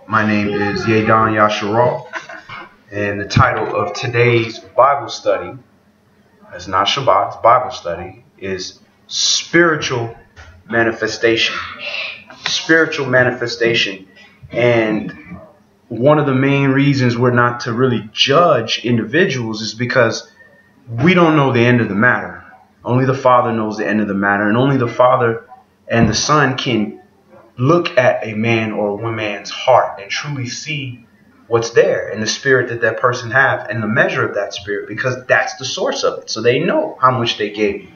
My name is Yadon Yasharal, and the title of today's Bible study, it's not Shabbat, it's Bible study, is Spiritual Manifestation. Spiritual manifestation. And one of the main reasons we're not to really judge individuals is because we don't know the end of the matter. Only the Father knows the end of the matter, and only the Father and the Son can look at a man or a woman's heart and truly see what's there and the spirit that that person has and the measure of that spirit, because that's the source of it. So they know how much they gave you.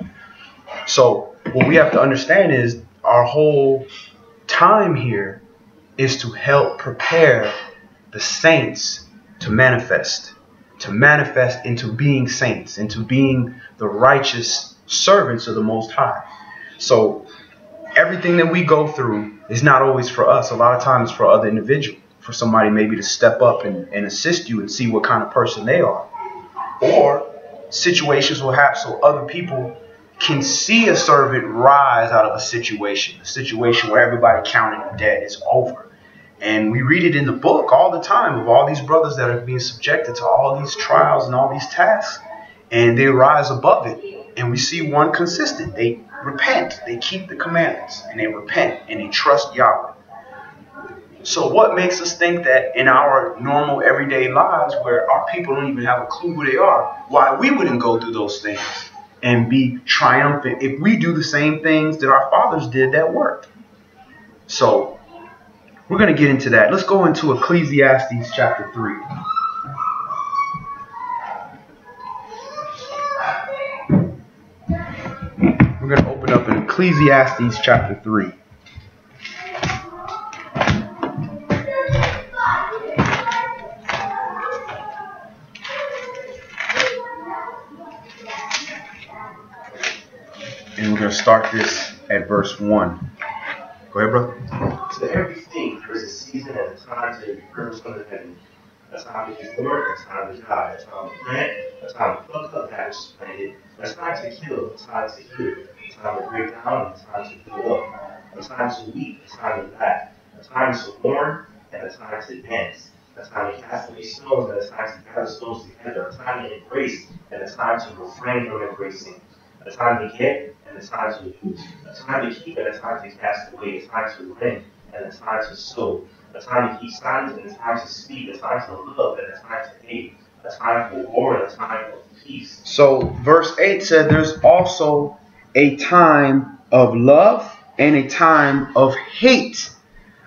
So what we have to understand is our whole time here is to help prepare the saints to manifest into being saints, into being the righteous servants of the Most High. So everything that we go through is not always for us. A lot of times for other individuals, for somebody maybe to step up and assist you and see what kind of person they are. Or situations will happen so other people can see a servant rise out of a situation where everybody counted him dead. It's over. And we read it in the book all the time of all these brothers that are being subjected to all these trials and all these tasks, and they rise above it. And we see one consistent. They repent, they keep the commandments, and they repent, and they trust Yahweh. So what makes us think that in our normal everyday lives, where our people don't even have a clue who they are, why we wouldn't go through those things and be triumphant if we do the same things that our fathers did that worked? So we're going to get into that. Let's go into Ecclesiastes chapter 3. We're going to open up in Ecclesiastes chapter 3. And we're going to start this at verse 1. Go ahead, brother. To everything there is a season and a time to be purged from the heaven. A time to be born, a time to die, a time to plant, a time to pluck up that which is planted, a time to kill, a time to heal, a time to break down, a time to build up, a time to weep, a time to laugh, a time to mourn, and a time to dance, a time to cast away stones, and a time to gather stones together, a time to embrace, and a time to refrain from embracing, a time to get, and a time to lose, a time to keep, and a time to cast away, a time to rend, and a time to sow, a time to keep silence, and a time to speak, a time to love, and a time to hate, a time for war, and a time for peace. So verse 8 said there's also a time of love and a time of hate,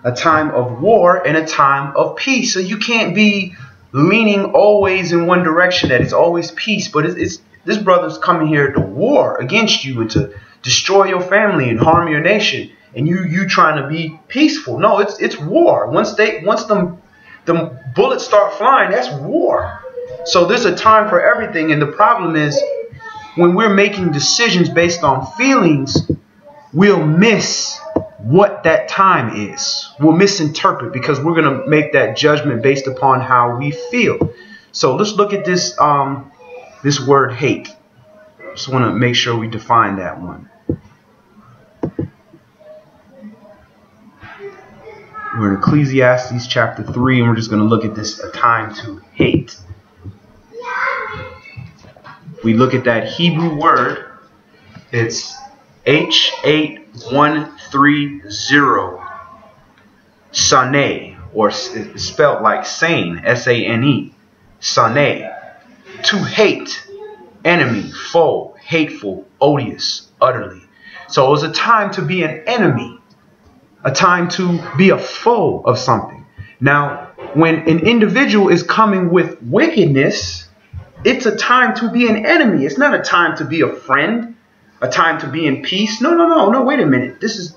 a time of war and a time of peace. So you can't be leaning always in one direction, that it's always peace, but it's this brother's coming here to war against you and to destroy your family and harm your nation, and you trying to be peaceful. No, it's war. Once the bullets start flying, that's war. So there's a time for everything, and the problem is when we're making decisions based on feelings, we'll miss what that time is. We'll misinterpret because we're going to make that judgment based upon how we feel. So let's look at this this word hate. Just want to make sure we define that one. We're in Ecclesiastes chapter 3, and we're just going to look at this, a time to hate. We look at that Hebrew word. It's H8130, Sane, or it's spelled like sane, S-A-N-E, Sane. To hate, enemy, foe, hateful, odious, utterly. So it was a time to be an enemy, a time to be a foe of something. Now, when an individual is coming with wickedness, it's a time to be an enemy. It's not a time to be a friend, a time to be in peace. No, wait a minute. This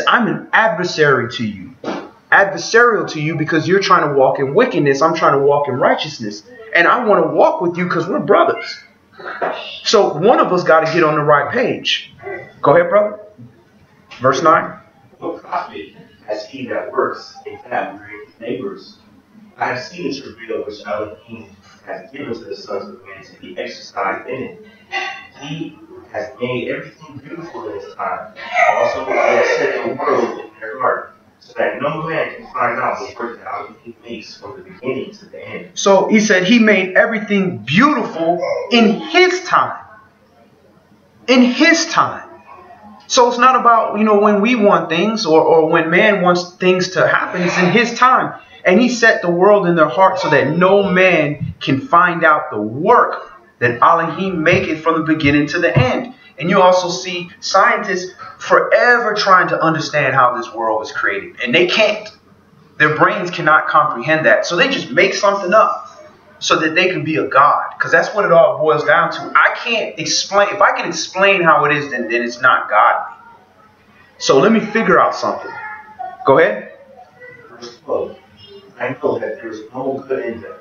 I'm an adversary to you. Adversarial to you because you're trying to walk in wickedness. I'm trying to walk in righteousness. And I want to walk with you because we're brothers. So one of us got to get on the right page. Go ahead, brother. Verse 9. What profit has he that works in family with his neighbors? I have seen the travail which Elohim has given to the sons of men to be exercised in it. He has made everything beautiful in his time. Also, he has set the world in their heart. so that no man can find out the work that Elohim makes from the beginning to the end. So he said he made everything beautiful in his time. In his time. So it's not about, when we want things or when man wants things to happen. It's in his time. And he set the world in their heart so that no man can find out the work that Elohim maketh from the beginning to the end. And you also see scientists forever trying to understand how this world was created. And they can't. Their brains cannot comprehend that. So they just make something up so that they can be a god. Because that's what it all boils down to. I can't explain. If I can explain how it is, then it's not godly. So let me figure out something. Go ahead. Verse 12. I know that there is no good in them,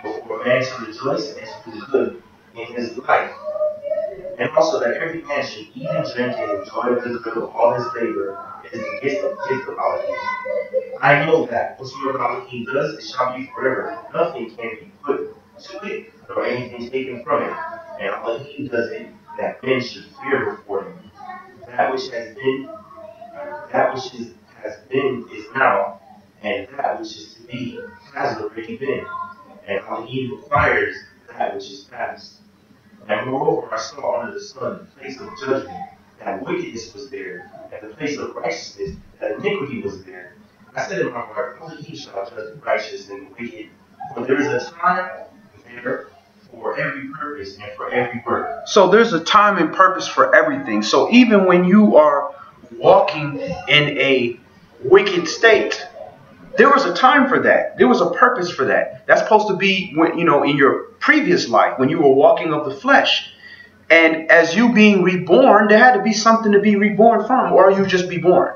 but for a man to rejoice and to do good in his life. And also that every man should eat and drink and enjoy the good of all his labor is the gift of Elohim. I know that whatsoever Elohim does, it shall be forever. Nothing can be put to it, nor anything taken from it. And Elohim does it, that men should fear before him. That which has been is now, and that which is to be has already been. And Elohim requires that which is past. And moreover, I saw under the sun the place of judgment, that wickedness was there, and the place of righteousness, that iniquity was there. I said in my heart, Elohim shall judge the righteous and the wicked, for there is a time there for every purpose and for every work. So there's a time and purpose for everything. So even when you are walking in a wicked state, there was a time for that. There was a purpose for that. That's supposed to be when, in your previous life, when you were walking of the flesh. And as you being reborn, there had to be something to be reborn from, or you just be born.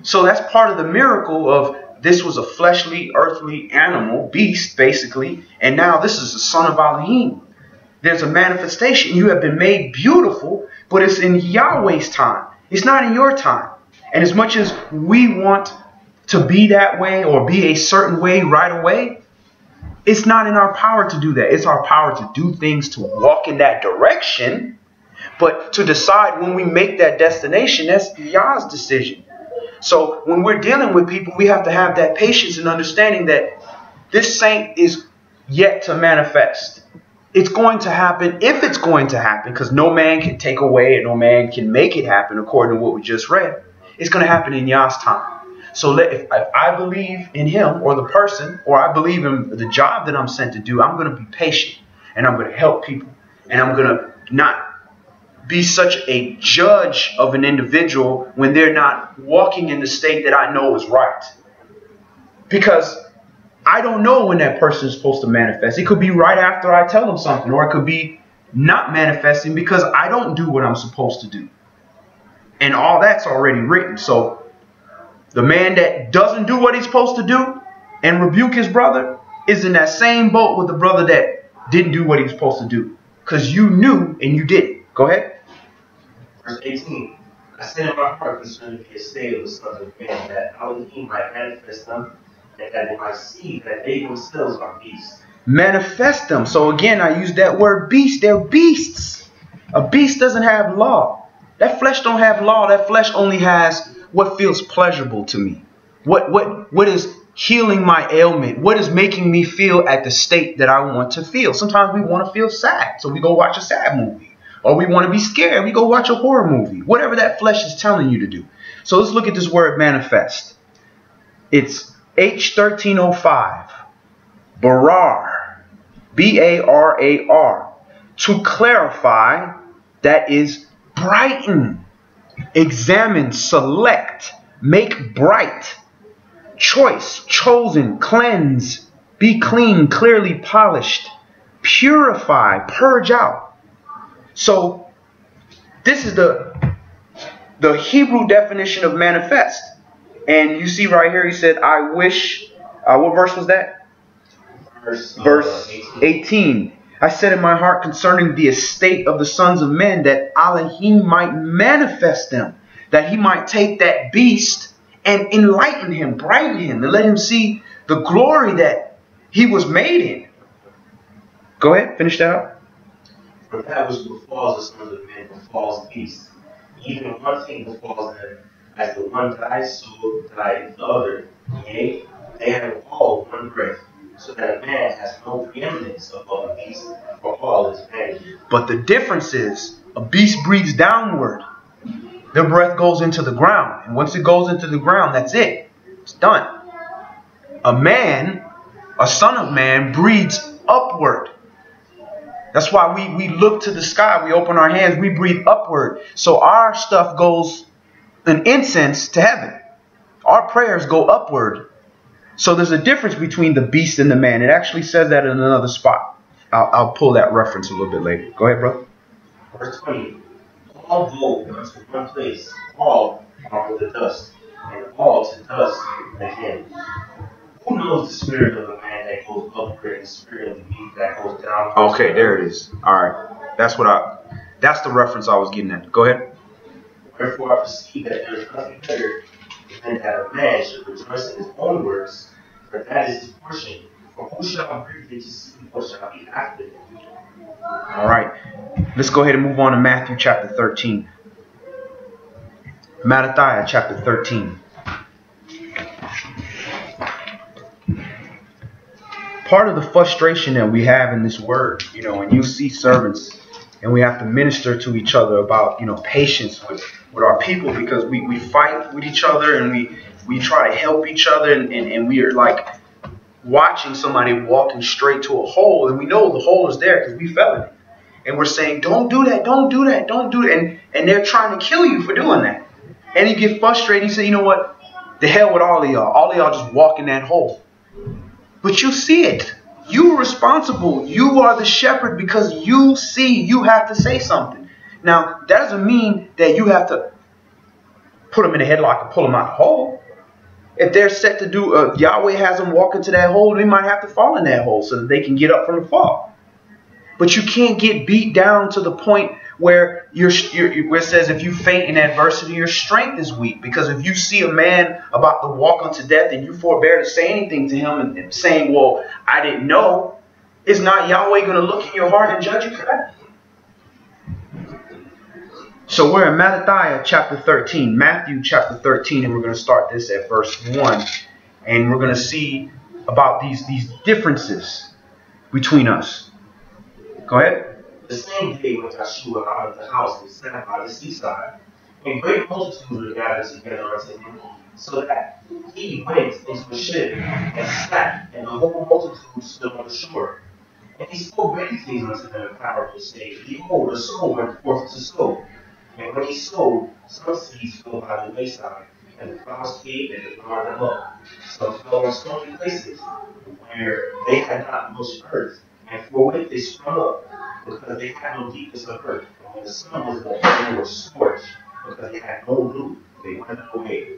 So that's part of the miracle of this was a fleshly, earthly animal, beast, basically. And now this is the son of Elohim. There's a manifestation. You have been made beautiful, but it's in Yahweh's time. It's not in your time. And as much as we want to be that way or be a certain way right away, it's not in our power to do that. It's our power to do things to walk in that direction. But to decide when we make that destination, that's Yah's decision. So when we're dealing with people, we have to have that patience and understanding that this saint is yet to manifest. It's going to happen if it's going to happen, because no man can take away and no man can make it happen according to what we just read. It's going to happen in Yah's time. So if I believe in him or the person, or I believe in the job that I'm sent to do, I'm going to be patient and I'm going to help people. And I'm going to not be such a judge of an individual when they're not walking in the state that I know is right. Because I don't know when that person is supposed to manifest. It could be right after I tell them something, or it could be not manifesting because I don't do what I'm supposed to do. And all that's already written. So the man that doesn't do what he's supposed to do and rebuke his brother is in that same boat with the brother that didn't do what he was supposed to do. Because you knew and you didn't. Go ahead. Verse 18. I said in my heart concerning the estate of the sons of men, that Elohim might manifest them, and that they might see that they themselves are beasts. Manifest them. So again, I use that word beast. They're beasts. A beast doesn't have law. That flesh don't have law. That flesh only has what feels pleasurable to me. What is healing my ailment? What is making me feel at the state that I want to feel? Sometimes we want to feel sad, so we go watch a sad movie. Or we want to be scared, we go watch a horror movie. Whatever that flesh is telling you to do. So let's look at this word manifest. It's H1305. Barar. B-A-R-A-R. To clarify, that is brighten. Examine, select, make bright. Choice, chosen, cleanse, be clean, clearly polished. Purify, purge out. So this is the Hebrew definition of manifest. And you see right here, he said, I wish, what verse was that? Verse 18. I said in my heart concerning the estate of the sons of men that Elohim might manifest them, that he might take that beast and enlighten him, brighten him, and let him see the glory that he was made in. Go ahead, finish that up. For that which befalls the sons of men befalls beasts. Even one thing befalls them, As the one dies, so died the other. Yea, they have all one breath, so that a man has no preeminence above a beast, for all is vanity. But the difference is, a beast breathes downward. Their breath goes into the ground. And once it goes into the ground, that's it. It's done. A man, a son of man, breathes upward. That's why we look to the sky. We open our hands. We breathe upward. So our stuff goes an incense to heaven. Our prayers go upward. So there's a difference between the beast and the man. It actually says that in another spot. I'll pull that reference a little bit later. Go ahead, brother. Verse 20. All go unto one place, all are the dust, and all to dust again. Who knows the spirit of the man that goes upward and the spirit of the beast that goes down? Okay, there it is. All right. That's the reference I was getting at. Go ahead. Wherefore I perceive that there is nothing better than that a man should rejoice in his own works, for that is his portion. For who shall bring him to see what shall be after him? All right. Let's go ahead and move on to Matthew chapter 13. Mattathiah chapter 13. Part of the frustration that we have in this word, when you see servants and we have to minister to each other about, patience with our people, because we fight with each other and we try to help each other and we are like watching somebody walking straight to a hole, and we know the hole is there because we fell in it. And we're saying, don't do that, don't do that, don't do it. And they're trying to kill you for doing that. And you get frustrated. You say, you know what? The hell with all of y'all. All of y'all just walk in that hole. But you see it. You're responsible. You are the shepherd because you see. You have to say something. Now, that doesn't mean that you have to put them in a headlock and pull them out the hole. If they're set to do, Yahweh has them walk into that hole, they might have to fall in that hole so that they can get up from the fall. But you can't get beat down to the point where where it says if you faint in adversity, your strength is weak. Because if you see a man about to walk unto death and you forbear to say anything to him and saying, well, I didn't know, is not Yahweh going to look in your heart and judge you for that? So we're in Mattathiah chapter 13, Matthew chapter 13, and we're going to start this at verse 1. And we're going to see about these differences between us. Go ahead. The same day went Joshua out of the house and sat by the seaside, and great multitudes were gathered together unto him, so that he went into a ship and sat, and the whole multitude stood on the shore. And he spoke many things unto them in parables, saying, Behold, a sower went forth to sow. And when he sowed, some seeds fell by the wayside, and the fowls came and devoured them up. Some fell on stony places, where they had not much earth, and forthwith they sprung up, because they had no deepness of earth. And when the sun was up, they were scorched, because they had no root, they went away.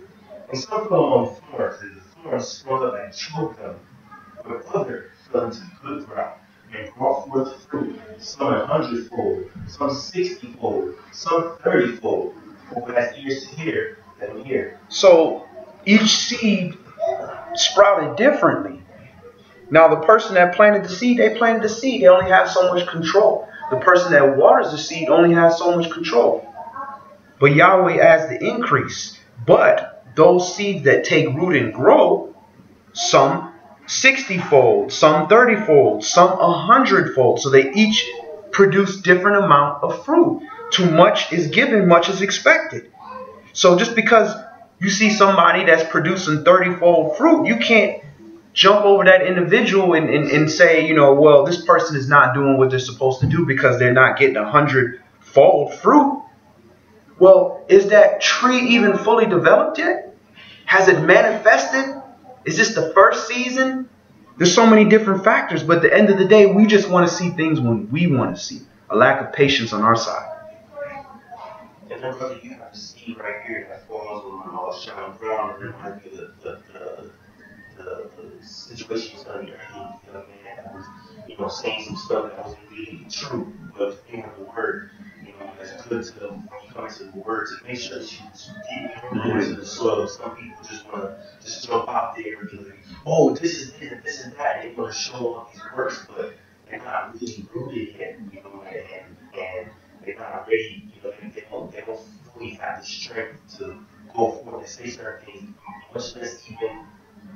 And some fell among thorns, and the thorns sprung up and choked them. But others fell into good ground, and brought forth fruit, some 100-fold, some 60-fold, some 30-fold. Who has ears to hear, let him hear. So each seed sprouted differently. Now the person that planted the seed, they planted the seed. They only have so much control. The person that waters the seed only has so much control. But Yahweh adds the increase. But those seeds that take root and grow, some 60-fold, some 30-fold, some 100-fold. So they each produce different amount of fruit. Too much is given, much is expected. So just because you see somebody that's producing 30-fold fruit, you can't jump over that individual and say, well, this person is not doing what they're supposed to do because they're not getting 100-fold fruit. Well, is that tree even fully developed yet? Has it manifested? Is this the first season? There's so many different factors, but at the end of the day, we just want to see things when we want to see. A lack of patience on our side. And then, brother, you have to see right here that falls on Sean Brown, and remind me of the situation was done here. The young man that was, saying some stuff that wasn't really true, but in the word, it's good to, when you come into the word, to make sure that you deep into the soil. Some people just want to just jump out there and be like, oh, this is it, and this and that. They want to show off these works, but they're not really rooted yet, and they're not ready, they don't fully have the strength to go forth they say certain things, much less even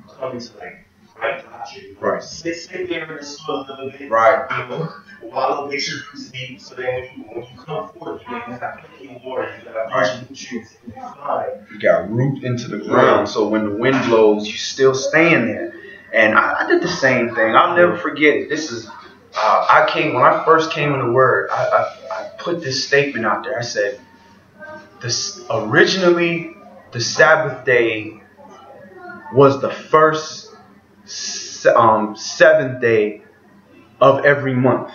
come into like right doctrine. You know? Right. Sit there in the soil a little bit. Right. You know, wallow, get your roots deep, so that when you come forth, you got plenty of water, you got Right. nutrients, and you fine. You got root into the ground, so when the wind blows, you still staying there. And I did the same thing. I'll never forget it. This is, when I first came in the Word, I put this statement out there. I said, originally, the Sabbath day was the first seventh day of every month.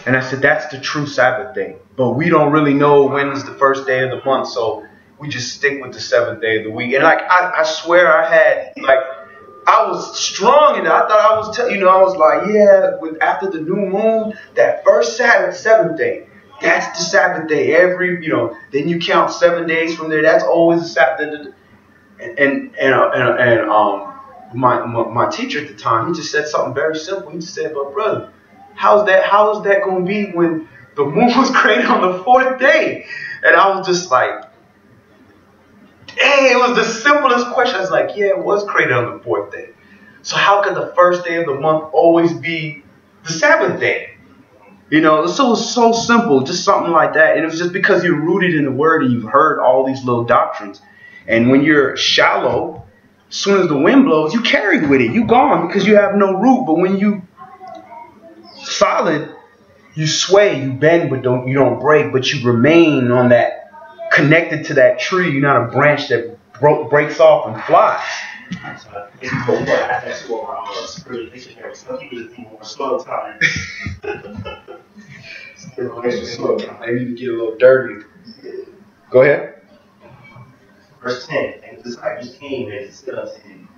And I said, that's the true Sabbath day. But we don't really know when's the first day of the month, so we just stick with the seventh day of the week. And like, I swear I was strong in it. I thought I was, I was like, yeah, after the new moon, that first Sabbath, seventh day, that's the Sabbath day. Then you count 7 days from there. That's always the Sabbath. And my teacher at the time, he just said something very simple. He just said, but brother, how is that going to be when the moon was created on the fourth day? And I was just like, dang, it was the simplest question. I was like, yeah, it was created on the fourth day. So how could the first day of the month always be the Sabbath day? So it was so simple, just something like that. And it was just because you're rooted in the Word and you've heard all these little doctrines. And when you're shallow, as soon as the wind blows, you carry with it. You gone because you have no root. But when you solid, you sway, you bend, but you don't break, but you remain on that, connected to that tree. You're not a branch that breaks off and flies. Maybe you get a little dirty. Go ahead. Verse 10, and the disciples came and said unto him,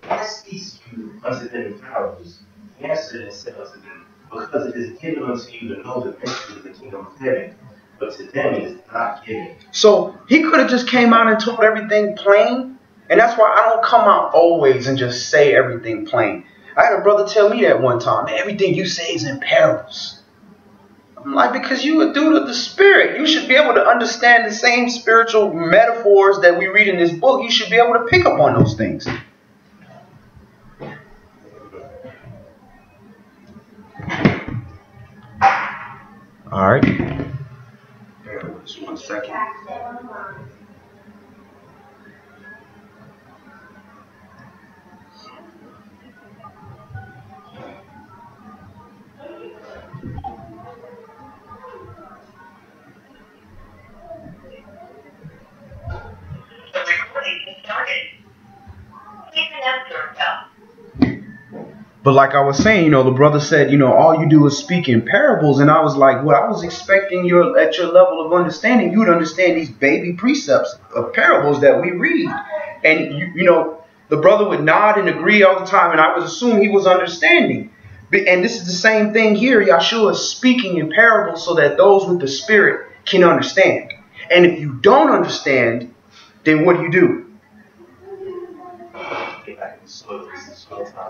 why speak you unto them in parables? He answered and said unto them, because it is given unto you to know the mystery of the kingdom of heaven, but to them it is not given. So he could have just came out and told everything plain. And that's why I don't come out always and just say everything plain. I had a brother tell me that one time, everything you say is in parables. I'm like, because you a dude of the Spirit. You should be able to understand the same spiritual metaphors that we read in this book. You should be able to pick up on those things. All right. Just 1 second. But like I was saying, the brother said, all you do is speak in parables. And I was like, well, I was expecting at your level of understanding, you would understand these baby precepts of parables that we read. And, the brother would nod and agree all the time. And I would assume he was understanding. And this is the same thing here. Yahshua is speaking in parables so that those with the Spirit can understand. And if you don't understand, then what do?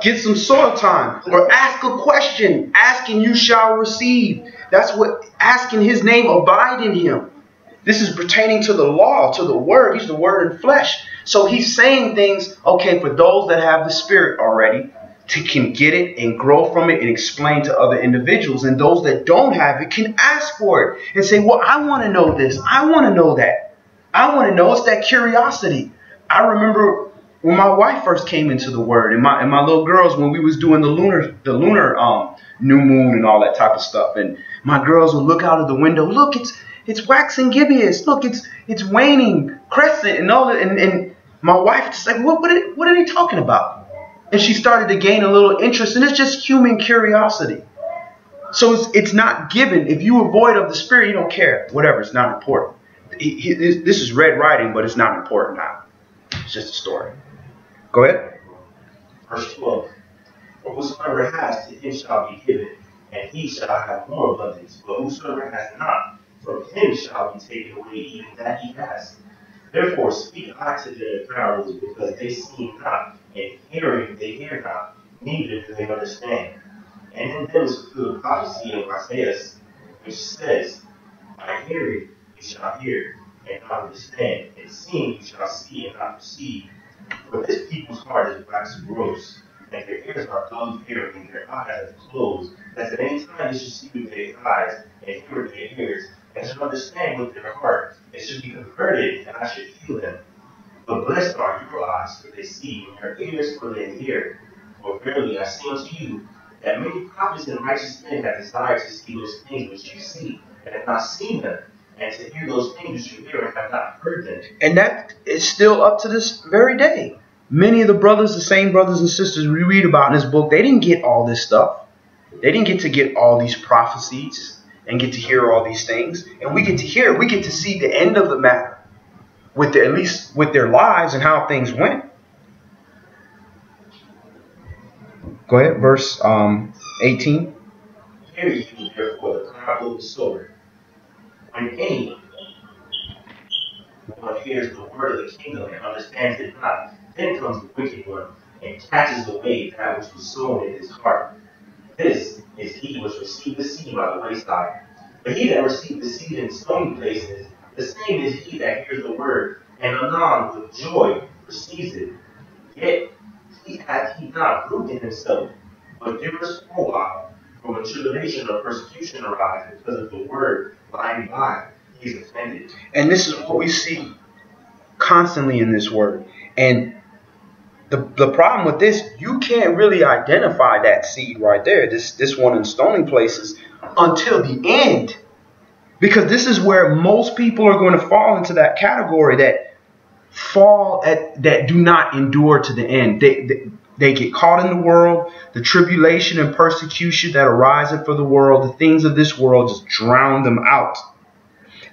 Get some soil time, or ask a question. Asking you shall receive. That's what asking his name, abide in him. This is pertaining to the law, to the word. He's the word in flesh. So he's saying things, okay, for those that have the Spirit already, can get it and grow from it and explain to other individuals. And those that don't have it can ask for it and say, well, I want to know this. I want to know that. I want to know. It's that curiosity. I remember when my wife first came into the Word, and my little girls, when we was doing the lunar new moon and all that type of stuff, and my girls would look out of the window, look, it's waxing gibbous, look, it's waning crescent and all that, and my wife just like, what are they talking about? And she started to gain a little interest, and it's just human curiosity. So it's not given. If you avoid of the Spirit, you don't care. Whatever, it's not important. This is red writing, but it's not important now. It's just a story. Go ahead. Verse 12. For whosoever has, to him shall be given, and he shall have more abundance. But whosoever has not, from him shall be taken away even that he has. Therefore speak I to them in parables, because they see not, and hearing they hear not, neither do they understand. And in them is fulfilled the prophecy of Isaiah, which says, by hearing you shall hear, and not understand, and seeing you shall see and not perceive. For this people's heart is waxed gross, and their ears are dull of hearing, and their eyes are closed, that at any time they should see with their eyes, and hear with their ears, and should understand with their heart, and should be converted, and I should heal them. But blessed are your eyes, for they see, and your ears, for they hear. For verily I say unto you, that many prophets and righteous men have desired to see those things which you see, and have not seen them, and to hear those things which you hear, and have not heard them. And that is still up to this very day. Many of the brothers, the same brothers and sisters we read about in this book, they didn't get all this stuff. They didn't get to get all these prophecies and get to hear all these things. And we get to hear, we get to see the end of the matter, with at least with their lives and how things went. Go ahead, verse 18. Hear ye therefore the parable of the sower. When any one hears the word of the kingdom and understands it not, then comes the wicked one, and catches away that which was sown in his heart. This is he which received the seed by the wayside. But he that received the seed in stony places, the same is he that hears the word, and anon with joy receives it. Yet he hath he not root in himself, but differs for a while. For when tribulation or persecution arises because of the word, lying by, he is offended. And this is what we see constantly in this word. And the problem with this, you can't really identify that seed right there, this one in stony places, until the end. Because this is where most people are going to fall into that category, that do not endure to the end. They get caught in the world, the tribulation and persecution that arises for the world, the things of this world just drown them out.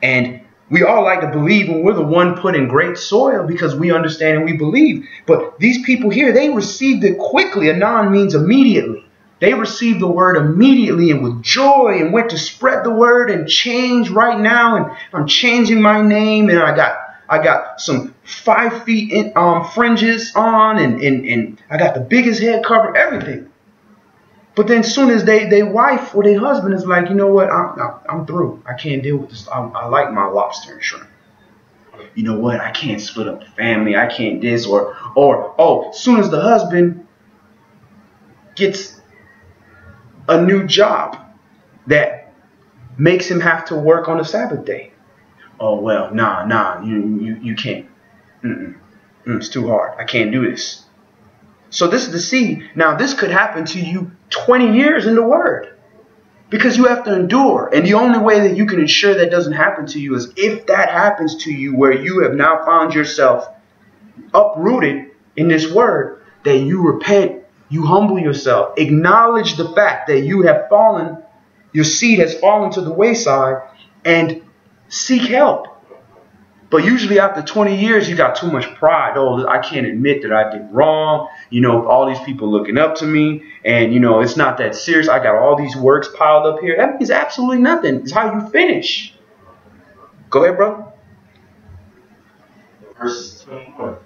And we all like to believe when we're the one put in great soil because we understand and we believe. But these people here, they received it quickly. Anon means immediately. They received the word immediately and with joy and went to spread the word and change right now. And I'm changing my name, and I got some 5 feet fringes on, and I got the biggest head cover, everything. But then as soon as they wife or their husband is like, you know what, I'm through. I can't deal with this. I like my lobster and shrimp. You know what, I can't split up the family. I can't this or as soon as the husband gets a new job that makes him have to work on the Sabbath day. Oh, well, nah, you can't. It's too hard. I can't do this. So this is the seed. Now, this could happen to you 20 years in the Word, because you have to endure. And the only way that you can ensure that doesn't happen to you is if that happens to you, where you have now found yourself uprooted in this Word, that you repent, you humble yourself, acknowledge the fact that you have fallen, your seed has fallen to the wayside, and seek help. But usually after 20 years, you got too much pride. Oh, I can't admit that I did wrong. You know, all these people looking up to me. And, you know, it's not that serious. I got all these works piled up here. That means absolutely nothing. It's how you finish. Go ahead, brother. Verse 21.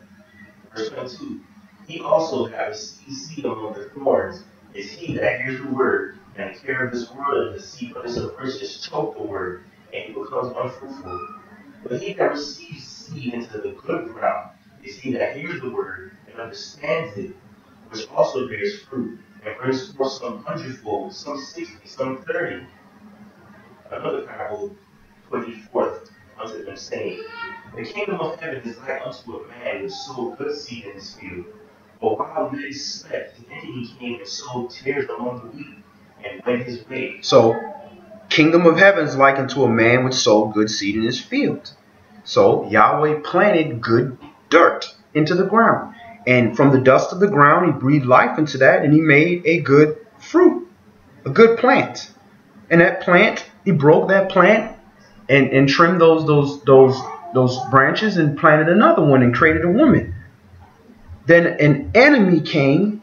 Verse 22. He also that receives seed among the thorns is he that hears the word, and the care of this world and the deceitfulness of riches choke the word, and he becomes unfruitful. But he that receives seed into the good ground is he that hears the word and understands it, which also bears fruit, and brings forth some 100-fold, some 60, some 30. Another parable put he forth unto them, saying, The kingdom of heaven is like unto a man which sowed good seed in his field. But while men slept, the enemy came and sowed tares among the wheat, and went his way. So, kingdom of heaven is likened to a man which sowed good seed in his field. So Yahweh planted good dirt into the ground. And from the dust of the ground, he breathed life into that, and he made a good fruit, a good plant. And that plant, he broke that plant and trimmed those branches and planted another one and created a woman. Then an enemy came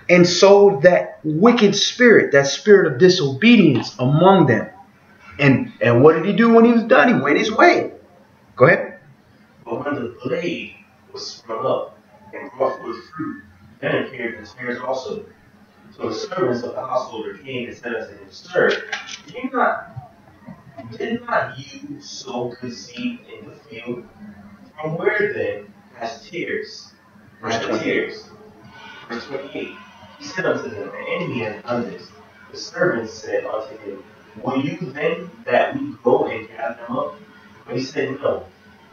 and sowed that wicked spirit, that spirit of disobedience among them. And what did he do when he was done? He went his way. Go ahead. But when the blade was sprung up and brought forth fruit, then appeared the tares also. So the servants of the householder came and said unto him, Sir, do you not Did not you sow good seed in the field? From where then has tares? Verse Has the 28. tares? Verse 28. He said unto them, the enemy has done this. The servants said unto him, will you then that we go and gather them up? But he said, no.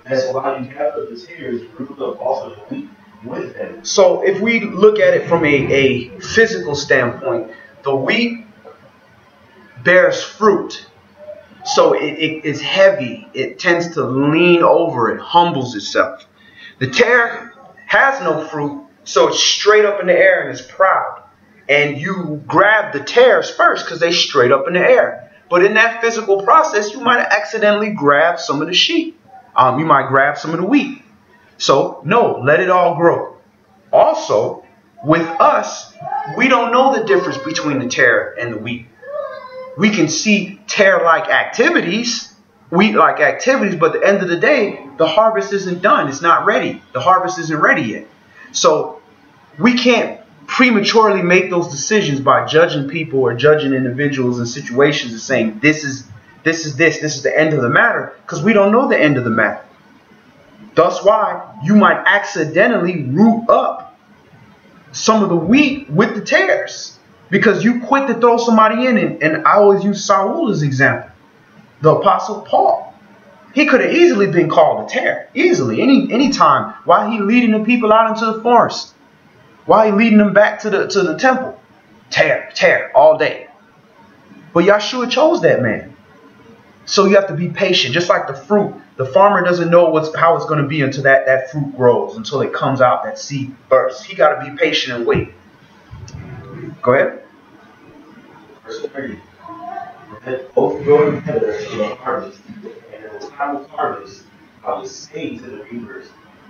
That's why you gather the tares, root up also the wheat with them. So if we look at it from a physical standpoint, the wheat bears fruit. So it is heavy. It tends to lean over. It humbles itself. The tare has no fruit, so it's straight up in the air and it's proud. And you grab the tares first because they're straight up in the air. But in that physical process, you might accidentally grab some of the sheep. You might grab some of the wheat. So no, let it all grow. Also, with us, we don't know the difference between the tare and the wheat. We can see tare-like activities, wheat-like activities, but at the end of the day, the harvest isn't done. It's not ready. The harvest isn't ready yet. So we can't prematurely make those decisions by judging people or judging individuals and situations and saying this is the end of the matter, because we don't know the end of the matter. Thus why you might accidentally root up some of the wheat with the tares. Because you quit to throw somebody in, and I always use Saul as an example. The Apostle Paul. He could have easily been called a tare. Easily. Any time. While he leading the people out into the forest. While he leading them back to the temple. Tare, all day. But Yahshua chose that man. So you have to be patient. Just like the fruit. The farmer doesn't know how it's going to be until that fruit grows. Until it comes out, that seed bursts. He got to be patient and wait. Go ahead. Verse 30. Let both grow together in the harvest, and in the time of harvest, I will say to the reapers,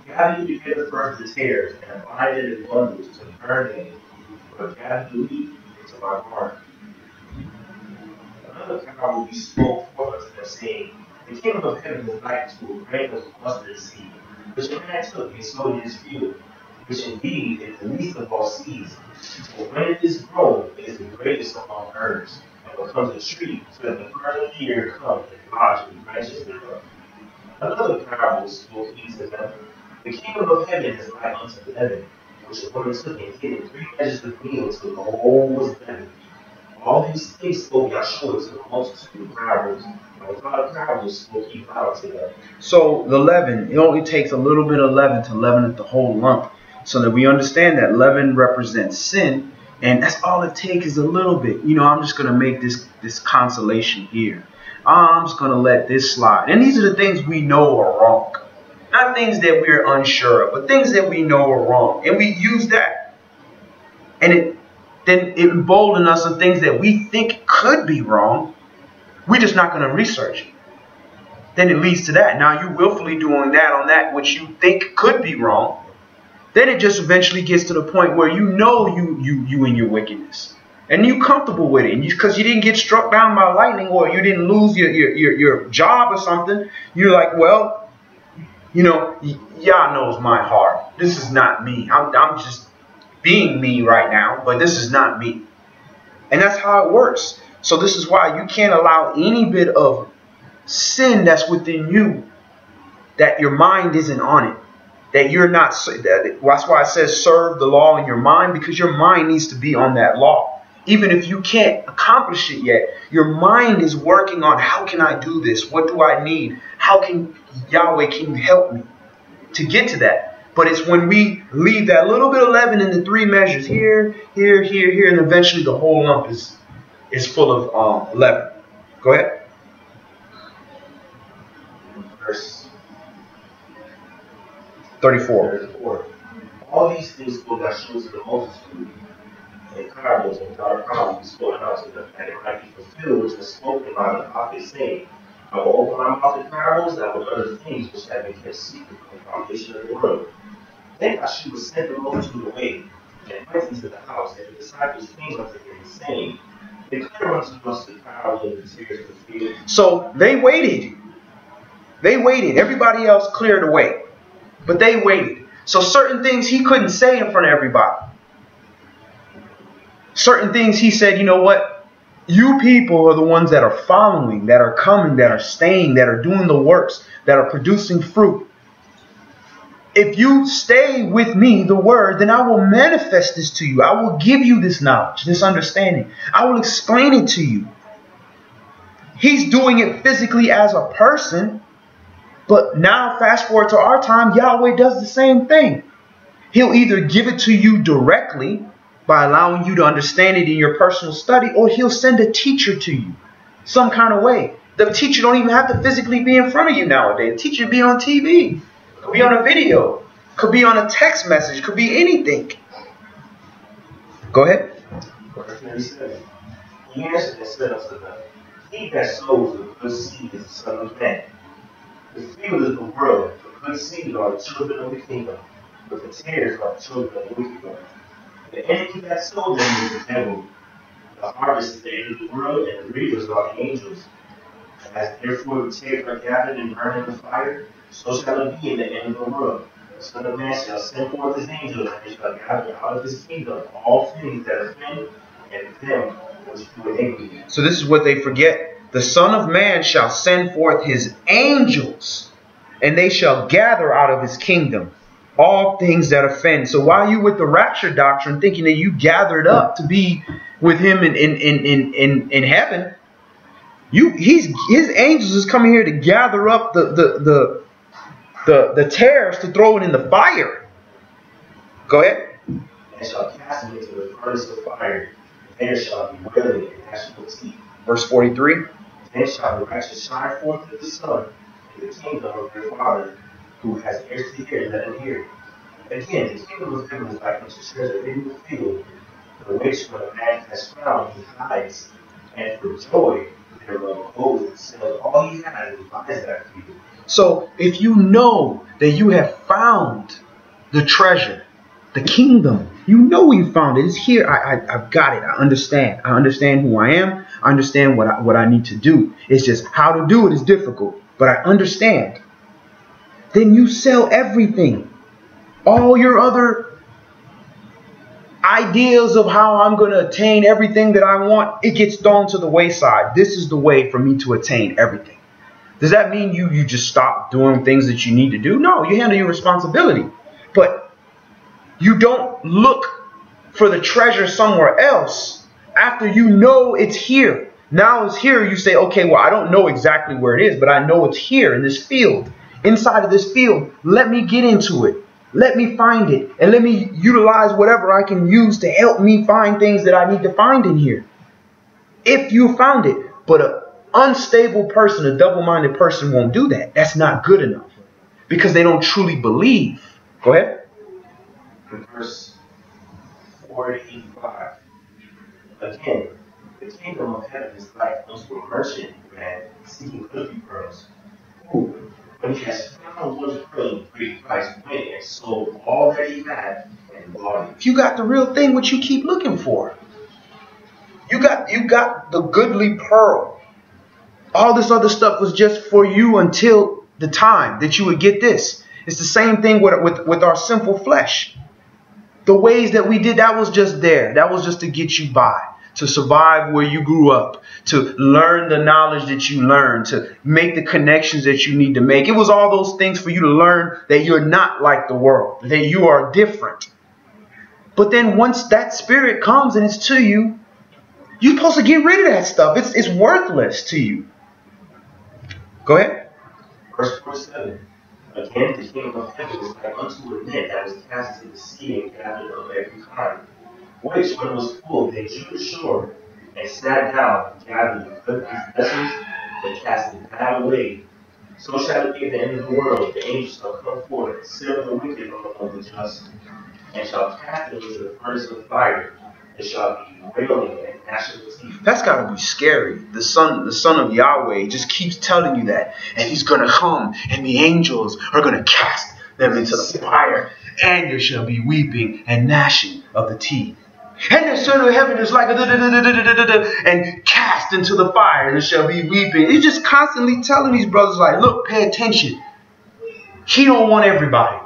gather you together first the tares, and bind it in bundles to burn them, but gather the wheat into my barn. Another parable he spoke for us, and saying, the kingdom of heaven is like to a grain of mustard seed, which a man took and sowed in his field, which indeed is the least of all seeds. But when it is grown, it is the greatest of all herbs, and becomes a tree, so that the birds of the air come and lodge in the branches thereof. Another parable spoke he to them, the kingdom of heaven is like unto leaven, which a woman took and hid in 3 measures of meal till the whole was leavened. All these things spoke Yahshua to the multitude of parables, and without a parables spoke he loud to them. So the leaven, it only takes a little bit of leaven to leaven up the whole lump. So that we understand that leaven represents sin, and that's all it takes is a little bit. I'm just going to make this consolation here. I'm just going to let this slide. And these are the things we know are wrong. Not things that we're unsure of, but things that we know are wrong. And we use that. And it emboldens us on things that we think could be wrong. We're just not going to research it. Then it leads to that. Now you willfully doing that on that which you think could be wrong. Then it just eventually gets to the point where you know you in your wickedness. And you're comfortable with it. Because you didn't get struck down by lightning, or you didn't lose your job or something. You're like, well, Yah knows my heart. This is not me. I'm just being me right now, but this is not me. And that's how it works. So this is why you can't allow any bit of sin that's within you, that your mind isn't on it. That you're not, that's why it says serve the law in your mind, because your mind needs to be on that law. Even if you can't accomplish it yet, your mind is working on, how can I do this? What do I need? How can Yahweh, can you help me to get to that? But it's when we leave that little bit of leaven in the 3 measures, here, here, here, here, and eventually the whole lump is full of leaven. Go ahead. Verse 34. All these things spoke Yahshua to the multitude, and parables and without parables spoken out to them, and it might be fulfilled which was spoken by the prophet, saying, I will open my mouth in parables, and I will utter things which have been kept secret from the foundation of the world. Then Yahshua sent the multitude away, and went into the house, and the disciples came unto him, saying, declare unto us the parable of the tares of the field. So they waited. Everybody else cleared away. But they waited. So certain things he couldn't say in front of everybody. Certain things he said, you know what? You people are the ones that are following, that are coming, that are staying, that are doing the works, that are producing fruit. If you stay with me, the word, then I will manifest this to you. I will give you this knowledge, this understanding. I will explain it to you. He's doing it physically as a person, but now fast forward to our time, Yahweh does the same thing. He'll either give it to you directly by allowing you to understand it in your personal study, or he'll send a teacher to you some kind of way. The teacher don't even have to physically be in front of you nowadays. The teacher be on TV, could be on a video, could be on a text message, could be anything. Go ahead. Verse 37. He answered and said unto them, He that sows the good seed is the Son of Man. The field is the world, the good seed are the children of the kingdom, but the tares are the children of the wicked one. The enemy that sowed them is the devil. The harvest is the end of the world, and the reapers are the angels. As therefore the tares are gathered and burned in the fire, so shall it be in the end of the world. The Son of Man shall send forth his angels, and they shall gather out of his kingdom all things that offend, and them which do iniquity. So this is what they forget. The Son of Man shall send forth his angels, and they shall gather out of his kingdom all things that offend. So while you with the rapture doctrine, thinking that you gathered up to be with him in heaven, his angels is coming here to gather up the tares to throw it in the fire. Go ahead. And shall cast him into the furnace of fire. There shall be wailing and gnashing of teeth. Verse 43. Then shall the righteous shine forth with the sun in the kingdom of their Father, who has ears to hear, let him hear. Again, the kingdom of heaven is like unto treasure in the field, the which when a man has found, he hides, and for joy thereof goes and sells all he has and buys that field. So if you know that you have found the treasure, the kingdom, you know you found it. It's here. I've got it. I understand. I understand who I am. I understand what I need to do. It's just how to do it is difficult, but I understand. Then you sell everything. All your other ideas of how I'm going to attain everything that I want, it gets thrown to the wayside. This is the way for me to attain everything. Does that mean you just stop doing things that you need to do? No, you handle your responsibility. But you don't look for the treasure somewhere else after you know it's here. Now it's here. You say, okay, well, I don't know exactly where it is, but I know it's here in this field. Inside of this field, let me get into it. Let me find it. And let me utilize whatever I can use to help me find things that I need to find in here. If you found it. But an unstable person, a double-minded person won't do that. That's not good enough. Because they don't truly believe. Go ahead. In verse 45. Again, the kingdom of heaven is like unto a merchant man seeking goodly pearls, who, when he has found one pearl of great price, went and sold all that he had and bought it. If you got the real thing, what you keep looking for. You got the goodly pearl. All this other stuff was just for you until the time that you would get this. It's the same thing with our sinful flesh. The ways that we did, that was just there. That was just to get you by, to survive where you grew up, to learn the knowledge that you learned, to make the connections that you need to make. It was all those things for you to learn that you're not like the world, that you are different. But then once that spirit comes and it's to you, you're supposed to get rid of that stuff. It's worthless to you. Go ahead. Verse 47. Again, the kingdom of heaven is like unto a net that was cast into the sea and gathered of every kind, which, when it was full, they drew ashore, and sat down, and gathered the good vessels, and cast it bad away. So shall it be at the end of the world. The angels shall come forth, and sever the wicked from the just, and shall cast them into the furnace of fire. There shall be wailing and gnashing of teeth. That's got to be scary. The son of Yahweh just keeps telling you that. And he's going to come, and the angels are going to cast them into the fire. And there shall be weeping and gnashing of the teeth. And the son of heaven is like and cast into the fire. And there shall be weeping. He's just constantly telling these brothers, like, look, pay attention. He don't want everybody.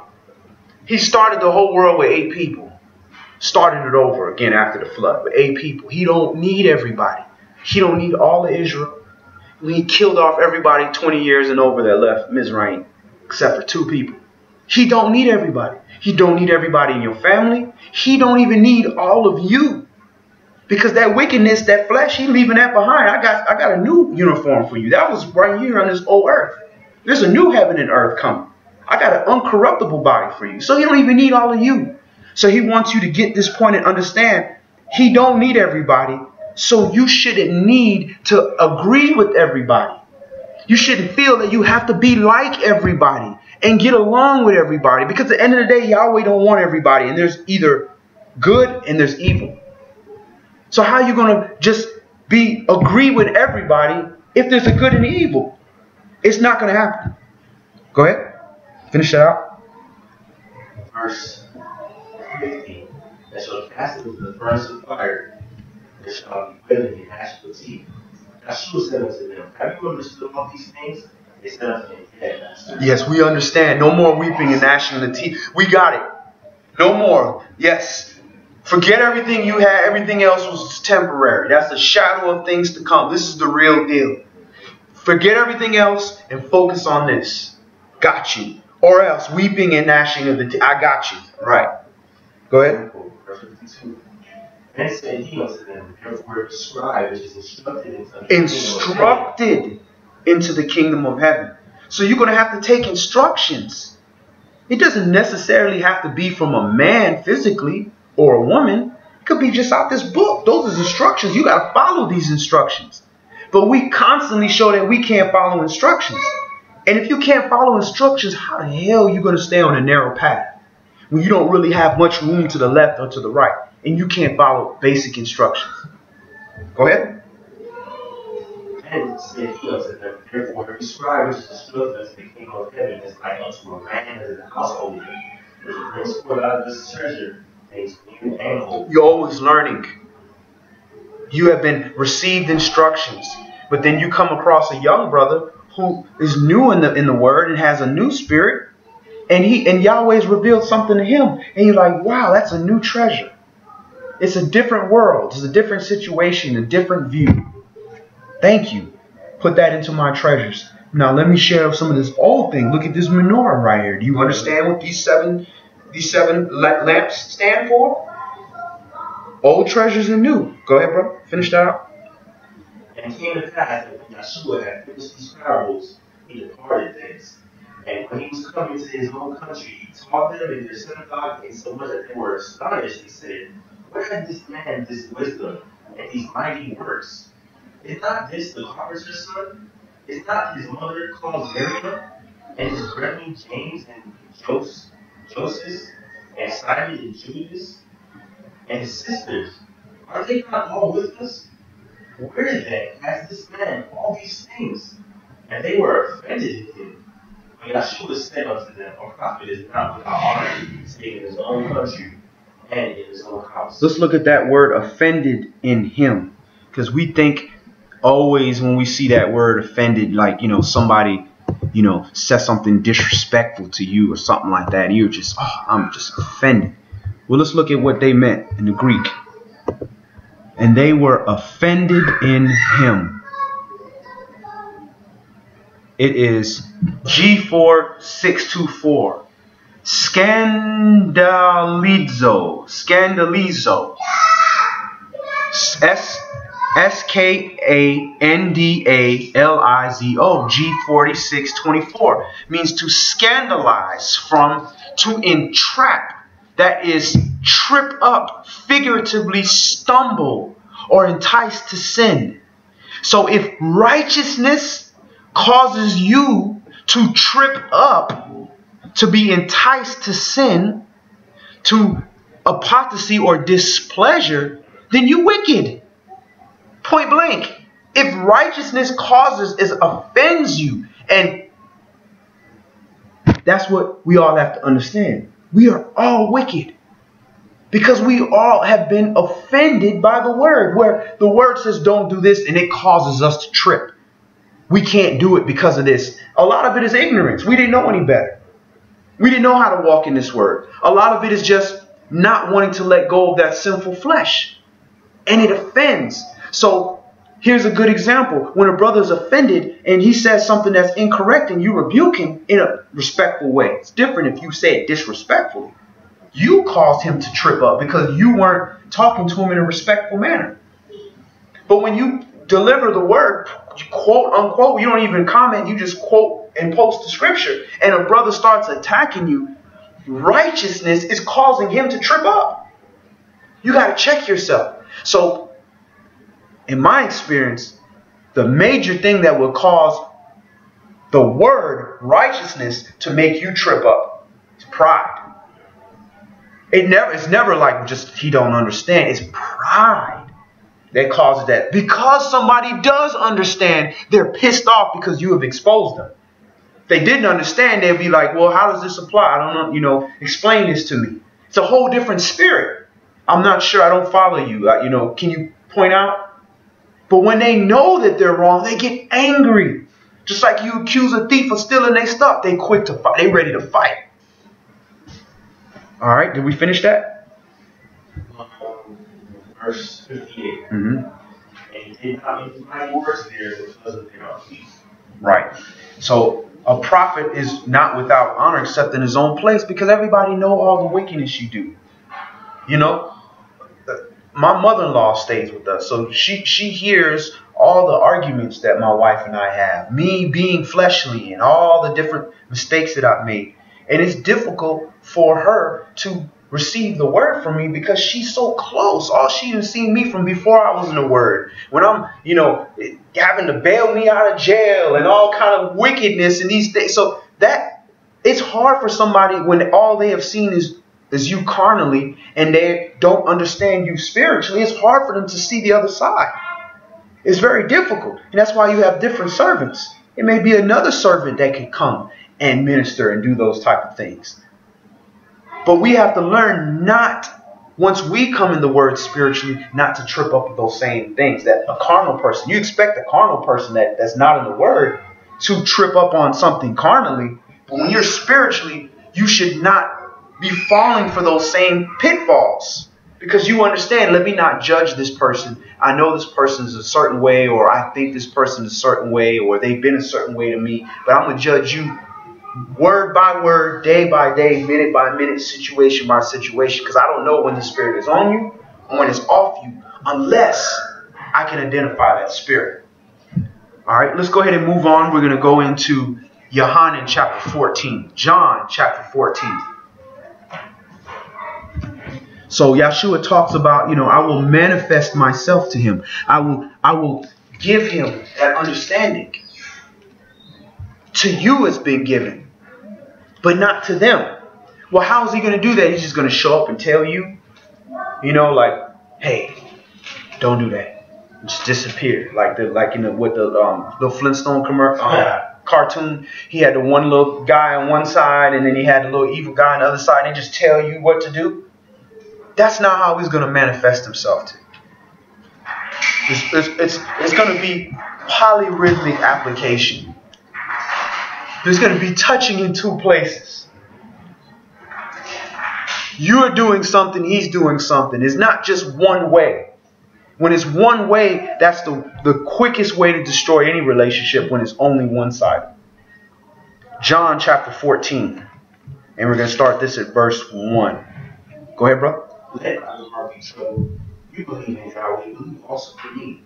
He started the whole world with 8 people. Started it over again after the flood with 8 people. He don't need everybody. He don't need all of Israel. He killed off everybody 20 years and over that left Mizraim, except for 2 people. He don't need everybody. He don't need everybody in your family. He don't even need all of you. Because that wickedness, that flesh, he leaving that behind. I got a new uniform for you. That was right here on this old earth. There's a new heaven and earth coming. I got an uncorruptible body for you. So he don't even need all of you. So he wants you to get this point and understand he don't need everybody. So you shouldn't need to agree with everybody. You shouldn't feel that you have to be like everybody and get along with everybody. Because at the end of the day, Yahweh don't want everybody. And there's either good and there's evil. So how are you going to just agree with everybody if there's a good and evil? It's not going to happen. Go ahead. Finish that out. Verse 15. That shall cast into the furnace of fire. There shall be wailing and gnashing of teeth. Yeshua said unto them, have you understood all these things? They said unto him, yes. Yes, we understand. No more weeping and gnashing of teeth. We got it. No more. Yes. Forget everything you had. Everything else was temporary. That's a shadow of things to come. This is the real deal. Forget everything else and focus on this. Got you. Or else weeping and gnashing of the teeth. I got you. Right. Go ahead. Verse 52. Then said he unto them, therefore the scribe which is instructed into the kingdom of heaven. So you're going to have to take instructions. It doesn't necessarily have to be from a man physically or a woman. It could be just out this book. Those are instructions. You got to follow these instructions. But we constantly show that we can't follow instructions. And if you can't follow instructions, how the hell are you going to stay on a narrow path when you don't really have much room to the left or to the right and you can't follow basic instructions? Go ahead. And said he unto them, therefore every scribe which is instructed unto the kingdom of heaven is like unto a man as a householder, which brings forth out of his treasure things new and old. You're always learning. You have been received instructions, but then you come across a young brother who is new in the word and has a new spirit, and Yahweh's revealed something to him, and you're like, wow, that's a new treasure. It's a different world. It's a different situation, a different view. Thank you. Put that into my treasures. Now let me share some of this old thing. Look at this menorah right here. Do you understand what these seven lamps stand for? Old treasures and new. Go ahead, bro. Finish that out. And it came to pass that when Yeshua had finished these parables, he departed thence. And when he was coming to his own country, he taught them in their synagogue, insomuch that they were astonished. He said, where had this man this wisdom and these mighty works? Is not this the carpenter's son? Is not his mother called Miriam? And his brethren James and Joseph and Simon and Judas? And his sisters, are they not all with us? Where then has this man all these things? And they were offended at him. But Yeshua said unto them, a prophet is not without honor, save in his own country and in his own house. Let's look at that word offended in him. Because we think always when we see that word offended, like, somebody, says something disrespectful to you or something like that. And you're just, I'm just offended. Well, let's look at what they meant in the Greek. And they were offended in him. It is G4624. Scandalizo. Skandalizo. G4624 means to scandalize, to entrap. That is, trip up, figuratively stumble, or entice to sin. So if righteousness causes you to trip up, to be enticed to sin, to apostasy or displeasure, then you're wicked. Point blank. If righteousness offends you, and that's what we all have to understand. We are all wicked because we all have been offended by the word, where the word says don't do this and it causes us to trip. We can't do it because of this. A lot of it is ignorance. We didn't know any better. We didn't know how to walk in this word. A lot of it is just not wanting to let go of that sinful flesh, and it offends. So Here's a good example. When a brother is offended and he says something that's incorrect and you rebuke him in a respectful way. It's different if you say it disrespectfully. You caused him to trip up because you weren't talking to him in a respectful manner. But when you deliver the word, quote unquote, you don't even comment, you just quote and post the scripture, and a brother starts attacking you, righteousness is causing him to trip up. You got to check yourself. So, in my experience, the major thing that will cause the word righteousness to make you trip up is pride. It's never like just he don't understand. It's pride that causes that. Because somebody does understand, they're pissed off because you have exposed them. If they didn't understand, they'd be like, well, how does this apply? I don't know, explain this to me. It's a whole different spirit. I'm not sure. I don't follow you. Can you point out? But when they know that they're wrong, they get angry. Just like you accuse a thief of stealing their stuff. They quick to fight. They ready to fight. All right. Did we finish that? Verse 58. Mm-hmm. And he did not make my words there because of their unbelief. Right. So a prophet is not without honor except in his own place, because everybody know all the wickedness you do. My mother-in-law stays with us, so she hears all the arguments that my wife and I have, me being fleshly and all the different mistakes that I've made. And it's difficult for her to receive the word from me because she's so close. All she has seen me from before I was in the word. When I'm, having to bail me out of jail and all kind of wickedness and these things. So that it's hard for somebody when all they have seen is you carnally and they don't understand you spiritually. It's hard for them to see the other side. It's very difficult. And that's why you have different servants. It may be another servant that can come and minister and do those type of things. But we have to learn once we come in the word spiritually, not to trip up with those same things that a carnal person, you expect a carnal person that's not in the word to trip up on something carnally. But when you're spiritually, you should not be falling for those same pitfalls, because you understand, let me not judge this person. I know this person is a certain way, or I think this person is a certain way, or they've been a certain way to me, but I'm going to judge you word by word, day by day, minute by minute, situation by situation, because I don't know when the spirit is on you or when it's off you unless I can identify that spirit. All right, let's go ahead and move on. We're going to go into Yohanan chapter 14. John chapter 14. So Yeshua talks about, I will manifest myself to him. I will give him that understanding. To you it's been given, but not to them. Well, how is he going to do that? He's just going to show up and tell you, hey, don't do that. Just disappear. Like with the Flintstone commercial cartoon. He had the one little guy on one side, and then he had the little evil guy on the other side, and he just tell you what to do. That's not how he's going to manifest himself to you. It's going to be polyrhythmic application. There's going to be touching in two places. You're doing something, he's doing something. It's not just one way. When it's one way, that's the quickest way to destroy any relationship, when it's only one-sided. John chapter 14. And we're going to start this at verse 1. Go ahead, bro. Let not your heart be troubled. You believe in Yahweh, believe also in me.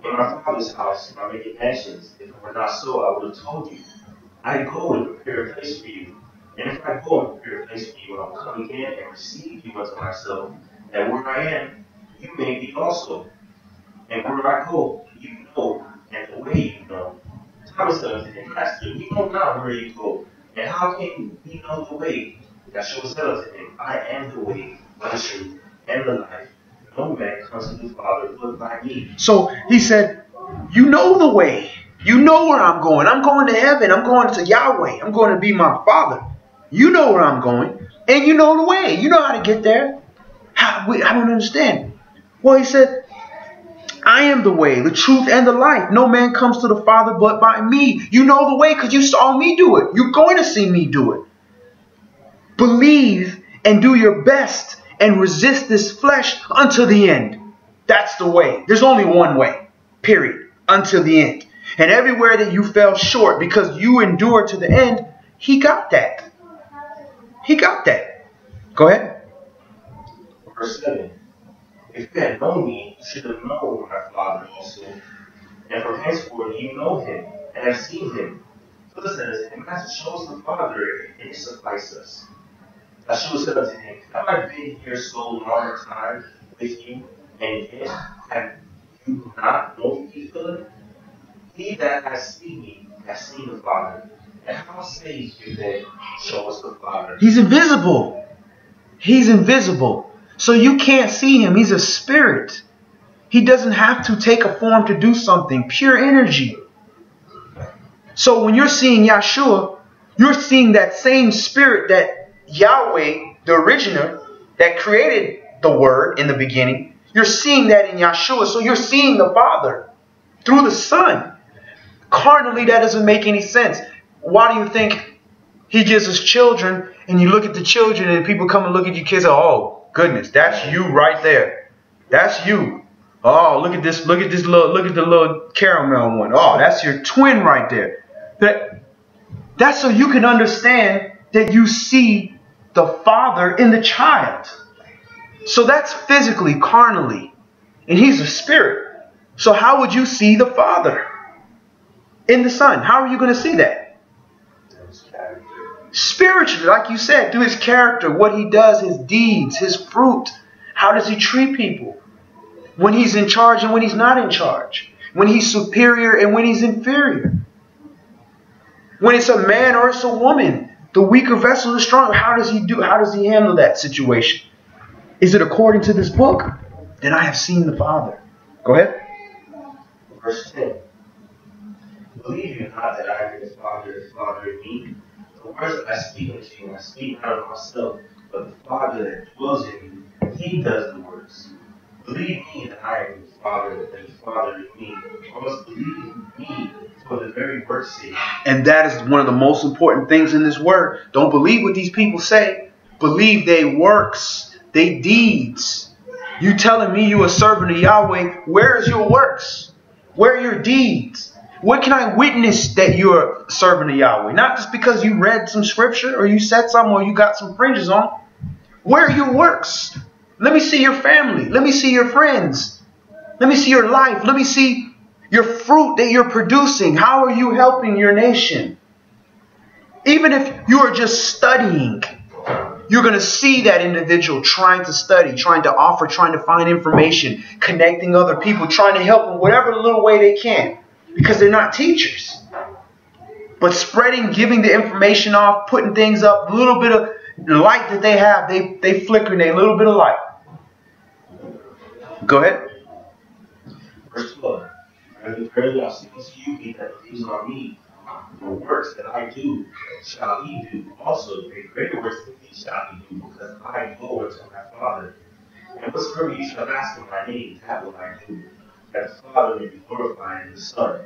In my Father's house are many mansions. If it were not so, I would have told you. I go and prepare a place for you. And if I go and prepare a place for you, I will come again and receive you unto myself, that where I am, you may be also. And where I go, you know, and the way you know. Thomas said unto him, Master, we know not where you go, and how can we know the way? Yeshua said unto him, I am the way, the truth, and the life. No man comes to the Father but by me. So he said, you know the way. You know where I'm going. I'm going to heaven. I'm going to Yahweh. I'm going to be my Father. You know where I'm going. And you know the way. You know how to get there. I don't understand. Well, he said, I am the way, the truth, and the life. No man comes to the Father but by me. You know the way because you saw me do it. You're going to see me do it. Believe and do your best and resist this flesh unto the end. That's the way. There's only one way. Period. Until the end. And everywhere that you fell short because you endured to the end, he got that. He got that. Go ahead. Verse 7. If you had known me, you should have known my Father also. And from henceforth you know him, and have seen him. Philip says, and Master, show us the Father, and it suffices us. Yeshua said unto him, have I been here so long a time with you, and yet have you not known me, Philip? He that has seen me has seen the Father. And how say you then, show us the Father? He's invisible. He's invisible. So you can't see him. He's a spirit. He doesn't have to take a form to do something. Pure energy. So when you're seeing Yeshua, you're seeing that same spirit that Yahweh, the originator, that created the Word in the beginning. You're seeing that in Yeshua. So you're seeing the Father through the Son. Carnally, that doesn't make any sense. Why do you think he gives us children, and you look at the children and people come and look at your kids and oh goodness, that's you right there. That's you. Oh, look at this look at the little caramel one. Oh, that's your twin right there. That's so you can understand that you see the Father in the child. So that's physically, carnally. And he's a spirit. So how would you see the Father in the Son? How are you going to see that? Spiritually, like you said, through his character, what he does, his deeds, his fruit. How does he treat people? When he's in charge and when he's not in charge. When he's superior and when he's inferior. When it's a man or it's a woman. The weaker vessel is stronger. How does he handle that situation? Is it according to this book? Then I have seen the Father. Go ahead. Verse 10. Believe you not that I am the Father in me? The words that I speak unto you, I speak not of myself, but the Father that dwells in me, he does the works. Believe me that I am the Father, and the Father in me. I must believe me for the very work's sake. And that is one of the most important things in this word. Don't believe what these people say. Believe their works, their deeds. You telling me you a servant of Yahweh, where is your works? Where are your deeds? What can I witness that you're a servant of Yahweh? Not just because you read some scripture or you said something or you got some fringes on. Where are your works? Let me see your family. Let me see your friends. Let me see your life. Let me see your fruit that you're producing. How are you helping your nation? Even if you are just studying, you're going to see that individual trying to study, trying to offer, trying to find information, connecting other people, trying to help in whatever little way they can. Because they're not teachers. But spreading, giving the information off, putting things up, a little bit of light that they have, they flicker in a little bit of light. Go ahead. Verse 12. And verily I say to you, he that believes on me, the works that I do shall he do also. The greater works than these shall he do, because I go unto my Father. And whatsoever you shall ask in my name, that will I do, that the Father may be glorified in the Son.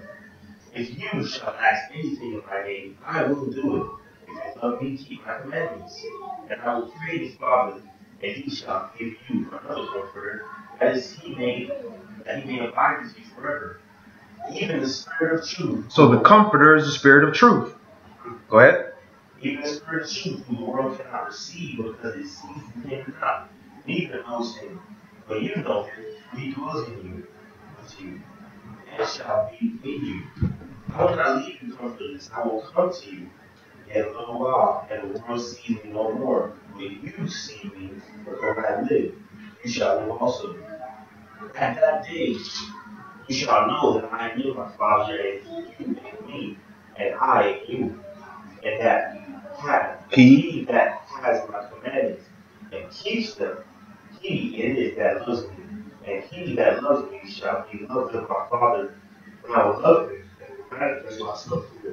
If you shall ask anything in my name, I will do it. If you love me, keep my commandments. And I will pray the Father, and he shall give you another comforter, that he may abide with you forever. Even the Spirit of truth. So the Comforter is the Spirit of truth. Go ahead. Even the Spirit of truth, whom the world cannot receive, because it sees him not, neither knows him. But you know him, for he dwells in you, with you, and shall be in you. I will not leave you comfortless. I will come to you yet a little while, and the world sees me no more. But you see me, for when I live, you shall live also. At that day, you shall know that I am in my Father, and you in me, and I in you. And that he that has my commandments and keeps them, he it is that loves me. And he that loves me shall be loved of my Father, and I will love him.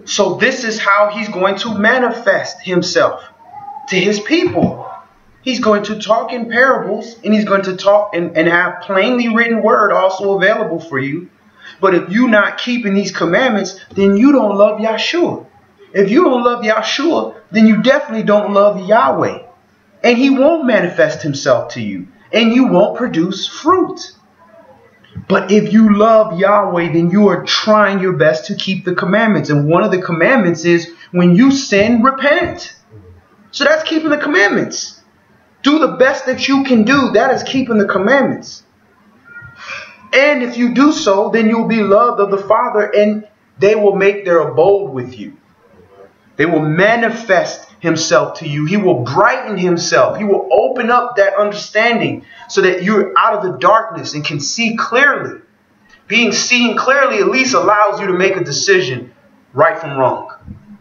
So this is how he's going to manifest himself to his people. He's going to talk in parables, and he's going to talk and have plainly written word also available for you. But if you're not keeping these commandments, then you don't love Yeshua. If you don't love Yeshua, then you definitely don't love Yahweh. And he won't manifest himself to you. And you won't produce fruit. But if you love Yahweh, then you are trying your best to keep the commandments. And one of the commandments is when you sin, repent. So that's keeping the commandments. Do the best that you can do. That is keeping the commandments. And if you do so, then you'll be loved of the Father, and they will make their abode with you. They will manifest himself to you. He will brighten himself. He will open up that understanding so that you're out of the darkness and can see clearly. Being seen clearly at least allows you to make a decision right from wrong.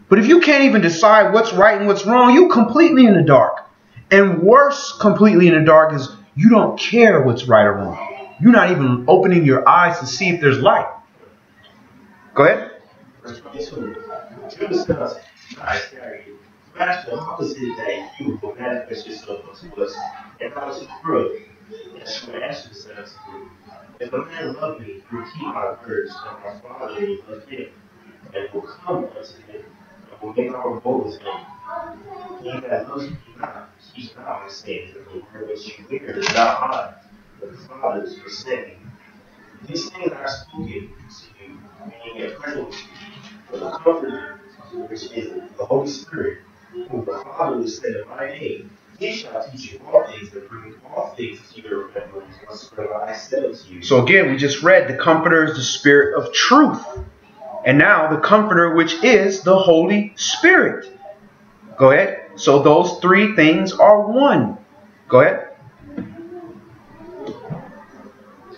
But if you can't even decide what's right and what's wrong, you're completely in the dark. And worse, completely in the dark, is you don't care what's right or wrong. You're not even opening your eyes to see if there's light. Go ahead. Verse 22. Judas says, I carry you. Master, how is it that you will manifest yourself unto us and not to the world? Yeshua answered and said unto him, if a man love me, he will keep my words, and my Father will love him, and will come unto him, and will make our abode with him. He that loves me not, keeps not my sayings, and the word which you hear is not mine, but the Father's who sent me. These things I have spoken to you, being yet present with you. But the Comforter, which is the Holy Spirit, whom the Father will send in my name, he shall teach you all things and bring all things to your remembrance whatsoever I said unto you. So again, we just read the Comforter is the Spirit of truth. And now the Comforter, which is the Holy Spirit. Go ahead. So those three things are one. Go ahead.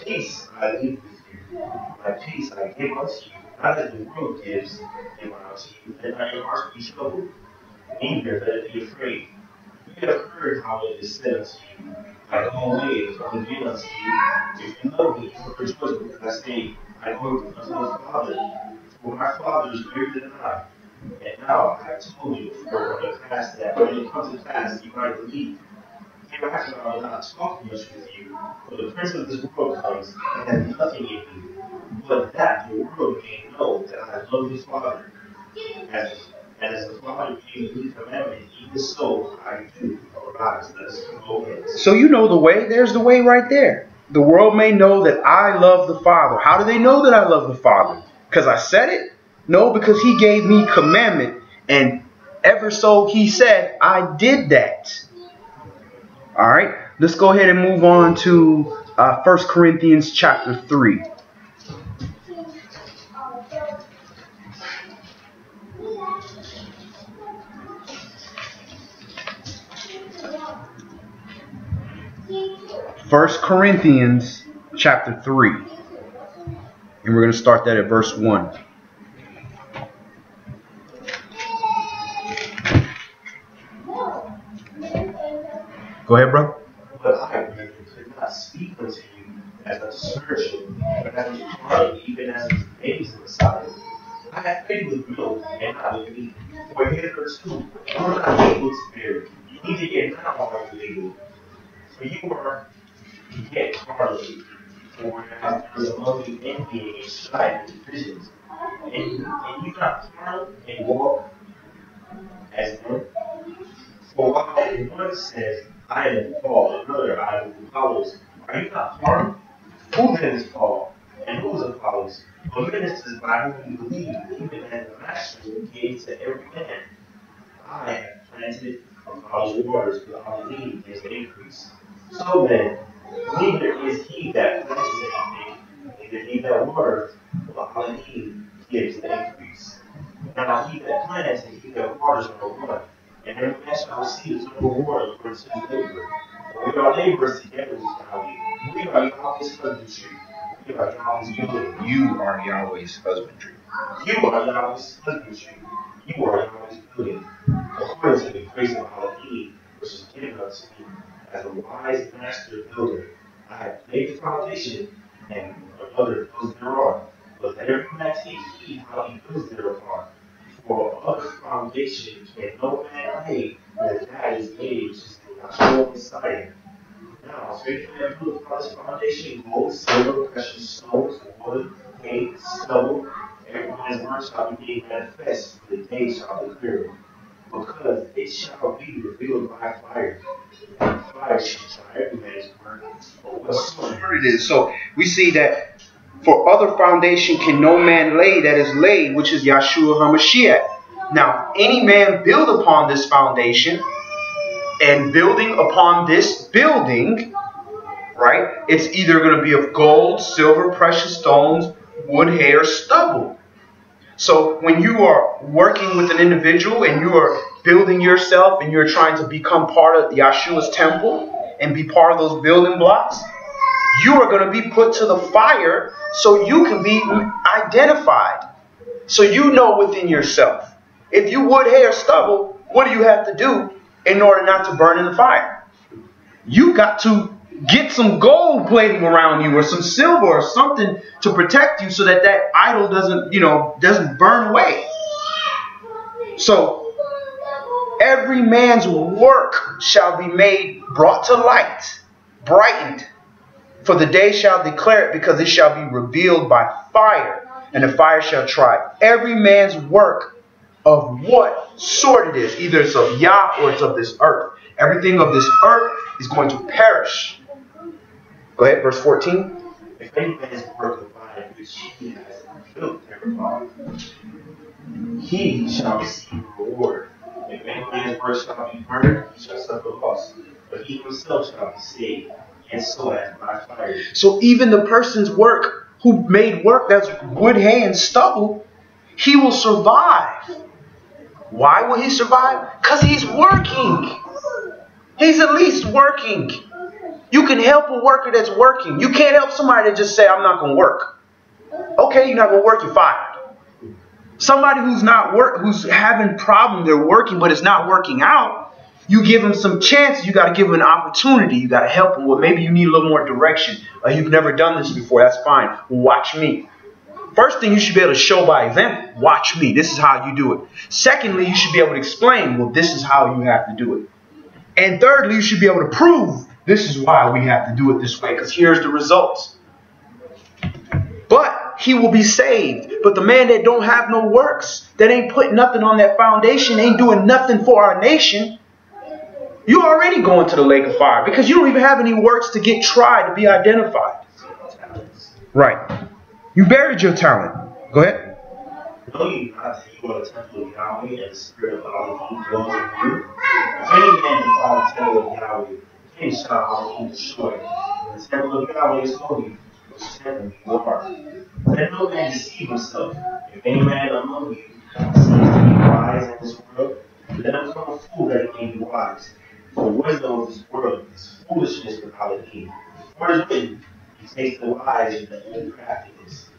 Peace I leave with you. My peace I give unto you. Not as the world gives, give I unto you. Let not your hearts be troubled, neither let it be afraid. You have heard how it is said unto you, I go away and come again unto you. If you love me, rejoice because I say, I go unto the Father, for my Father is greater than I. And now I have told you before it pass that when it comes to pass, you might believe. Hereafter I will not talk much with you, for the prince of this world comes and has nothing in you, but that the world may know that I love the Father. As the Father gave me the commandment, even so I do. Arise, let us go hence. So you know the way. There's the way right there. The world may know that I love the Father. How do they know that I love the Father? Because I said it? No, because he gave me commandment. And ever so he said, I did that. All right. Let's go ahead and move on to 1 Corinthians chapter 3. First Corinthians chapter 3. And we're going to start that at verse 1. Go ahead, bro. But I, brethren, could not speak unto you as unto spiritual, but as unto carnal, even as unto babes in the side. I have faith with milk and not with meat. For hitherto you are not able to bear it, neither yet now are you able. For you are yet carnally. For as there is among you envying and strife and divisions, and you not carnal and walk as men. For while one says, I am Paul, another, I am Apollos, are you not carnal? Who then is Paul? And who is Apollos? But ministers by whom you believe, even as the Master gave to every man. I have planted, Apollos waters, but Elohim gives the increase. So then, neither is he that plants anything, neither he that waters, but Elohim gives the increase. Now he that plants and he that waters are one, and every man shall receive his own reward according to his labor. For we are laborers together with Yahweh. We are Yahweh's husbandry. We are Yahweh's building. You are Yahweh's husbandry. You are Yahweh's husbandry. You are Yahweh's building. According to the grace of Elohim, which is given unto me as a wise master builder. I have laid the foundation, and another builds thereon. But let every man take heed how he builds thereupon. For other foundation can no man lay, but that is laid which is the Yahweh Messiah. Now, faithful that build upon this foundation, gold, silver, precious stones, wood, hay, stubble, every man's work shall be made manifest, for the day shall declare it. Because it shall be revealed by fire. And fire shall try every man's work, or whatsoever it is. So we see that For other foundation can no man lay that is laid, which is Yahshua HaMashiach. Now, any man build upon this foundation, and building upon this building, right, it's either going to be of gold, silver, precious stones, wood, hair, stubble. So when you are working with an individual and you are building yourself and you're trying to become part of Yahshua's temple and be part of those building blocks, you are going to be put to the fire so you can be identified. So you know within yourself. If you wood, hair, stubble, what do you have to do in order not to burn in the fire? You got to get some gold plating around you or some silver or something to protect you so that that idol doesn't burn away. So every man's work shall be made, brought to light, brightened. For the day shall declare it, because it shall be revealed by fire, and the fire shall try every man's work of what sort it is. Either it's of Yah or it's of this earth. Everything of this earth is going to perish. Go ahead, verse 14. If any man's work of mine which he has built thereby, he shall receive a reward. If any man's work shall be burned, he shall suffer loss, but he himself shall be saved, and so as by fire. So even the person's work who made work that's wood, hay, and stubble, he will survive. Why will he survive? Because he's working. He's at least working. You can help a worker that's working. You can't help somebody that just say, I'm not going to work. Okay, you're not going to work, you're fired. Somebody who's having problem, they're working, but it's not working out. You give them some chances. You got to give them an opportunity. You got to help them. Well, maybe you need a little more direction. You've never done this before. That's fine. Watch me. First thing, you should be able to show by example. Watch me. This is how you do it. Secondly, you should be able to explain, well, this is how you have to do it. And thirdly, you should be able to prove this is why we have to do it this way, because here's the results. But he will be saved. But the man that don't have no works, that ain't put nothing on that foundation, ain't doing nothing for our nation, you already going to the lake of fire because you don't even have any works to get tried, to be identified. Right. You buried your talent. Go ahead. Know ye not that you are the temple of Yahweh, and the Spirit of Elohim dwells in you? If any man defile the temple of Yahweh, him shall Elohim destroy. The temple of Yahweh is holy, which temple you are. Let no man deceive himself. If any man among you seems to be wise in this world, let him become a fool that he may be wise. For the wisdom of this world is foolishness with Elohim. For it is written, he takes the wise and the old craftiness.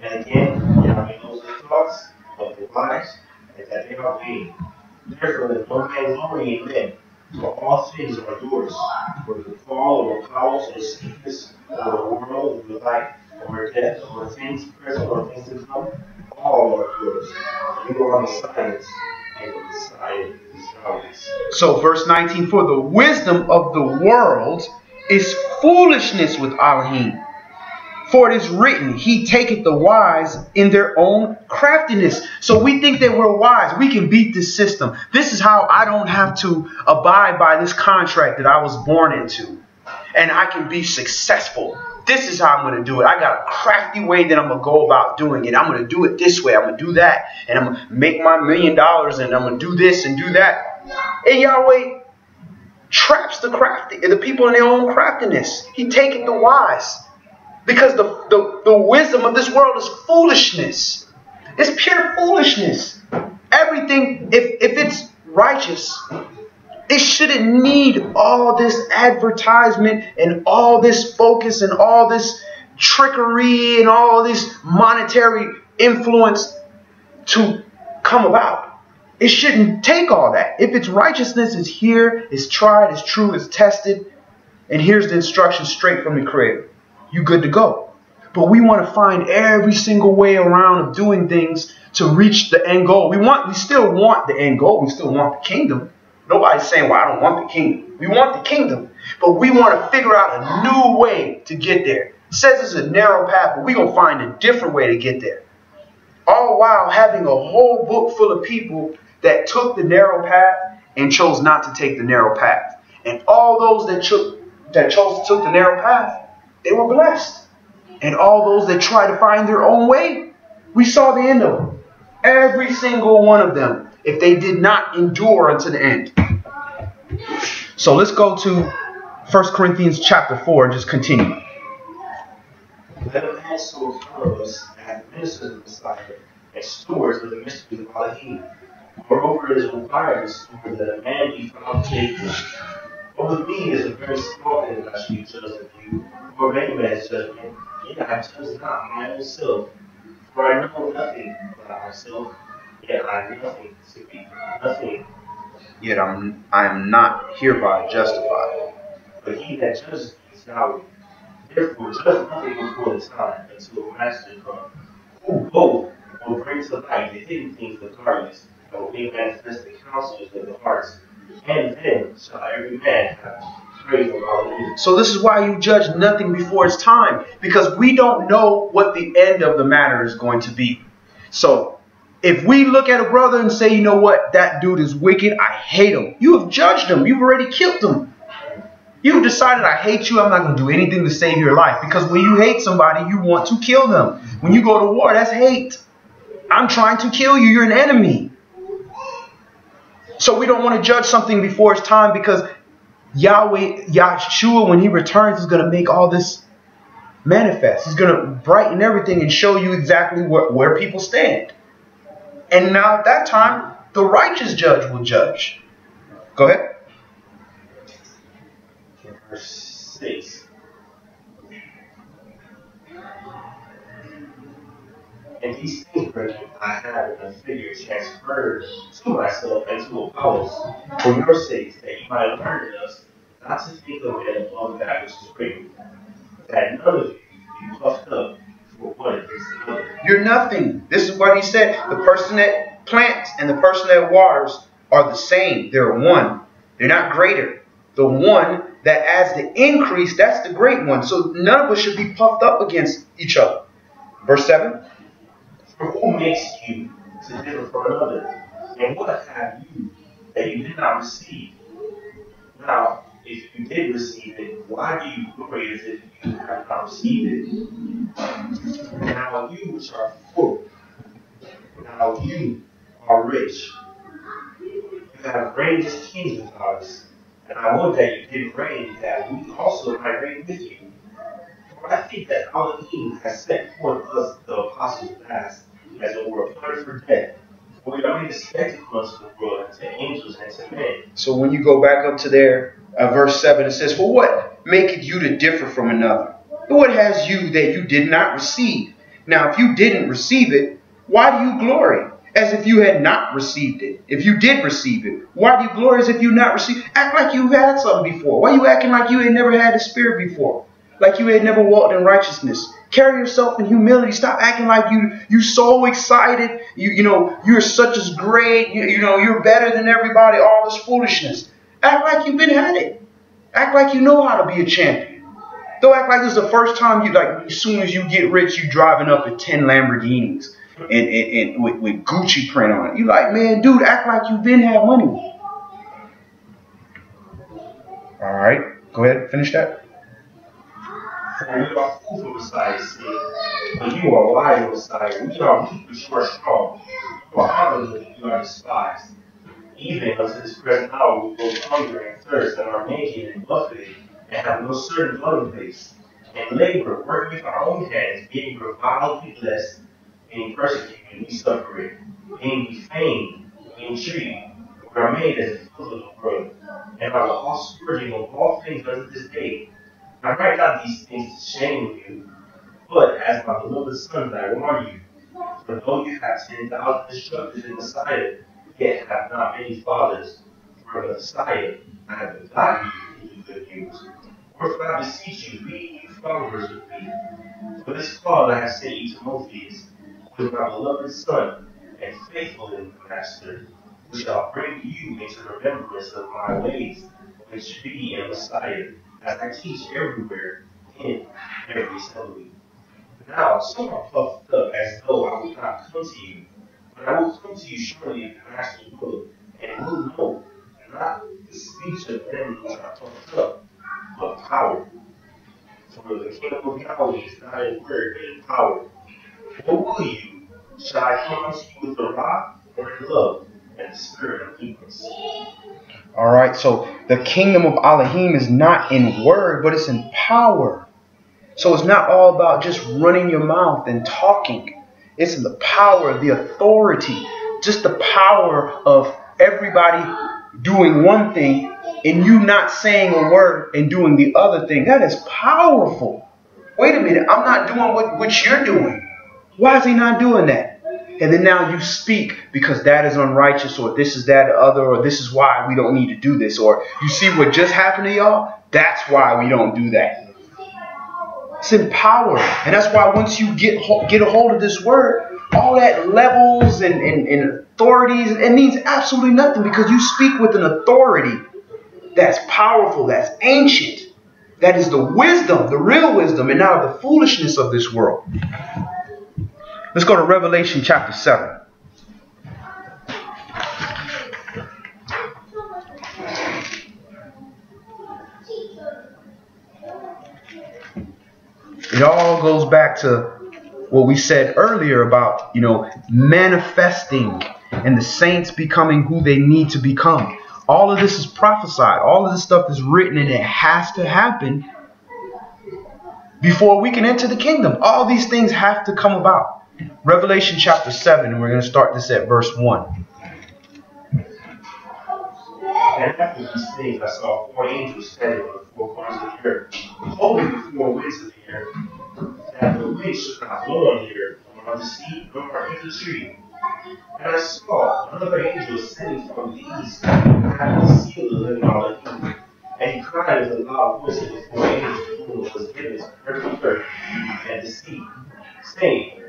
And again, Yahweh knows the thoughts of the wise, and that they are vain. Therefore, let no man glory in men, for all things are yours. For the fall, or powers, or sickness, or the world, or life, or death, or things present, or things to come, all are yours. You are Messiahs, and the Messiah is Yahweh's. So, verse 19, for the wisdom of the world is foolishness with Elohim. For it is written, he taketh the wise in their own craftiness. So we think that we're wise. We can beat this system. This is how I don't have to abide by this contract that I was born into. And I can be successful. This is how I'm going to do it. I got a crafty way that I'm going to go about doing it. I'm going to do it this way. I'm going to do that. And I'm going to make my $1 million. And I'm going to do this and do that. And Yahweh traps the crafty, the people in their own craftiness. He taketh the wise. Because the wisdom of this world is foolishness. It's pure foolishness. Everything, if it's righteous, it shouldn't need all this advertisement and all this focus and all this trickery and all this monetary influence to come about. It shouldn't take all that. If it's righteousness, it's here, it's tried, it's true, it's tested, and here's the instructions straight from the Creator. You good to go. But we want to find every single way around of doing things to reach the end goal. We still want the end goal. We still want the kingdom. Nobody's saying, well, I don't want the kingdom. We want the kingdom. But we want to figure out a new way to get there. It says it's a narrow path, but we're going to find a different way to get there. All while having a whole book full of people that took the narrow path and chose not to take the narrow path. And all those that chose to take the narrow path, they were blessed. And all those that try to find their own way, we saw the end of them. Every single one of them, if they did not endure unto the end. So let's go to 1 Corinthians chapter 4 and just continue. Let a man so count us as ministers of the Messiah and stewards of the mystery of Elohim. Moreover, it is required of steward that a man be found faithful. But with me it is a very small thing that I should be judged of you, or of any man's judgment. Yet I judge not my own self, for I know nothing about myself, yet I have nothing to be nothing. Yet I am not hereby justified. But he that judges me is Yahweh. Therefore, judge nothing before the time until the Master come, who both will bring to light the hidden things of darkness, and will make manifest the counsels of the hearts. And then shall every man have praise of Elohim. So this is why you judge nothing before it's time, because we don't know what the end of the matter is going to be. So if we look at a brother and say, you know what, that dude is wicked, I hate him. You have judged him. You've already killed him. You've decided, I hate you. I'm not going to do anything to save your life. Because when you hate somebody, you want to kill them. When you go to war, that's hate. I'm trying to kill you. You're an enemy. So we don't want to judge something before it's time, because Yahshua, when he returns, is going to make all this manifest. He's going to brighten everything and show you exactly where people stand. And now at that time, the righteous judge will judge. Go ahead. Verse 6. And these things, brethren, I have in a figure transferred to myself and to Apollos, for your sakes, that you might learn in us not to think of it above that which is great, that none of you be puffed up for one against another. You're nothing. This is what he said. The person that plants and the person that waters are the same. They're one. They're not greater. The one that adds the increase, that's the great one. So none of us should be puffed up against each other. Verse 7. For who makes you to differ from another? And what have you that you did not receive? Now, if you did receive it, why do you glory as if you have not received it? Now you which are full, now you are rich. You have reigned as kings with us, and I would that you did reign, that we also might reign with you. For I think that Elohim has set forth us the apostles last, as it were appointed for death. For we are made a spectacle unto the world, and to angels, and to men. So when you go back up to there, verse 7, it says, for what maketh you to differ from another? What has you that you did not receive? Now, if you didn't receive it, why do you glory? As if you had not received it. If you did receive it, why do you glory as if you not received? Act like you had something before. Why are you acting like you had never had the Spirit before? Like you had never walked in righteousness. Carry yourself in humility. Stop acting like you so excited. You're such as great. You're better than everybody. All this foolishness. Act like you've been had it. Act like you know how to be a champion. Don't act like this is the first time as soon as you get rich, you driving up in 10 Lamborghinis and with Gucci print on it. You like, man, dude, act like you've been had money. All right, go ahead, finish that. For we are fools for Messiah's sake, but you are wise for Messiah. We are weak, but you are strong. You are honorable, but you are despised. Even unto this present hour we both hunger and thirst, and are naked and buffeted, and have no certain dwelling place, and labor, working with our own hands, being reviled, we blessed, being persecuted, we suffer it, being defamed, we entreat. We are made as the filth of the world, and are the offspring of all things unto this day. I write not these things to shame you, but as my beloved sons, I warn you. For though you have 10,000 instructors in Messiah, yet have not many fathers. For the Messiah, I have begotten you in the good news. Wherefore I beseech you, be you followers with me. For this cause I have sent you Timotheus, who is my beloved son, and faithful in the master, who shall bring you into remembrance of my ways, which be in Messiah, as I teach everywhere in every assembly. Now some are puffed up as though I would not come to you, but I will come to you shortly if the Master will, and will know not the speech of them which are puffed up, but power. For the kingdom of Yahweh is not in word, but in power. What will you? Shall I come to you with a rod or in love and the spirit of meekness? All right, so the kingdom of Elohim is not in word, but it's in power. So it's not all about just running your mouth and talking. It's the power, the authority, just the power of everybody doing one thing and you not saying a word and doing the other thing. That is powerful. Wait a minute, I'm not doing what you're doing. Why is he not doing that? And then now you speak because that is unrighteous, or this is that, other, or this is why we don't need to do this, or you see what just happened to y'all? That's why we don't do that. It's in power. And that's why once you get a hold of this word, all that levels and authorities, it means absolutely nothing, because you speak with an authority that's powerful, that's ancient, that is the wisdom, the real wisdom, and not the foolishness of this world. Let's go to Revelation chapter 7. It all goes back to what we said earlier about, manifesting and the saints becoming who they need to become. All of this is prophesied. All of this stuff is written, and it has to happen before we can enter the kingdom. All these things have to come about. Revelation chapter 7, and we're going to start this at verse 1. And after these things I saw 4 angels standing on the 4 corners of the earth, holding the 4 winds of the air, that the wind should not blow on the earth, nor on the sea, nor on any tree. And I saw another angel ascending from the east, having the seal of the living Elohim. And he cried with a loud voice to the 4 angels to whom it was given to hurt the earth and the sea, saying,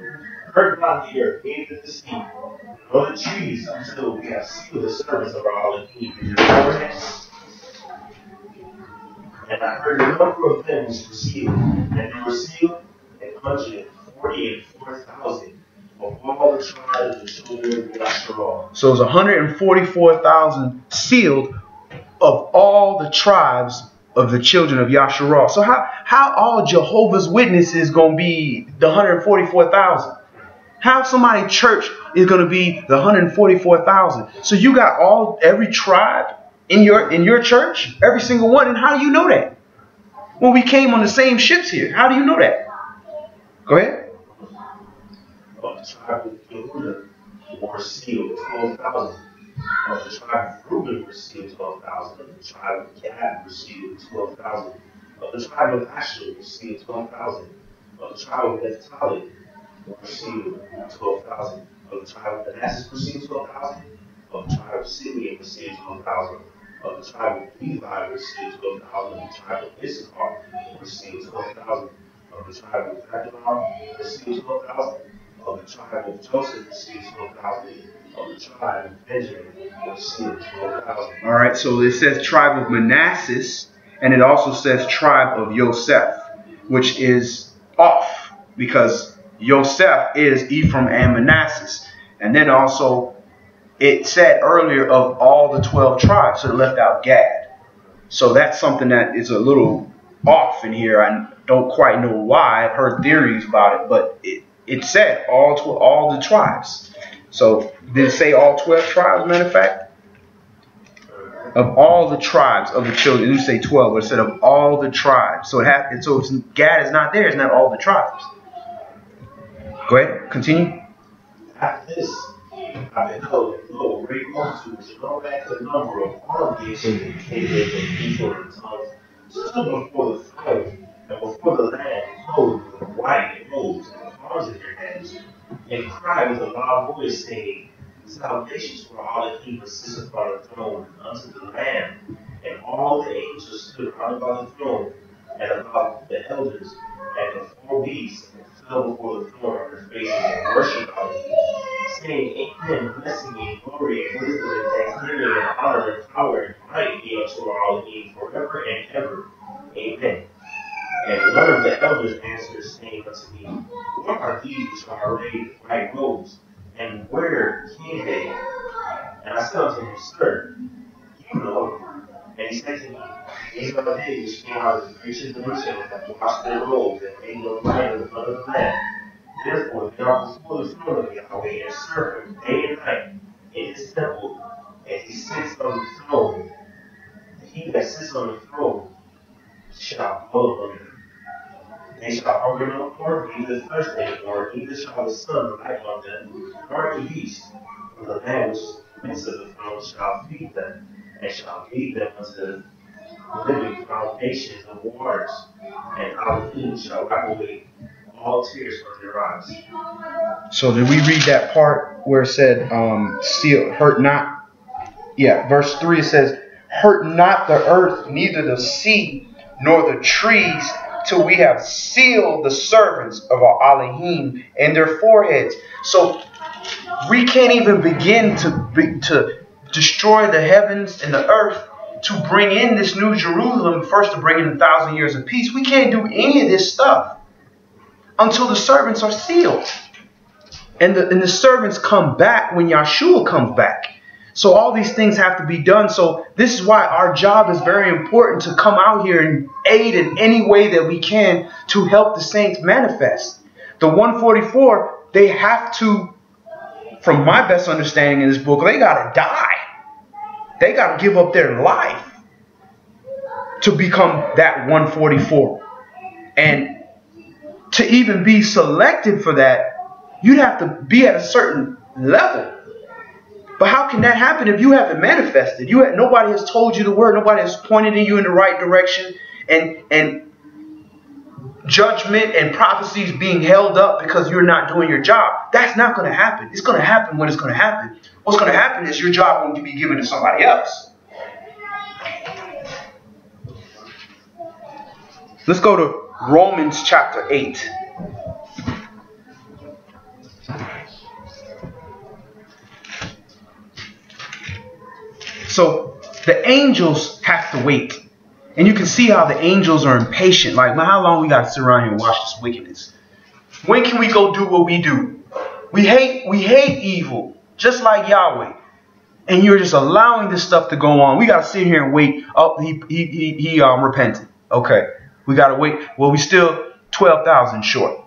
hurt not the earth, neither the sea, nor the trees, until we have sealed the servants of our Elohim in their foreheads. And I heard a number of them which were sealed, and they were sealed 144,000 of all the tribes of the children of Yasharal. So it's 144,000 sealed of all the tribes of the children of Yasharal. So how all Jehovah's Witnesses going to be the 144,000? How somebody church is going to be the 144,000? So you got every tribe in your church, every single one. And how do you know that? Well, we came on the same ships here. How do you know that? Go ahead. Of the tribe of Yehuda were sealed 12,000. Of the tribe of Reuben were sealed 12,000. Of the tribe of Gad were sealed 12,000. Of the tribe of Asher were sealed 12,000. Of the tribe of Naphtali were sealed 12,000. Of the tribe of Manasseh were sealed 12,000. Of the tribe of Simeon were sealed 12,000. Of the tribe of Levi were sealed 12,000. Of the tribe of Issachar were sealed 12,000. Of the tribe of Zebulun were sealed 12,000. Of the tribe of Joseph were sealed 12,000. Of the tribe of Benjamin were sealed 12,000. All right, so it says tribe of Manasseh, and it also says tribe of Joseph, which is off, because Joseph is Ephraim and Manasseh. And then also it said earlier of all the 12 tribes, so it left out Gad. So that's something that is a little off in here. I don't quite know why. I've heard theories about it, but it said all the tribes. So did it say all 12 tribes, matter of fact? Of all the tribes of the children. It didn't say 12, but it said of all the tribes. So Gad is not there. It's not all the tribes. Go ahead, continue. After this, I beheld a great multitude which no man could number of all nations and kindreds and people and tongues stood before the throne and before the Lamb, clothed with white robes and palms in their hands, and cried with a loud voice, saying, salvations for all the kings that sit upon the throne and unto the Lamb. And all the angels stood round about the throne and about the elders and the 4 beasts, and fell before the throne on their faces and worshipped Elohim, saying, amen, blessing and glory and wisdom and thanksgiving and honor and power and might be unto our Elohim forever and ever. Amen. And one of the elders answered, saying unto me, what are these which are arrayed in white robes, and where came they? And I said unto him, sir, you know. And he said to me, Israel did is how the priests themselves have washed their robes and made them light in the blood of the Lamb. Therefore, they are before the throne of Yahweh and serve him day and night in his temple, and he sits on the throne. He that sits on the throne shall dwell among them. They shall hunger no more, neither thirst any more, neither shall the sun light on them, nor the beast. For the Lamb which is in the midst of the throne shall feed them, and shall lead them unto the living foundations of waters, and out of whom shall wipe away all tears from their eyes. So did we read that part where it said, seal, hurt not? Yeah, verse 3 it says, hurt not the earth, neither the sea, nor the trees, till we have sealed the servants of our Elohim in their foreheads. So we can't even begin to destroy the heavens and the earth to bring in this new Jerusalem, first to bring in 1,000 years of peace. We can't do any of this stuff until the servants are sealed. And the servants come back when Yahshua comes back. So all these things have to be done. So this is why our job is very important, to come out here and aid in any way that we can to help the saints manifest. The 144, they have to, from my best understanding in this book, they got to die. They got to give up their life to become that 144. And to even be selected for that, you'd have to be at a certain level. But how can that happen if you haven't manifested? Nobody has told you the word. Nobody has pointed you in the right direction. And judgment and prophecies being held up because you're not doing your job. That's not going to happen. It's going to happen when it's going to happen. What's going to happen is your job going to be given to somebody else. Let's go to Romans chapter 8. So the angels have to wait. And you can see how the angels are impatient. Like, man, how long we got to sit around here and watch this wickedness? When can we go do what we do? We hate evil, just like Yahweh. And you're just allowing this stuff to go on. We got to sit here and wait. Oh, he repented. Okay, we got to wait. Well, we still 12,000 short.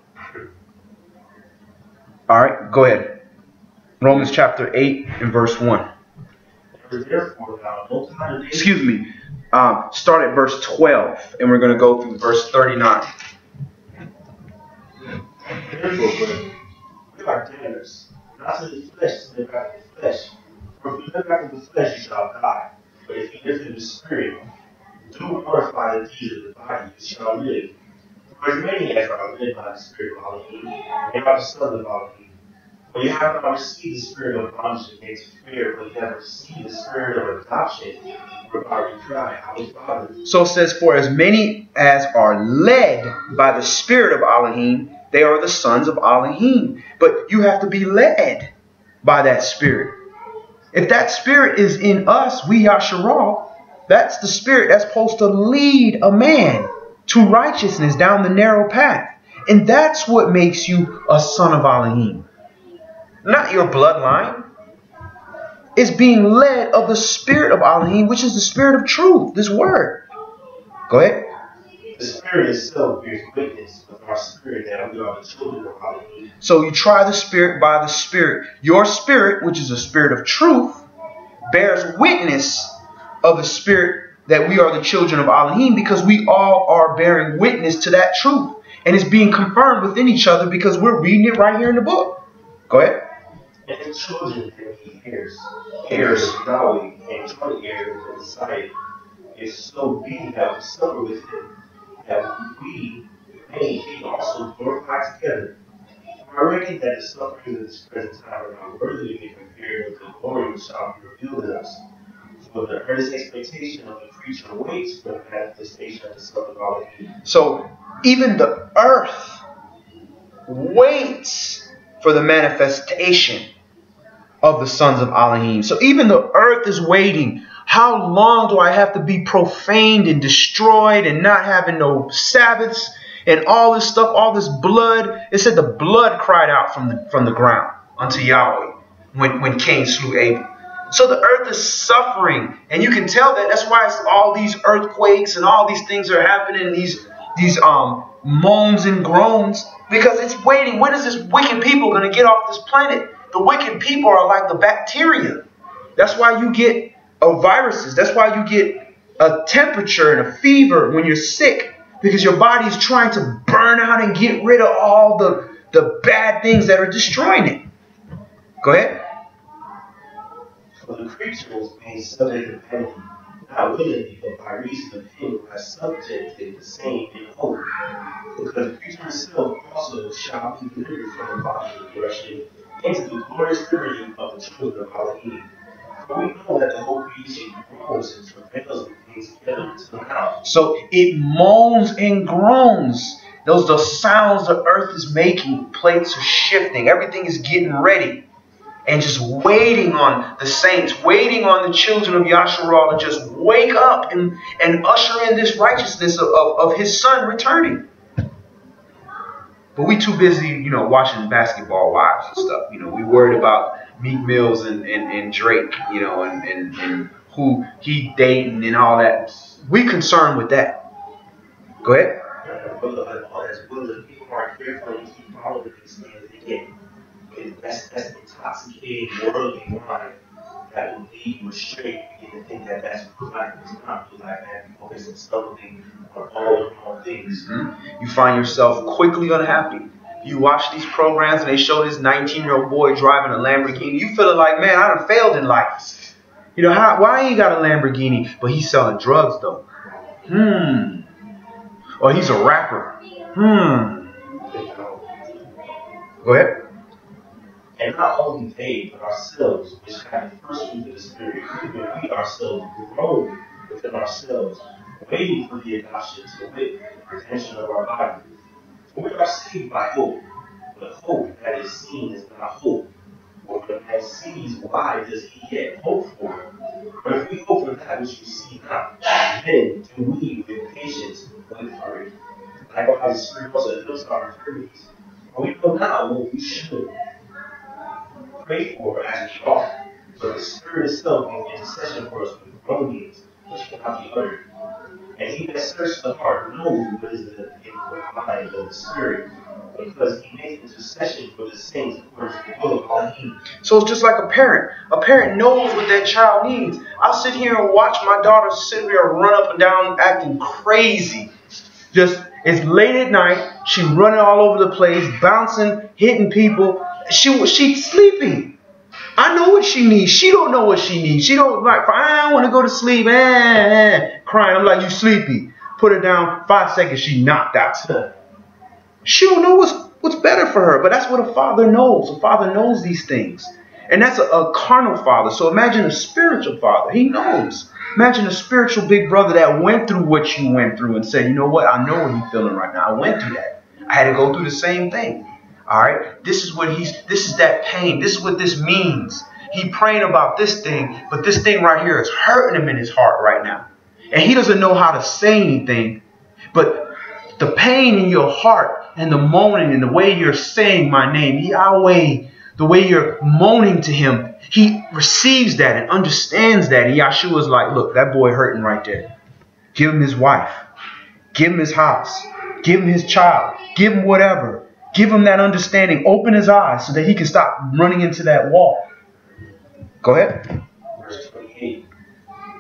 All right, go ahead. Romans chapter 8 and verse 1. Excuse me. Start at verse 12, and we're going to go through verse 39. Therefore, we are debtors, not to the flesh, to live after the flesh. For if you live after the flesh, you shall die. But if you live in the spirit, do mortify the deeds of the body, you shall live. For as many as are led by the Spirit of Elohim, they are the sons of Elohim. For you have not received the spirit of bondage against fear, but you have received the spirit of adoption, whereby we cry, Our Father. So it says, for as many as are led by the Spirit of Elohim, they are the sons of Elohim. But you have to be led by that Spirit. If that Spirit is in us, we Yasharal, that's the Spirit that's supposed to lead a man to righteousness down the narrow path. And that's what makes you a son of Elohim. Not your bloodline. It's being led of the Spirit of Elohim, which is the Spirit of truth, this word. Go ahead. The Spirit itself bears witness with our spirit that we are the children of Elohim. So you try the Spirit by the Spirit. Your spirit, which is a spirit of truth, bears witness of the Spirit that we are the children of Elohim, because we all are bearing witness to that truth. And it's being confirmed within each other because we're reading it right here in the book. Go ahead. And the children that he heirs of Yahweh, and joint heirs of the Messiah, if so be that we suffer with him, that we may be also glorified together. For I reckon that the sufferings of this present time are not worthy to be compared with the glory which shall be revealed in us. For the earnest expectation of the creature waits for the manifestation of the Son of Elohim. So even the earth waits for the manifestation of the sons of Elohim. So even the earth is waiting. How long do I have to be profaned and destroyed and not having no Sabbaths and all this stuff, all this blood? It said the blood cried out from the ground unto Yahweh when Cain slew Abel. So the earth is suffering, and you can tell that. That's why it's all these earthquakes and all these things are happening. These moans and groans, because it's waiting. When is this wicked people going to get off this planet? The wicked people are like the bacteria. That's why you get viruses. That's why you get a temperature and a fever when you're sick, because your body is trying to burn out and get rid of all the bad things that are destroying it. Go ahead. For the creature was made subject to penalty, not willingly, but by reason of him who has subjected the same in hope. Because the creature itself also shall be delivered from the body of corruption into the glorious liberty of the children of Elohim. For we know that the whole creation groans and travails with things together until now. So it moans and groans. Those are the sounds the earth is making. Plates are shifting. Everything is getting ready. And just waiting on the saints, waiting on the children of Yasharal to just wake up and usher in this righteousness of his son returning. But we too busy, watching Basketball Wives and stuff. We worried about Meek Mills and Drake, and who he dating and all that. We concerned with that. Go ahead. People are careful to keep following these things again. That's intoxicating worldly wine that will lead you astray. You begin to think that that's good life. It's not good life, man. You focus on something or all the wrong things. You find yourself quickly unhappy. You watch these programs and they show this 19-year-old boy driving a Lamborghini. You feeling like, man, I done failed in life. Why ain't got a Lamborghini? But he's selling drugs though. Or he's a rapper. Go ahead. And not only they, but ourselves, which have the first fruit of the Spirit, even we ourselves grow within ourselves, waiting for the adoption to wit, the redemption of our body. For we are saved by hope, but hope that is seen is not hope. For when a man sees, why does he yet hope for? But if we hope for that which we see not, then do we with patience wait for it. Likewise, the Spirit also helps our infirmities. For we know not what we should pray for as we ought, but the Spirit itself makes intercession for us with groanings which cannot be uttered. And he that searches the heart knows what is the inward mind of the Spirit, because he makes intercession for the saints according to the will of Elohim. So it's just like a parent. A parent knows what that child needs. I'll sit here and watch my daughter sit here and run up and down acting crazy. It's late at night. She running all over the place, bouncing, hitting people. She's sleeping. I know what she needs. She don't know what she needs. She don't like, I want to go to sleep. Crying. I'm like, you sleepy. Put her down. 5 seconds, she knocked out. She don't know what's better for her. But that's what a father knows. A father knows these things. And that's a carnal father. So imagine a spiritual father. He knows. Imagine a spiritual big brother that went through what you went through and said, you know what? I know what he's feeling right now. I went through that. I had to go through the same thing. All right. This is that pain. This is what this means. He praying about this thing, but this thing right here is hurting him in his heart right now. And he doesn't know how to say anything, but the pain in your heart and the moaning and the way you're saying my name, Yahweh, the way you're moaning to him, he receives that and understands that. And Yahshua's like, look, that boy hurting right there. Give him his wife. Give him his house. Give him his child. Give him whatever. Give him that understanding. Open his eyes so that he can stop running into that wall. Go ahead. Verse 28.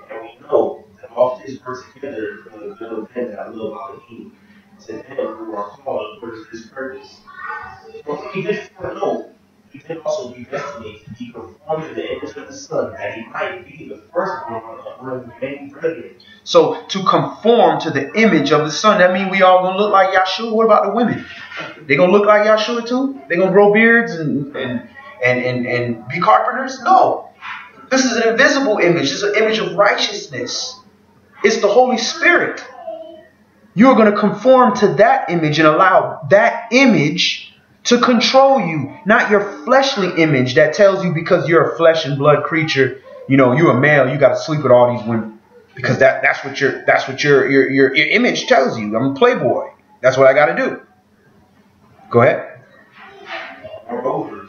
And we know that all things work together for the good of them that love Elohim, to them who are called according to his purpose. For whom he did foreknow, he did also predestinate to be conformed to the image of the Son, that he might be the firstborn among many brethren. So to conform to the image of the Son, that means we all gonna look like Yahshua. What about the women? They gonna look like Yahshua too? They gonna grow beards and be carpenters? No. This is an invisible image. It's an image of righteousness. It's the Holy Spirit. You're going to conform to that image and allow that image to control you, not your fleshly image that tells you because you're a flesh and blood creature, you're a male, you got to sleep with all these women because that's what your image tells you. I'm a playboy. That's what I got to do. Go ahead. Moreover,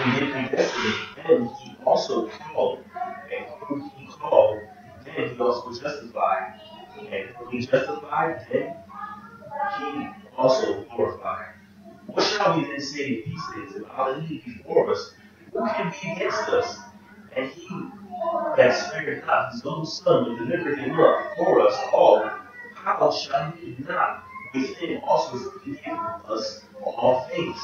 he did predestinate, then he also called. And who he called, then he also justified. And who he justified, then he also glorified. What shall we then say of these things? If Allah be before us, who can be against us? And he that spared not his own son, but delivered him up for us all, how shall he not with him also forgive us all things?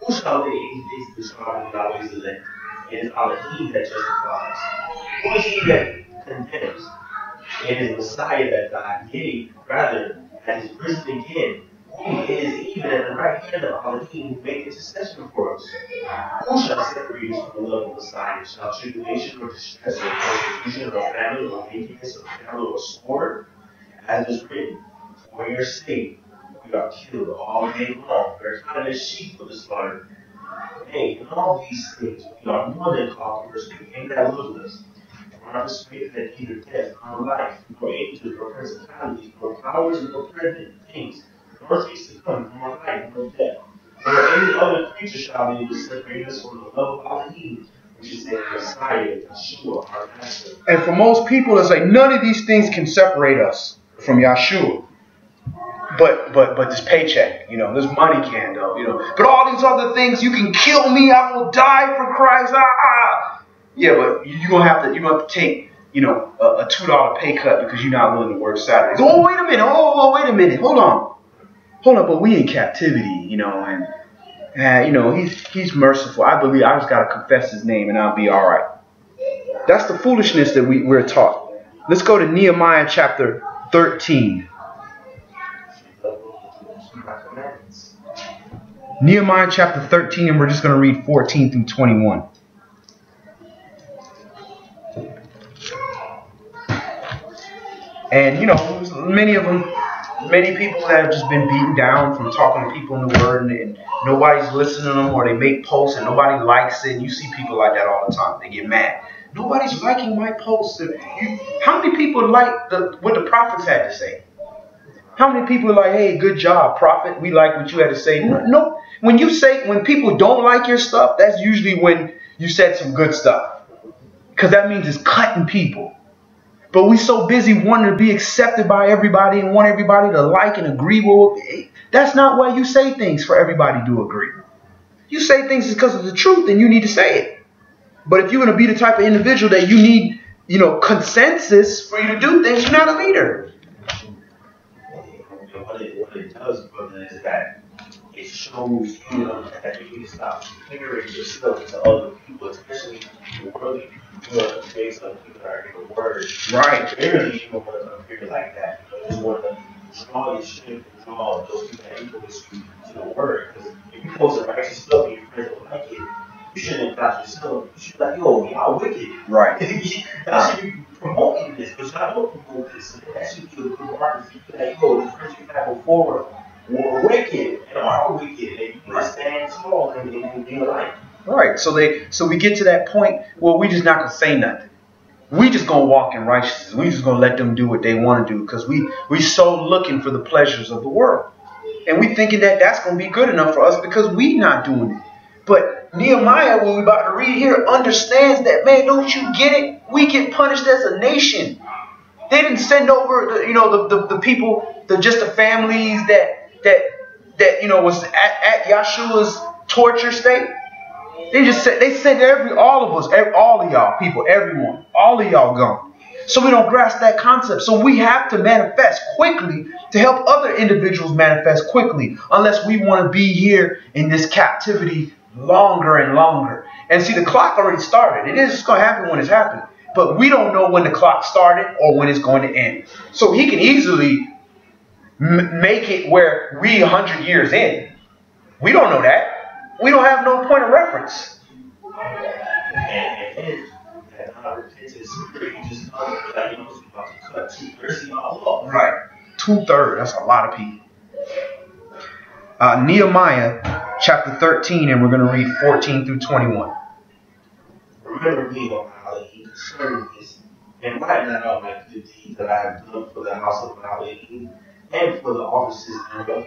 Who shall lay any things to charge of Yahweh's elect? It is Elohim that justifies. Who is he that condemns? It is Messiah that died, yea, rather, that is risen again, who is even at the right hand of Elohim who made intercession for us. Who shall separate us from the love of Messiah? Shall tribulation or distress or persecution or famine or nakedness or peril or sword? As is written, for your sake we are killed all day long. We are counted as sheep for the slaughter. Nay, in all these things we are more than conquerors through him that loved us. For I persuaded that neither death nor life, nor angels, nor principalities, nor powers, nor present things, nor things to come, nor life, nor death, nor any other creature shall be able to separate us from the love of Elohim, which is in Messiah, Yeshua, our Master. And for most people, it's like none of these things can separate us from Yeshua. But this paycheck, this money can though, But all these other things, you can kill me, I will die for Christ. Yeah, but you're gonna have to take, a $2 pay cut because you're not willing to work Saturdays. Oh, wait a minute. Oh, wait a minute. Hold on. But we in captivity, and he's merciful. I believe I just gotta confess his name and I'll be all right. That's the foolishness that we're taught. Let's go to Nehemiah chapter 13. Nehemiah chapter 13, and we're just going to read 14 through 21. And, many people that have just been beaten down from talking to people in the Word, and nobody's listening to them, or they make posts and nobody likes it. And you see people like that all the time. They get mad. Nobody's liking my posts. How many people like what the prophets had to say? How many people are like, hey, good job, prophet. We like what you had to say. No. When people don't like your stuff, that's usually when you said some good stuff. Because that means it's cutting people. But we so busy wanting to be accepted by everybody and want everybody to like and agree with. That's not why you say things for everybody to agree. You say things because of the truth and you need to say it. But if you're going to be the type of individual that you need, consensus for you to do things, you're not a leader. What it does, brother, is that it shows you that you need to stop comparing yourself to other people, especially the worldly people, based on people that are in the Word. Right. Clearly, you don't want to compare like that. You just want to draw your strength and draw those people that influence you to the Word. Because if you post a righteous stuff and your friends don't like it, you shouldn't doubt yourself. You should be like, yo, y'all wicked. Right. Y'all should be promoting this, but y'all don't promote this. So that should be a good marker for you. Like, yo, the friends you had before were wicked and are wicked, and you must stand tall in your life. Right. So we get to that point where we just not gonna say nothing. We just gonna walk in righteousness. We just gonna let them do what they want to do because we so looking for the pleasures of the world, and we thinking that that's gonna be good enough for us because we not doing it. But Nehemiah, what we're about to read here, understands that, man, don't you get it? We get punished as a nation. They didn't send over the people, just the families that was at Yeshua's torture state. They sent all of us, all of y'all people, everyone, all of y'all gone. So we don't grasp that concept. So we have to manifest quickly to help other individuals manifest quickly, unless we want to be here in this captivity longer and longer. And see, the clock already started. It is going to happen when it's happening. But we don't know when the clock started or when it's going to end. So he can easily make it where we 100 years in. We don't know that. We don't have no point of reference. And that non-repentance, you just know that you're about to cut 2/3 of y'all off. Right. 2/3. That's a lot of people. Nehemiah chapter 13, and we're going to read 14 through 21. Remember me, O Elohim, concerning this, and write not all my good deeds that I have done for the house of Elohim and for the offices thereof,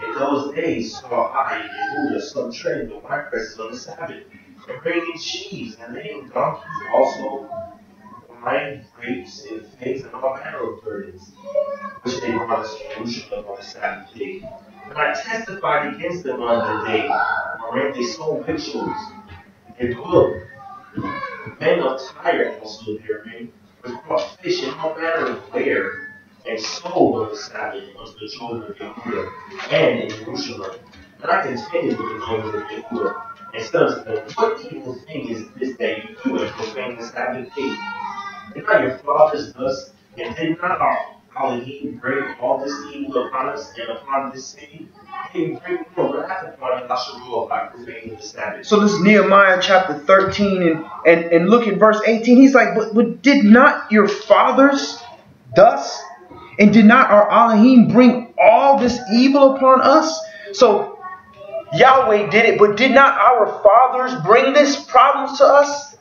In those days saw I in Judah some treading the winepresses on the Sabbath, and bringing cheese and laying donkeys, also wine, grapes, and figs, and all manner of burdens, which they brought us from Jerusalem on the Sabbath day. And I testified against them on the day, wherein they sold victuals and blood. Men of Tyre also therein, which brought fish and all manner of ware, and sold on the Sabbath unto the children of Yehuda and in Jerusalem. And I contended with the children of Yehuda, and said unto them, what evil thing is this that you do and profane the Sabbath day? Did not your fathers thus, and did not our Elohim bring all this evil upon us and upon this city? They bring more wrath upon Yahshua by profaning the Sabbath. So this is Nehemiah chapter 13, and look at verse 18. He's like, but did not your fathers thus, and did not our Elohim bring all this evil upon us? So Yahweh did it, but did not our fathers bring this problem to us?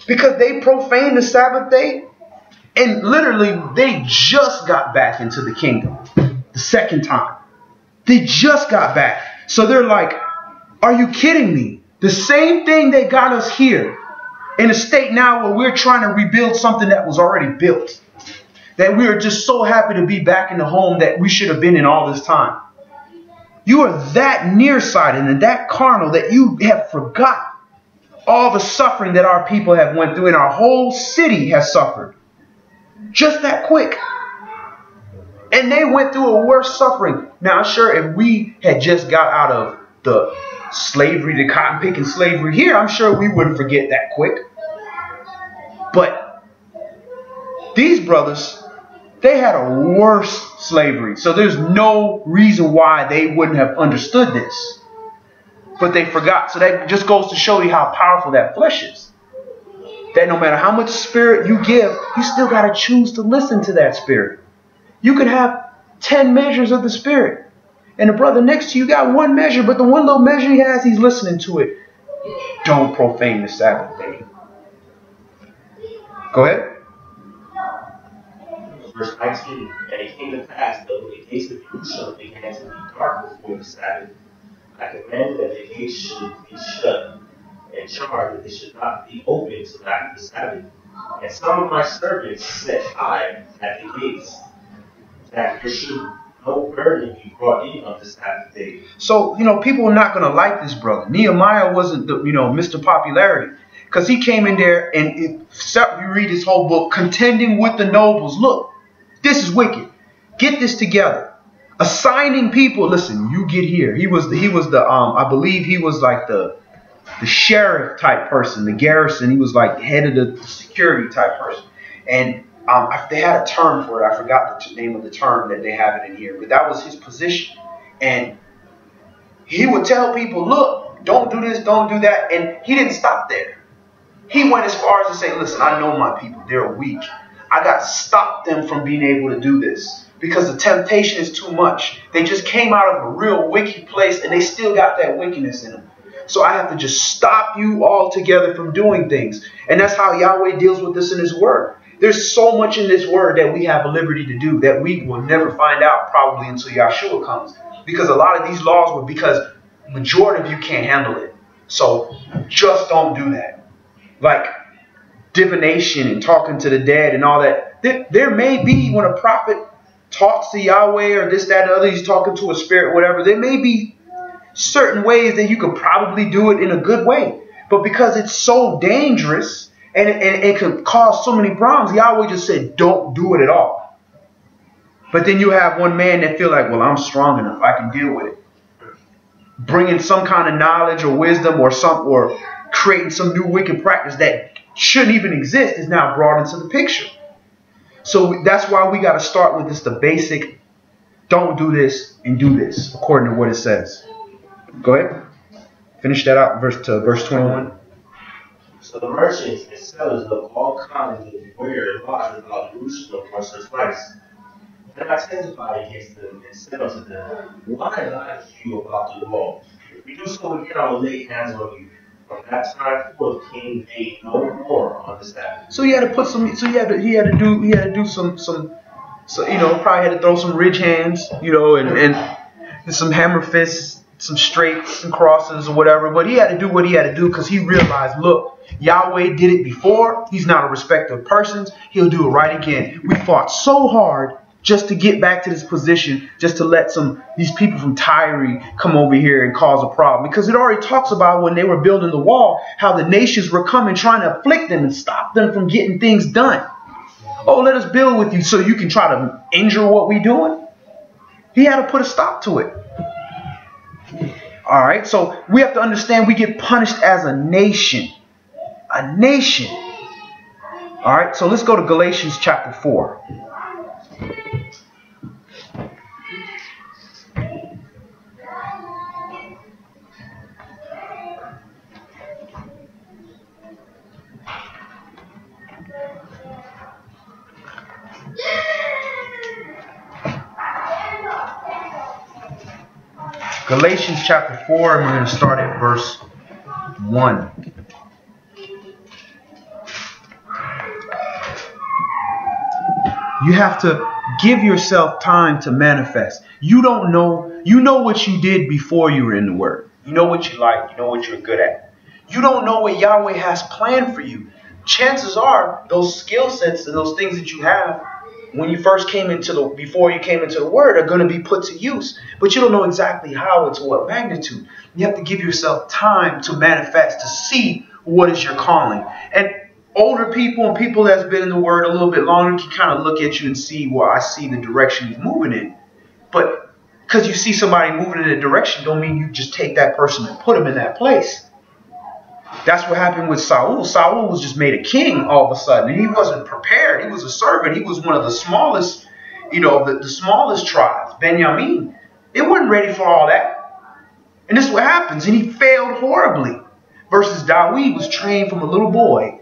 Because they profaned the Sabbath day. And literally, they just got back into the kingdom the second time. They just got back. So they're like, are you kidding me? The same thing that got us here in a state now where we're trying to rebuild something that was already built. That we are just so happy to be back in the home that we should have been in all this time. You are that nearsighted and that carnal that you have forgot all the suffering that our people have went through and our whole city has suffered. Just that quick. And they went through a worse suffering. Now, sure, if we had just got out of the slavery, the cotton picking slavery here, I'm sure we wouldn't forget that quick. But these brothers, they had a worse slavery. So there's no reason why they wouldn't have understood this. But they forgot. So that just goes to show you how powerful that flesh is. That no matter how much spirit you give, you still got to choose to listen to that spirit. You could have 10 measures of the spirit. And the brother next to you got one measure, but the one little measure he has, he's listening to it. Don't profane the Sabbath day. Go ahead. Verse 19, and it came to pass that when the gates of Jerusalem began to be dark before the Sabbath, I commanded that the gates should be shut, and charged that they should not be opened till after the Sabbath. And some of my servants set high at the gates, that there should no burden be brought in on the Sabbath day. So, people are not going to like this brother. Nehemiah wasn't, Mr. Popularity. Because he came in there and you read his whole book, contending with the nobles. Look, this is wicked. Get this together. Assigning people, listen, you get here. He was the I believe he was like the sheriff type person, the garrison. He was like head of the security type person. And they had a term for it. I forgot the name of the term that they have it in here. But that was his position. And he would tell people, look, don't do this, don't do that. And he didn't stop there. He went as far as to say, listen, I know my people. They're weak. I got to stop them from being able to do this. Because the temptation is too much. They just came out of a real wicked place and they still got that wickedness in them. So I have to just stop you altogether from doing things. And that's how Yahweh deals with this in his word. There's so much in this word that we have a liberty to do that we will never find out probably until Yahshua comes. Because a lot of these laws were because majority of you can't handle it. So just don't do that. Like divination and talking to the dead and all that. There may be when a prophet talks to Yahweh or this, that, and the other, he's talking to a spirit, whatever. There may be certain ways that you could probably do it in a good way. But because it's so dangerous and it can cause so many problems, Yahweh just said, don't do it at all. But then you have one man that feel like, well, I'm strong enough. I can deal with it. Bringing some kind of knowledge or wisdom or creating some new wicked practice that shouldn't even exist is now brought into the picture. So that's why we got to start with this, the basic, don't do this and do this, according to what it says. Go ahead. Finish that out, verse 21. So the merchants and sellers of all kinds of ware lodged about Jerusalem once or twice. Then I testified against them and said unto them, why lie you about the law? If we do so again, I will lay hands on you. From that time forth, King paid no more on the Sabbath. So he had to put some. So he had to do some. So probably had to throw some ridge hands. And and some hammer fists, some straights and crosses or whatever. But he had to do what he had to do because he realized, look, Yahweh did it before. He's not a respecter of persons. He'll do it right again. We fought so hard just to get back to this position, just to let these people from Tyre come over here and cause a problem. Because it already talks about when they were building the wall, how the nations were coming, trying to afflict them and stop them from getting things done. Oh, let us build with you so you can try to injure what we're doing. He had to put a stop to it. All right, so we have to understand we get punished as a nation. A nation. All right, so let's go to Galatians chapter 4. Galatians chapter 4, and we're going to start at verse 1. You have to give yourself time to manifest. You don't know. You know what you did before you were in the Word. You know what you like. You know what you're good at. You don't know what Yahweh has planned for you. Chances are those skill sets and those things that you have when you first before you came into the Word are going to be put to use. But you don't know exactly how and to what magnitude. You have to give yourself time to manifest, to see what is your calling. And older people and people that's been in the Word a little bit longer can kind of look at you and see, well, I see the direction he's moving in. But because you see somebody moving in a direction don't mean you just take that person and put him in that place. That's what happened with Saul. Saul was just made a king all of a sudden. And he wasn't prepared. He was a servant. He was one of the smallest, the smallest tribes, Benjamin. It wasn't ready for all that. And this is what happens. And he failed horribly. Versus David was trained from a little boy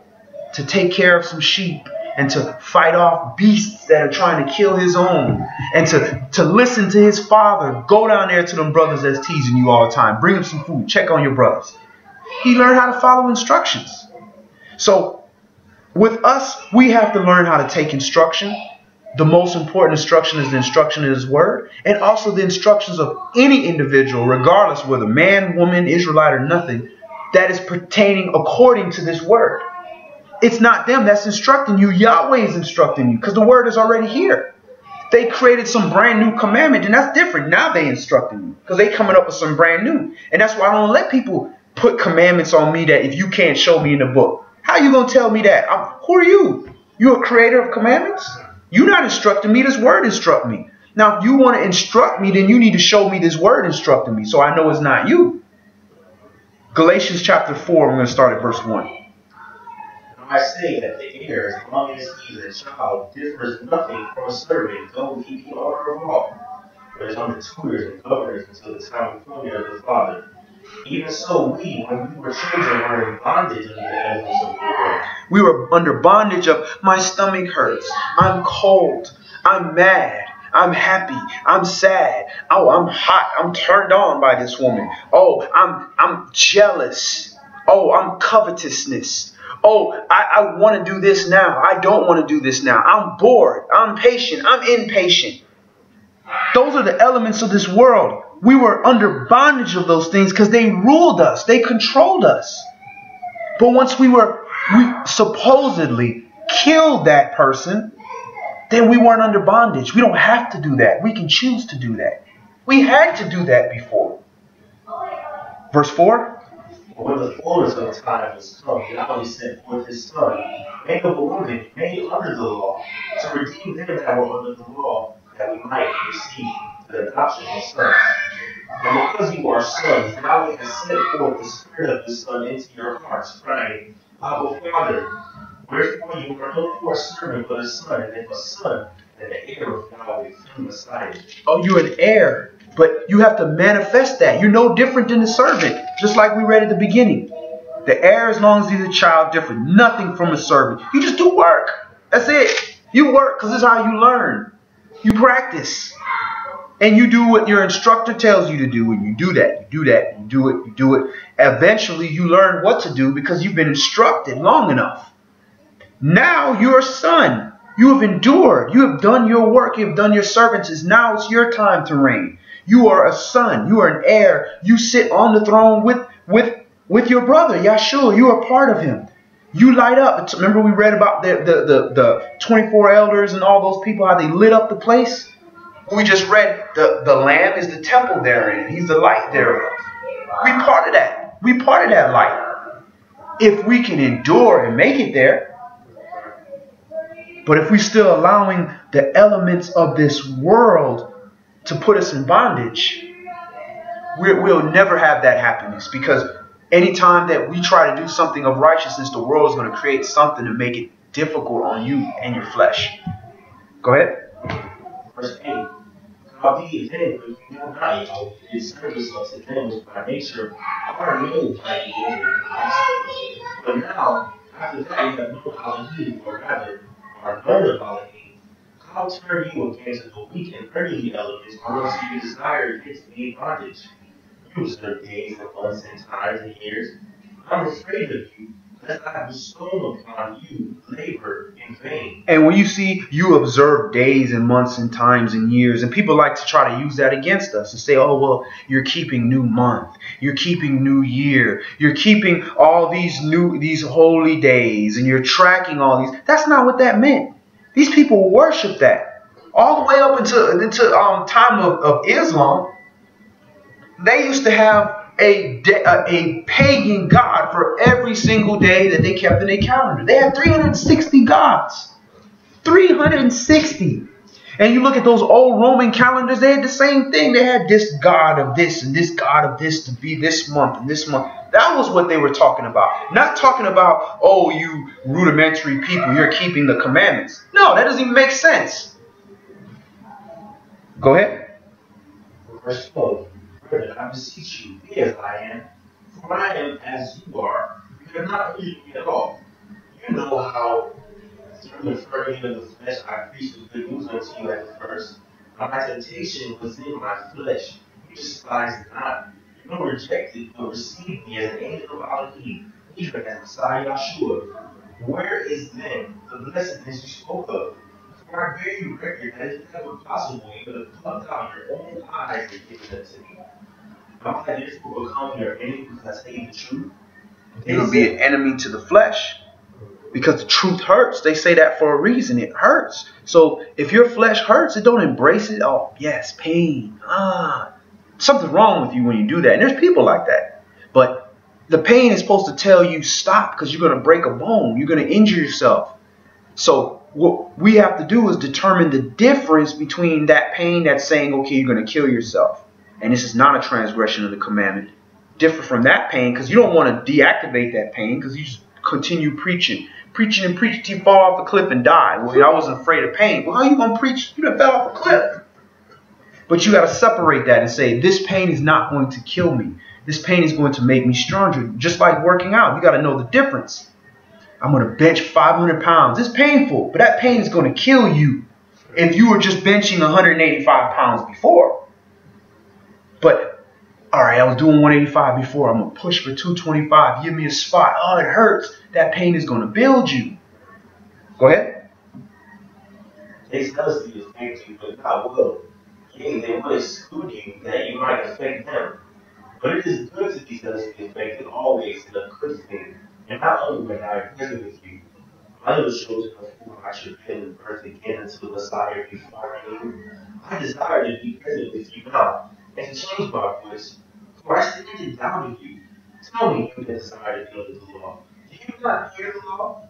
to take care of some sheep and to fight off beasts that are trying to kill his own. And to listen to his father. Go down there to them brothers that's teasing you all the time. Bring them some food. Check on your brothers. He learned how to follow instructions. So with us, we have to learn how to take instruction. The most important instruction is the instruction in His Word. And also the instructions of any individual, regardless whether man, woman, Israelite, or nothing, that is pertaining according to this Word. It's not them that's instructing you. Yahweh is instructing you because the Word is already here. They created some brand new commandment, and that's different. Now they instructing you because they coming up with some brand new. And that's why I don't let people put commandments on me that if you can't show me in the book. How you going to tell me that? Who are you? You a creator of commandments? You're not instructing me. This Word instruct me. Now, if you want to instruct me, then you need to show me this Word instructing me so I know it's not you. Galatians chapter 4, I'm going to start at verse 1. I say that the heir, as long as he is a child, differs nothing from a servant, though he be owner of all, but is under tutors and governors until the time of appointed of the Father. Even so, we, when we were children, were in bondage under the elements of the world. We were under bondage of, my stomach hurts, I'm cold, I'm mad, I'm happy, I'm sad, oh, I'm hot, I'm turned on by this woman, oh, I'm jealous, oh, I'm covetousness, oh, I want to do this now, I don't want to do this now, I'm bored, I'm patient, I'm impatient. Those are the elements of this world. We were under bondage of those things because they ruled us. They controlled us. But once we supposedly killed that person, then we weren't under bondage. We don't have to do that. We can choose to do that. We had to do that before. Verse 4. When the fullness of time was come, Yahweh sent forth His Son, made of a woman, made under the law, to redeem them that were under the law, that we might receive the adoption of sons. And because you are sons, Yahweh has sent forth the Spirit of His Son into your hearts, crying, Abba, Father. Wherefore you are no more a servant, but a son, and if a son, then the heir of Yahweh through Messiah. Oh, you're an heir, but you have to manifest that. You're no different than the servant, just like we read at the beginning. The heir, as long as he's a child, different. Nothing from a servant. You just do work. That's it. You work because this is how you learn. You practice. And you do what your instructor tells you to do. And you do that. You do that. You do it. You do it. Eventually, you learn what to do because you've been instructed long enough. Now you're a son. You have endured. You have done your work. You have done your services. Now it's your time to reign. You are a son. You are an heir. You sit on the throne with your brother, Yahshua. You are part of him. You light up. Remember we read about the 24 elders and all those people, how they lit up the place? We just read the Lamb is the temple therein. He's the light thereof. We part of that. We part of that light. If we can endure and make it there. But if we're still allowing the elements of this world to put us in bondage, we'll never have that happiness. Because anytime that we try to do something of righteousness, the world is going to create something to make it difficult on you and your flesh. Go ahead. Verse 8. Howbeit then, if you know not how it serves us to them which by nature are made like the image of Christ. But now, after that you have known how he, or rather, are known about him, how turn you again to the weak and earthly elements, whereas you desire to be in bondage? You observe days and months and times and years. I'm afraid of you, lest I have bestowed upon you labor in vain. And when you see, you observe days and months and times and years, and people like to try to use that against us and say, oh, well, you're keeping new month, you're keeping new year, you're keeping all these holy days, and you're tracking all these. That's not what that meant. These people worship that. All the way up into time of Islam, they used to have a pagan god for every single day that they kept in their calendar. They had 360 gods. 360. And you look at those old Roman calendars, they had the same thing. They had this god of this and this god of this to be this month and this month. That was what they were talking about. Not talking about, oh, you rudimentary people, you're keeping the commandments. No, that doesn't even make sense. Go ahead. Verse 12. Brother, I beseech you, be as I am, for I am as you are. You have not heard me at all. You know how through the infirmity of the flesh I preached the good news unto you at the first. Now my temptation was in my flesh. You despised not, nor rejected, nor received me as an angel of Elohim, even as Messiah Yahshua. Where is then the blessedness you spoke of? For I bear you record that it is never possible you could have plucked out your own eyes and given it to me. Am I therefore become your enemy because I tell you the truth? You're going to be an enemy to the flesh. Because the truth hurts. They say that for a reason. It hurts. So if your flesh hurts, it don't embrace it. Oh, yes, pain. Something's wrong with you when you do that. And there's people like that. But the pain is supposed to tell you stop because you're going to break a bone. You're going to injure yourself. So what we have to do is determine the difference between that pain that's saying, okay, you're going to kill yourself. And this is not a transgression of the commandment. Different from that pain because you don't want to deactivate that pain because you just continue preaching and preaching till you fall off a cliff and die. Well, I wasn't afraid of pain. Well, how are you going to preach? You done fell off a cliff. But you got to separate that and say, this pain is not going to kill me. This pain is going to make me stronger. Just like working out. You got to know the difference. I'm going to bench 500 pounds. It's painful, but that pain is going to kill you if you were just benching 185 pounds before. But, all right, I was doing 185 before. I'm going to push for 225. Give me a spot. Oh, it hurts. That pain is going to build you. Go ahead. They zealously affect you, but not will. Yea, they will exclude you, that you might affect them. But it is good to be zealously affected always in a good thing, and not only when I am present with you. My little children of whom I should pay the birth again until the Messiah be formed in you. I desire to be present with you now, and to change my voice. For I stand in doubt of you. Tell me, you that desire to be under the law. Do you not hear the law?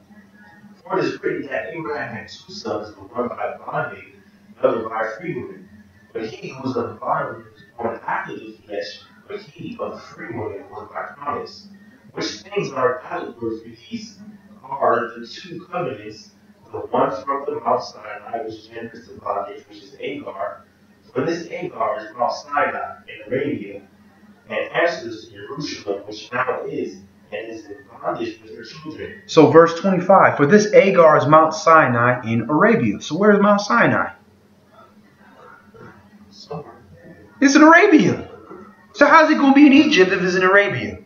For it is written that Abraham had two sons, the one by bondmaid, the other by a free woman. But he who was of the bondwoman was born after the flesh, but he of the free woman was by promise. Which things are allegories for these are the two covenants, the one from the Mount Sinai, which genders the bondage, which is Agar. For this Agar is Mount Sinai in Arabia, and answers to Jerusalem, which now is, and is in bondage with her children. So verse 25, for this Agar is Mount Sinai in Arabia. So where is Mount Sinai? Somewhere. It's in Arabia. So how's it going to be in Egypt if it's in Arabia?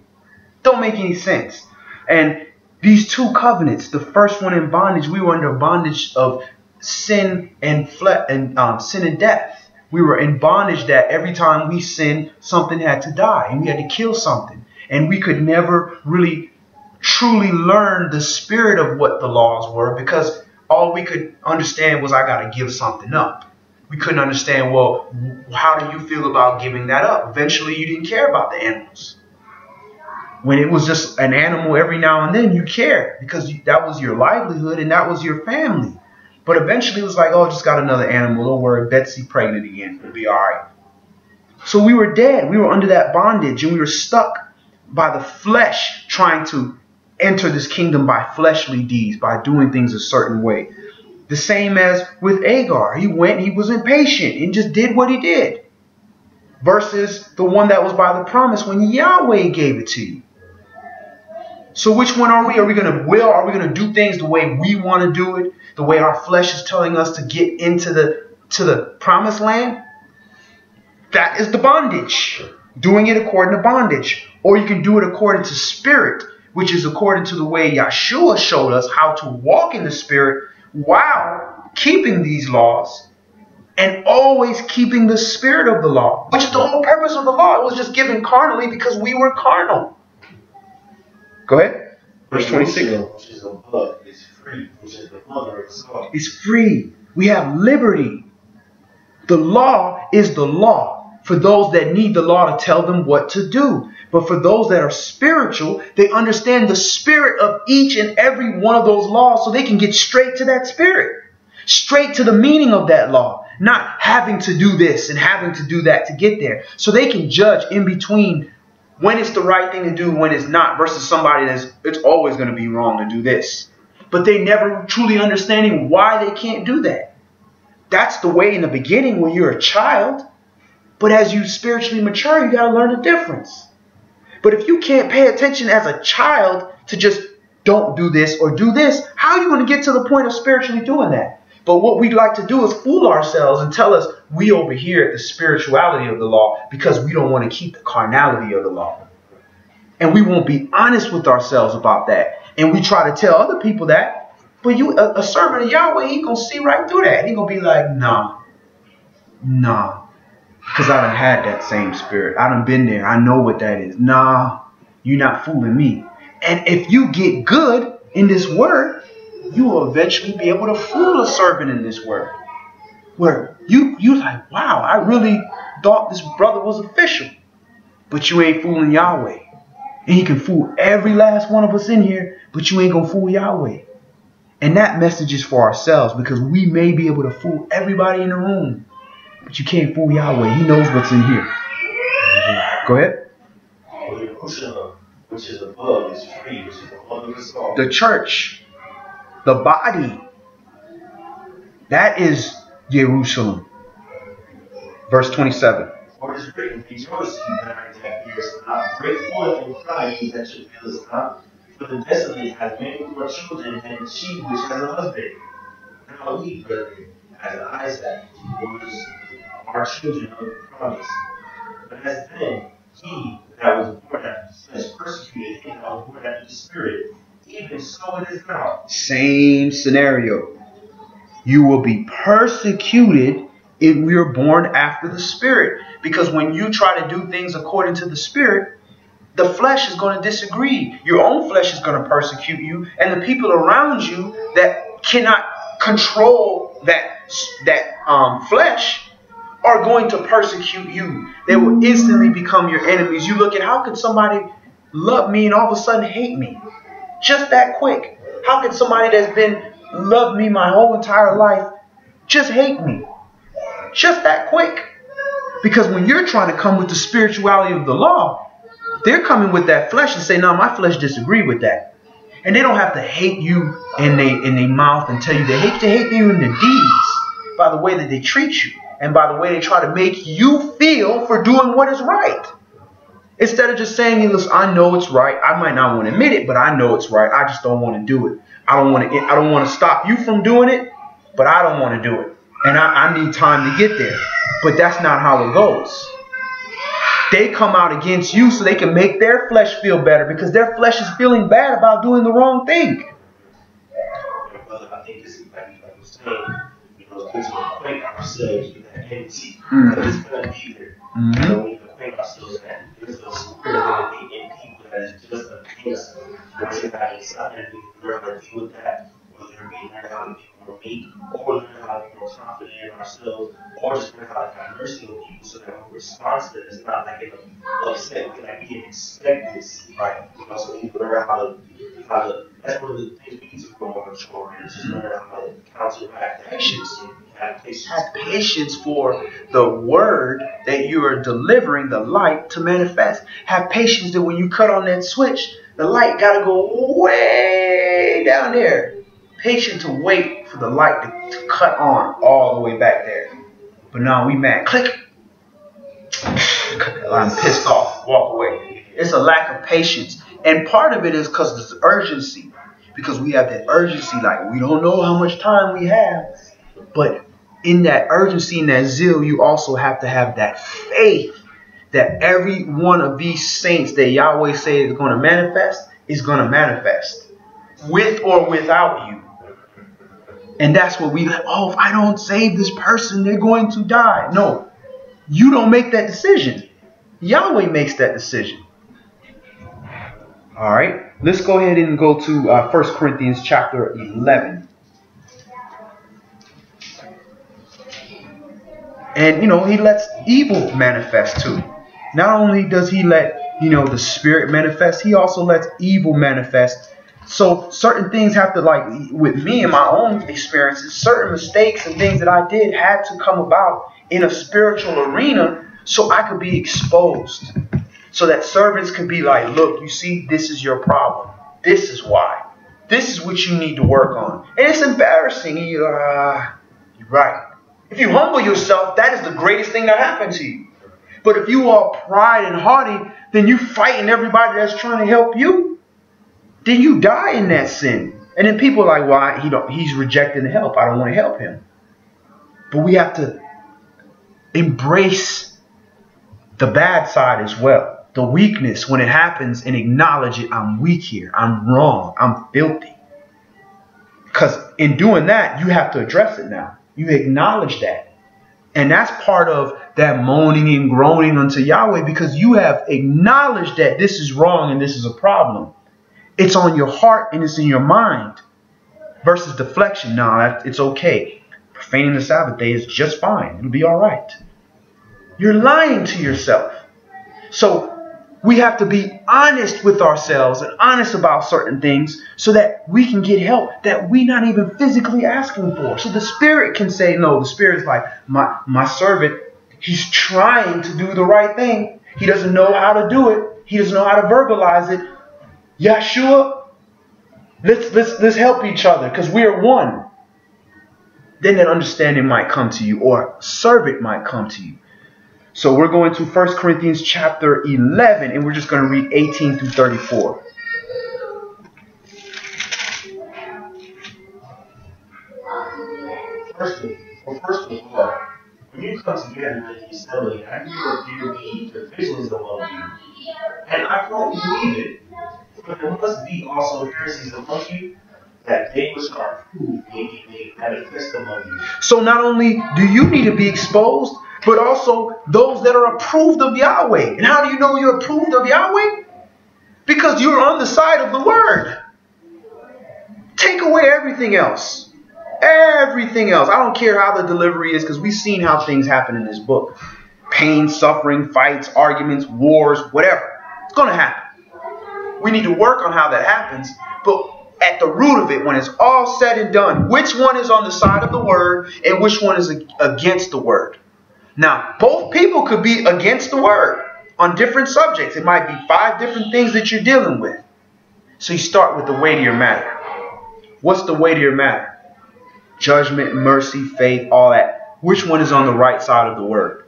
Don't make any sense. And these two covenants, the first one in bondage, we were under bondage of sin and sin and death. We were in bondage that every time we sinned, something had to die and we had to kill something. And we could never really truly learn the spirit of what the laws were because all we could understand was I got to give something up. We couldn't understand, well, how do you feel about giving that up? Eventually, you didn't care about the animals. When it was just an animal every now and then, you cared because that was your livelihood and that was your family. But eventually, it was like, oh, just got another animal. Don't worry, Betsy pregnant again. It'll be all right. So we were dead. We were under that bondage and we were stuck by the flesh trying to enter this kingdom by fleshly deeds, by doing things a certain way. The same as with Agar. He went, he was impatient and just did what he did. Versus the one that was by the promise when Yahweh gave it to you. So which one are we? Are we going to do things the way we want to do it? The way our flesh is telling us to get into the promised land? That is the bondage. Doing it according to bondage. Or you can do it according to spirit, which is according to the way Yeshua showed us how to walk in the spirit while keeping these laws and always keeping the spirit of the law, which is the whole purpose of the law. It was just given carnally because we were carnal. Go ahead. Verse 26. Which is above is free, which is the mother of soul. It's free. We have liberty. The law is the law for those that need the law to tell them what to do. But for those that are spiritual, they understand the spirit of each and every one of those laws so they can get straight to that spirit. Straight to the meaning of that law. Not having to do this and having to do that to get there. So they can judge in between when it's the right thing to do, when it's not, versus somebody it's always going to be wrong to do this. But they never truly understanding why they can't do that. That's the way in the beginning when you're a child. But as you spiritually mature, you got to learn the difference. But if you can't pay attention as a child to just don't do this or do this, how are you going to get to the point of spiritually doing that? But what we'd like to do is fool ourselves and tell us we over here at the spirituality of the law because we don't want to keep the carnality of the law. And we won't be honest with ourselves about that. And we try to tell other people that. But a servant of Yahweh, he going to see right through that. He going to be like, nah. Because I done had that same spirit. I done been there. I know what that is. Nah, you're not fooling me. And if you get good in this word, you will eventually be able to fool a servant in this word. Where you like, wow, I really thought this brother was official. But you ain't fooling Yahweh. And he can fool every last one of us in here, but you ain't going to fool Yahweh. And that message is for ourselves because we may be able to fool everybody in the room. But you can't fool Yahweh. He knows what's in here. Go ahead. Which is above is free, which is the mother of soul. The church, the body, that is Jerusalem. Verse 27. For it is written, rejoice, ye barren that fearest not, break forth and cry, ye that travaileth not. For the desolate hath many more children than she which has a husband. Now we, brethren, as Isaac was our children of the promise. But as then he that was born after the flesh persecuted him that was born after the spirit, even so it is now. Same scenario. You will be persecuted if you're born after the spirit. Because when you try to do things according to the spirit, the flesh is going to disagree. Your own flesh is going to persecute you. And the people around you that cannot control that flesh are going to persecute you. They will instantly become your enemies. You look at how could somebody love me and all of a sudden hate me? Just that quick. How could somebody that's been loved me my whole entire life just hate me? Just that quick. Because when you're trying to come with the spirituality of the law, they're coming with that flesh and say, no, my flesh disagree with that. And they don't have to hate you in their mouth and tell you they hate you in their deeds by the way that they treat you and by the way they try to make you feel for doing what is right. Instead of just saying, hey, listen, I know it's right. I might not want to admit it, but I know it's right. I just don't want to do it. I don't want to stop you from doing it, but I don't want to do it. And I need time to get there. But that's not how it goes. They come out against you so they can make their flesh feel better because their flesh is feeling bad about doing the wrong thing. Brother, I think this is like you saying, you know, because we equate ourselves with that enmity. Mm. But it's going to be there. Mm-hmm. You know, we need to acquaint ourselves that there's a spirit that in people that is just against what's in that inside, and we can learn how to deal with that, whether it be learn how to be more meek, or learn how to be more confident in ourselves, or just learn how to have mercy on people so that when we respond to it, it's not like an upset, like we didn't expect this. Right. You know, so we need to learn how to, that's one of the things we need to grow more mature in, is just learn how to counteract that. Patience. Have patience. Have patience for the word that you are delivering, the light to manifest. Have patience that when you cut on that switch, the light got to go way down there. Patient to wait for the light to cut on all the way back there. But now we mad. Click. I'm pissed off. Walk away. It's a lack of patience. And part of it is because of the urgency. Because we have that urgency, like we don't know how much time we have. But in that urgency and that zeal, you also have to have that faith that every one of these saints that Yahweh say is going to manifest is going to manifest. With or without you. And that's what we, oh, if I don't save this person, they're going to die. No, you don't make that decision. Yahweh makes that decision. All right, let's go ahead and go to 1 Corinthians chapter 11. And, you know, he lets evil manifest too. Not only does he let, you know, the spirit manifest, he also lets evil manifest. So certain things have to, like with me and my own experiences, certain mistakes and things that I did had to come about in a spiritual arena so I could be exposed. So that servants could be like, look, you see, this is your problem. This is why. This is what you need to work on. And it's embarrassing. And you're right. If you humble yourself, that is the greatest thing that happened to you. But if you are pride and haughty, then you fighting everybody that's trying to help you. Then you die in that sin. And then people are like, well, he's rejecting the help. I don't want to help him. But we have to embrace the bad side as well. The weakness when it happens and acknowledge it. I'm weak here. I'm wrong. I'm filthy. Because in doing that, you have to address it now. You acknowledge that. And that's part of that moaning and groaning unto Yahweh, because you have acknowledged that this is wrong and this is a problem. It's on your heart and it's in your mind versus deflection. No, it's okay. Profaning the Sabbath day is just fine. It'll be all right. You're lying to yourself. So we have to be honest with ourselves and honest about certain things so that we can get help that we're not even physically asking for. So the Spirit can say no. The Spirit's like, my servant, he's trying to do the right thing. He doesn't know how to do it. He doesn't know how to verbalize it. Yeshua, let's help each other because we are one. Then that understanding might come to you, or servant might come to you. So we're going to 1 Corinthians chapter 11, and we're just going to read 18 through 34. First of all, when you come together in the assembly, I hear there be divisions among you. And I don't believe it. But there must be also heresies among you, that they which are approved may be manifest among you. So not only do you need to be exposed, but also those that are approved of Yahweh. And how do you know you're approved of Yahweh? Because you're on the side of the word. Take away everything else. Everything else. I don't care how the delivery is, because we've seen how things happen in this book. Pain, suffering, fights, arguments, wars, whatever. It's going to happen. We need to work on how that happens. But at the root of it, when it's all said and done, which one is on the side of the word and which one is against the word? Now, both people could be against the word on different subjects. It might be 5 different things that you're dealing with. So you start with the weightier matter. What's the weightier matter? Judgment, mercy, faith, all that. Which one is on the right side of the word?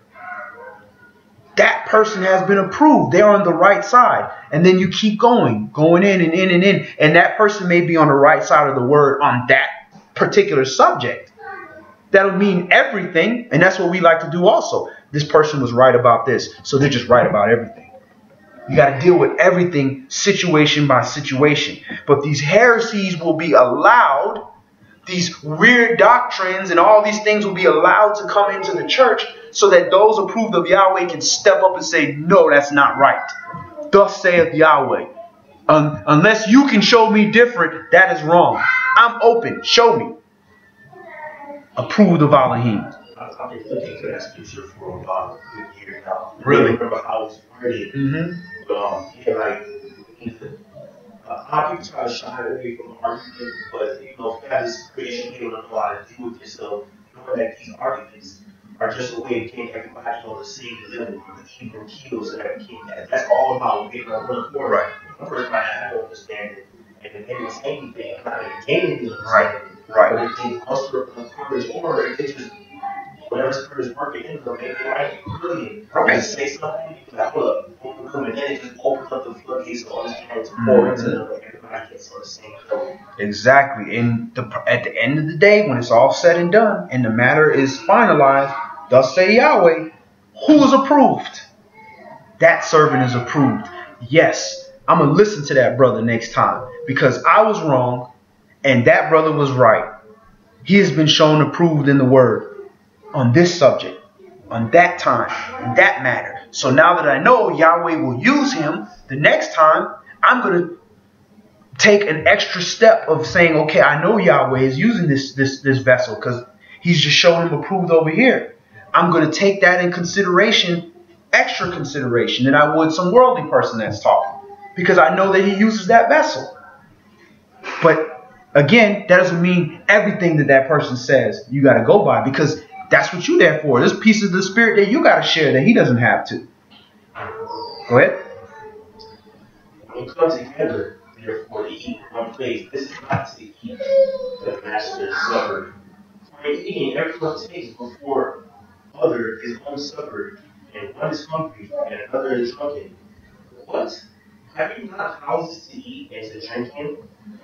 That person has been approved. They're on the right side. And then you keep going in and in and in. And that person may be on the right side of the word on that particular subject. That'll mean everything. And that's what we like to do also. This person was right about this, so they're just right about everything. You got to deal with everything situation by situation. But these heresies will be allowed. these weird doctrines and all these things will be allowed to come into the church so that those approved of Yahweh can step up and say, no, that's not right. Thus saith Yahweh. Unless you can show me different, that is wrong. I'm open. Show me. Approved of Elohim. I've been looking to that scripture for about a good year now. Really? I don't remember how it's worded. But yeah, like a lot of people try to shy away from argument, but you know, if you have this creation, you don't know how to deal with yourself. Knowing that these arguments are just a way to get everybody on the same level, the even keel, so that we can. That's all about making a one accord. Right. One person might have no understanding, and then they say anything, not gaining the Right. understanding. Right. But if they muster courage, or if they just whatever spirit is working in them, maybe they might be brilliant. Right. Just say something, like, look, and then it just opens up the floodgates of understanding to pour into them, and everybody gets on the same level. Exactly. And at the end of the day, when it's all said and done, and the matter is finalized, thus say Yahweh, who is approved? That servant is approved. Yes, I'm going to listen to that brother next time, because I was wrong, and that brother was right. He has been shown approved in the word on this subject, on that time, in that matter. So now that I know Yahweh will use him, the next time I'm going to take an extra step of saying, okay, I know Yahweh is using this vessel because he's just showing him approved over here. I'm going to take that in consideration, extra consideration, than I would some worldly person that's talking, because I know that he uses that vessel. But again, that doesn't mean everything that person says you got to go by, because that's what you're there for. There's pieces of the spirit that you got to share that he doesn't have to. Go ahead. When we come together, therefore, to eat in one place, this is not to eat the master's supper. For in eating, everyone takes before other his own supper, and one is hungry, and another is drunken. What? Have you not houses to eat and to drink in?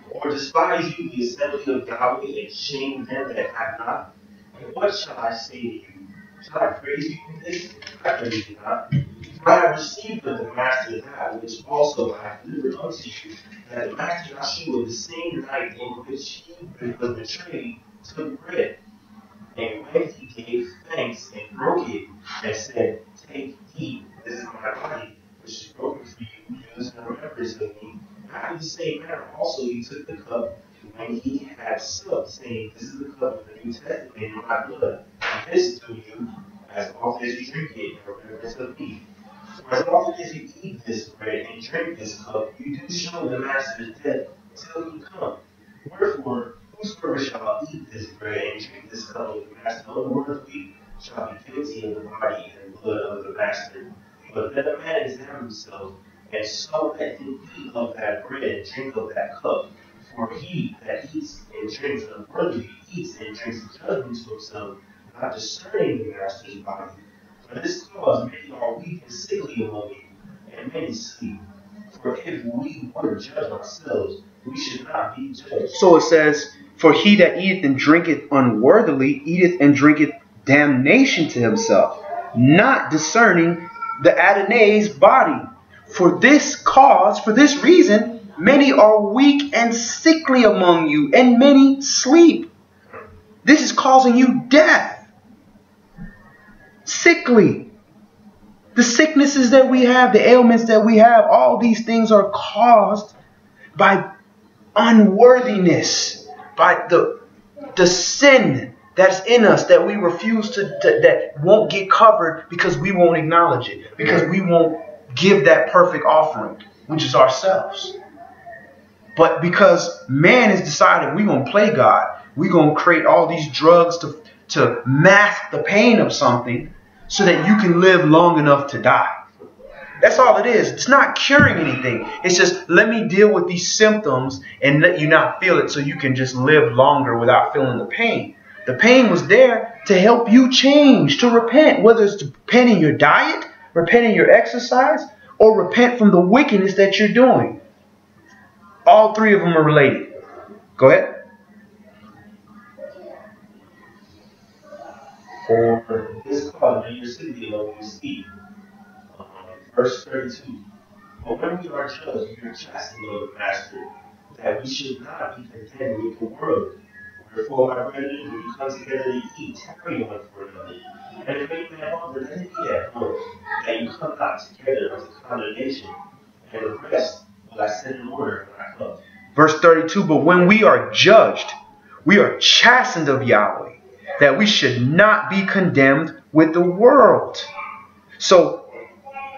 Or despise you the assembly of Yahweh and shame them that have not? And what shall I say to you? Shall I praise you in this? I praise you not. For I have received of the master that which also I have delivered unto you, that the master Yahshua, the same night in which he was betrayed, took bread. And when he gave thanks and broke it, and said, take, eat, this is my body, which is broken for you, use in remembrance of me. After the same manner also he took the cup, when he had supped, saying, this is the cup of the New Testament in my blood. And this do you, as often as you drink it, in remembrance of me. For as often as you eat this bread and drink this cup, you do show the master's death till he come. Wherefore, whosoever shall eat this bread and drink this cup of the master unworthily shall be guilty of the body and blood of the master. But let a man examine himself, and so let him eat of that bread and drink of that cup. For he that eats and drinks unworthily eats and drinks judgment to himself, not discerning the master's body. For this cause many are weak and sickly among you, and many sleep. For if we were to judge ourselves, we should not be judged. So it says, for he that eateth and drinketh unworthily eateth and drinketh damnation to himself, not discerning the Adonai's body. For this cause, for this reason, many are weak and sickly among you, and many sleep. This is causing you death. Sickly. The sicknesses that we have, the ailments that we have, all these things are caused by unworthiness, by the sin that's in us that we refuse to, that won't get covered because we won't acknowledge it, because we won't give that perfect offering, which is ourselves. But because man has decided we're going to play God, we're going to create all these drugs to mask the pain of something so that you can live long enough to die. That's all it is. It's not curing anything. It's just, let me deal with these symptoms and let you not feel it so you can just live longer without feeling the pain. The pain was there to help you change, to repent, whether it's to repent in your diet, repent in your exercise, or repent from the wickedness that you're doing. All three of them are related. Go ahead. For this cause many are sickly among you sleep. Verse 32. But when we are judged, we are chastened of the master, that we should not be content with the world. Therefore, my brethren, when you come together to eat, tarry one for another. And if any man hunger, let it be at home, that you come not together unto condemnation. And the rest will I set in order when I come. Verse 32, but when we are judged, we are chastened of Yahweh, that we should not be condemned with the world. So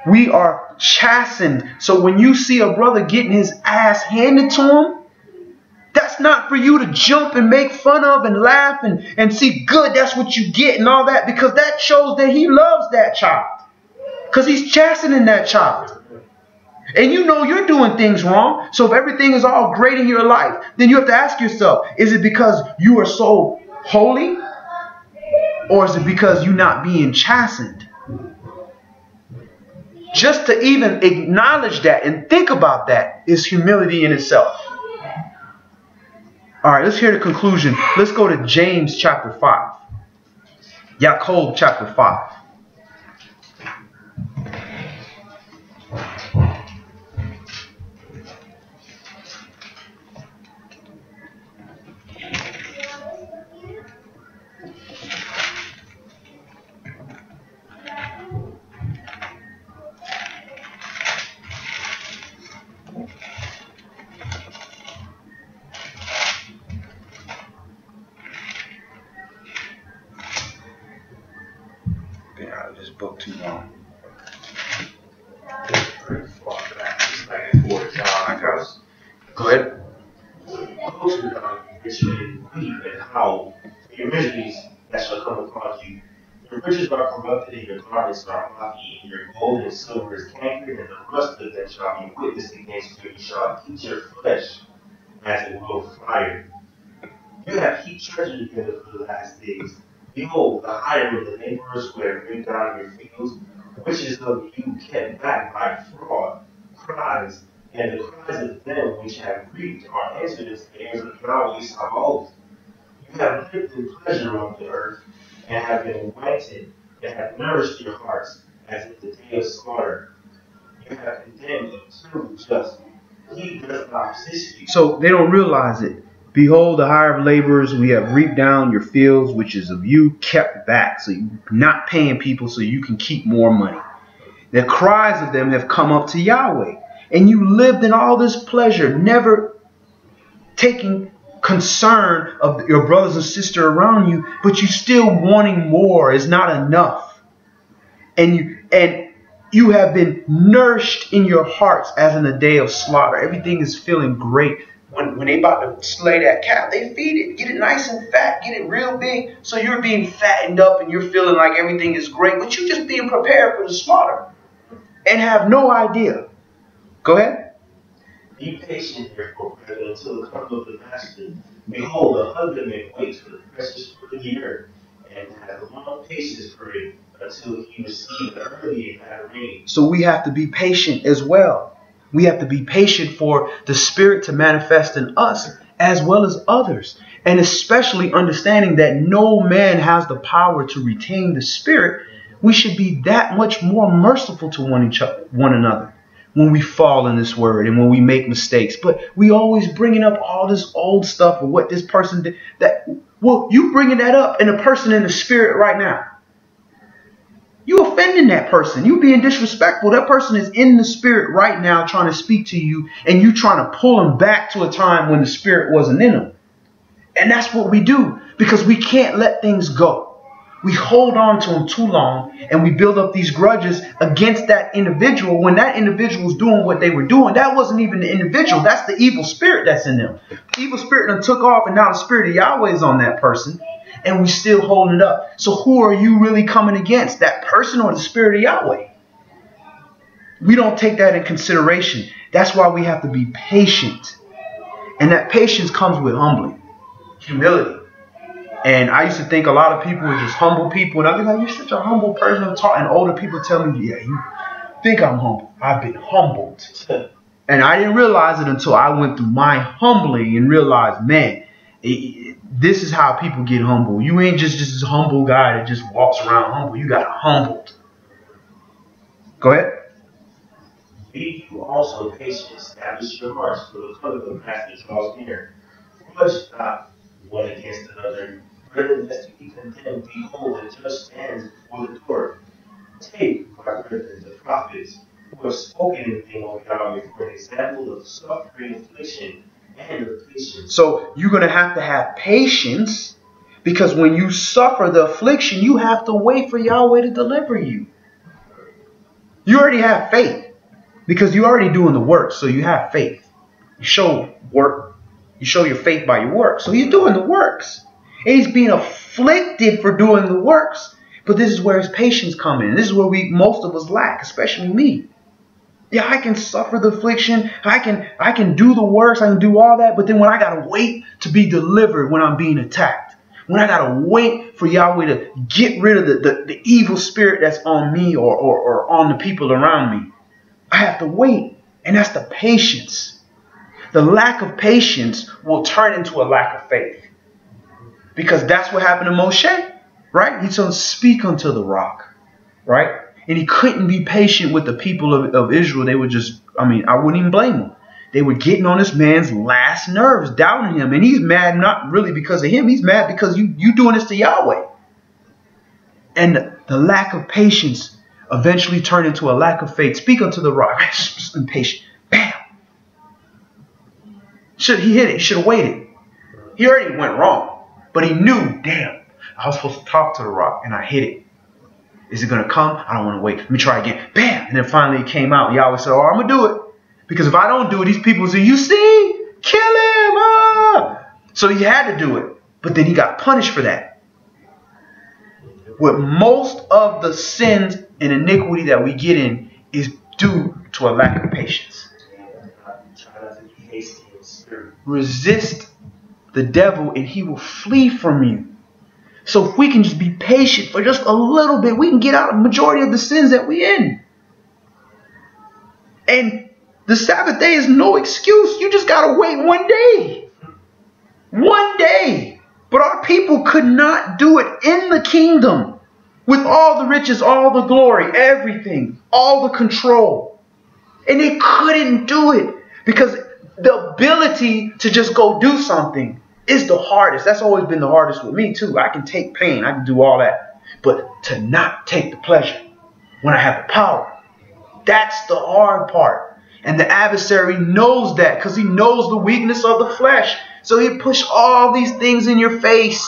we are chastened. So when you see a brother getting his ass handed to him, that's not for you to jump and make fun of and laugh and see good, that's what you get and all that, because that shows that he loves that child. Because he's chastening that child. And you know you're doing things wrong. So if everything is all great in your life, then you have to ask yourself, is it because you are so holy? Or is it because you're not being chastened? Just to even acknowledge that and think about that is humility in itself. All right, let's hear the conclusion. Let's go to James chapter 5. Yaakov chapter 5. Been out of this book too long. Pretty far back. It's like a 4 John. Go ahead. Close to it's really weak and how your miseries that shall come upon you. Your riches are corrupted and your garments are rocky, and your gold and silver is cankered, and the rust of them shall be witnessed against you. You shall eat your flesh as it will fire. You have heaped treasure together for the last days. Behold, the hire of the laborers who have bring down your fields, which is of you kept back by fraud, cries, and the cries of them which have reaped are answered in the ears of Yahweh Sabaoth. You have lived in pleasure on the earth, and have been wanted, and have nourished your hearts, as in the day of slaughter. You have condemned and killed the just. He does not assist you. So they don't realize it. Behold, the hire of laborers, we have reaped down your fields, which is of you kept back. So you're not paying people so you can keep more money. The cries of them have come up to Yahweh. And you lived in all this pleasure, never taking concern of your brothers and sisters around you, but you still wanting more is not enough. And you have been nourished in your hearts as in a day of slaughter. Everything is feeling great. When they about to slay that cow, they feed it, get it nice and fat, get it real big. So you're being fattened up and you're feeling like everything is great, but you're just being prepared for the slaughter and have no idea. Go ahead. Be patient, therefore, brethren, until the coming of the Master. Behold, a husbandman waits for the precious fruit of the earth, and has long patience for it until he receive the early and latter rain. So we have to be patient as well. We have to be patient for the Spirit to manifest in us as well as others. And especially understanding that no man has the power to retain the Spirit, we should be that much more merciful to one another when we fall in this word and when we make mistakes. But we always bringing up all this old stuff of what this person did. Well, you bringing that up in a person in the Spirit right now. You offending that person. You being disrespectful. That person is in the Spirit right now trying to speak to you, and you trying to pull them back to a time when the Spirit wasn't in them. And that's what we do, because we can't let things go. We hold on to them too long, and we build up these grudges against that individual. When that individual was doing what they were doing, that wasn't even the individual. That's the evil spirit that's in them. The evil spirit done took off, and now the Spirit of Yahweh is on that person. And we still holding it up. So who are you really coming against? That person or the Spirit of Yahweh? We don't take that in consideration. That's why we have to be patient. And that patience comes with humbling. Humility. And I used to think a lot of people were just humble people. And I'd be like, you're such a humble person. And older people tell me, yeah, you think I'm humble. I've been humbled. And I didn't realize it until I went through my humbling and realized, man, this is how people get humble. You ain't just this humble guy that just walks around humble. You got humbled. Go ahead. Be you also patient, establish your hearts, for the coming of the Master draws near. Grudge not, one against another. Brethren, lest you be condemned, behold, the judge stands before the door. Take, my brethren, the prophets, who have spoken in the name of Yahweh, for an example of suffering, affliction, and of patience. So you're going to have patience, because when you suffer the affliction, you have to wait for Yahweh to deliver you. You already have faith, because you're already doing the work, so you have faith. You show work. You show your faith by your works. So he's doing the works. And he's being afflicted for doing the works. But this is where his patience comes in. This is where most of us lack, especially me. Yeah, I can suffer the affliction. I can do the works. I can do all that. But then when I got to wait to be delivered when I'm being attacked, when I got to wait for Yahweh to get rid of the evil spirit that's on me or on the people around me, I have to wait. And that's the patience. The lack of patience will turn into a lack of faith. Because that's what happened to Moshe, right? He told him, speak unto the rock, right? And he couldn't be patient with the people of Israel. They were just, I wouldn't even blame them. They were getting on this man's last nerves, doubting him. And he's mad not really because of him. He's mad because you doing this to Yahweh. And the lack of patience eventually turned into a lack of faith. Speak unto the rock. Impatient. Bam. He hit it. He should have waited. He already went wrong. But he knew, damn, I was supposed to talk to the rock and I hit it. Is it going to come? I don't want to wait. Let me try again. Bam. And then finally it came out. Yahweh said, oh, I'm going to do it. Because if I don't do it, these people say, you see, kill him. Ah. So he had to do it. But then he got punished for that. With most of the sins and iniquity that we get in is due to a lack of patience. Resist the devil and he will flee from you. So if we can just be patient for just a little bit, we can get out of the majority of the sins that we're in. And the Sabbath day is no excuse. You just got to wait one day. One day. But our people could not do it in the kingdom with all the riches, all the glory, everything, all the control. And they couldn't do it because the ability to just go do something is the hardest. That's always been the hardest with me too. I can take pain. I can do all that. But to not take the pleasure when I have the power, that's the hard part. And the adversary knows that because he knows the weakness of the flesh. So he push all these things in your face.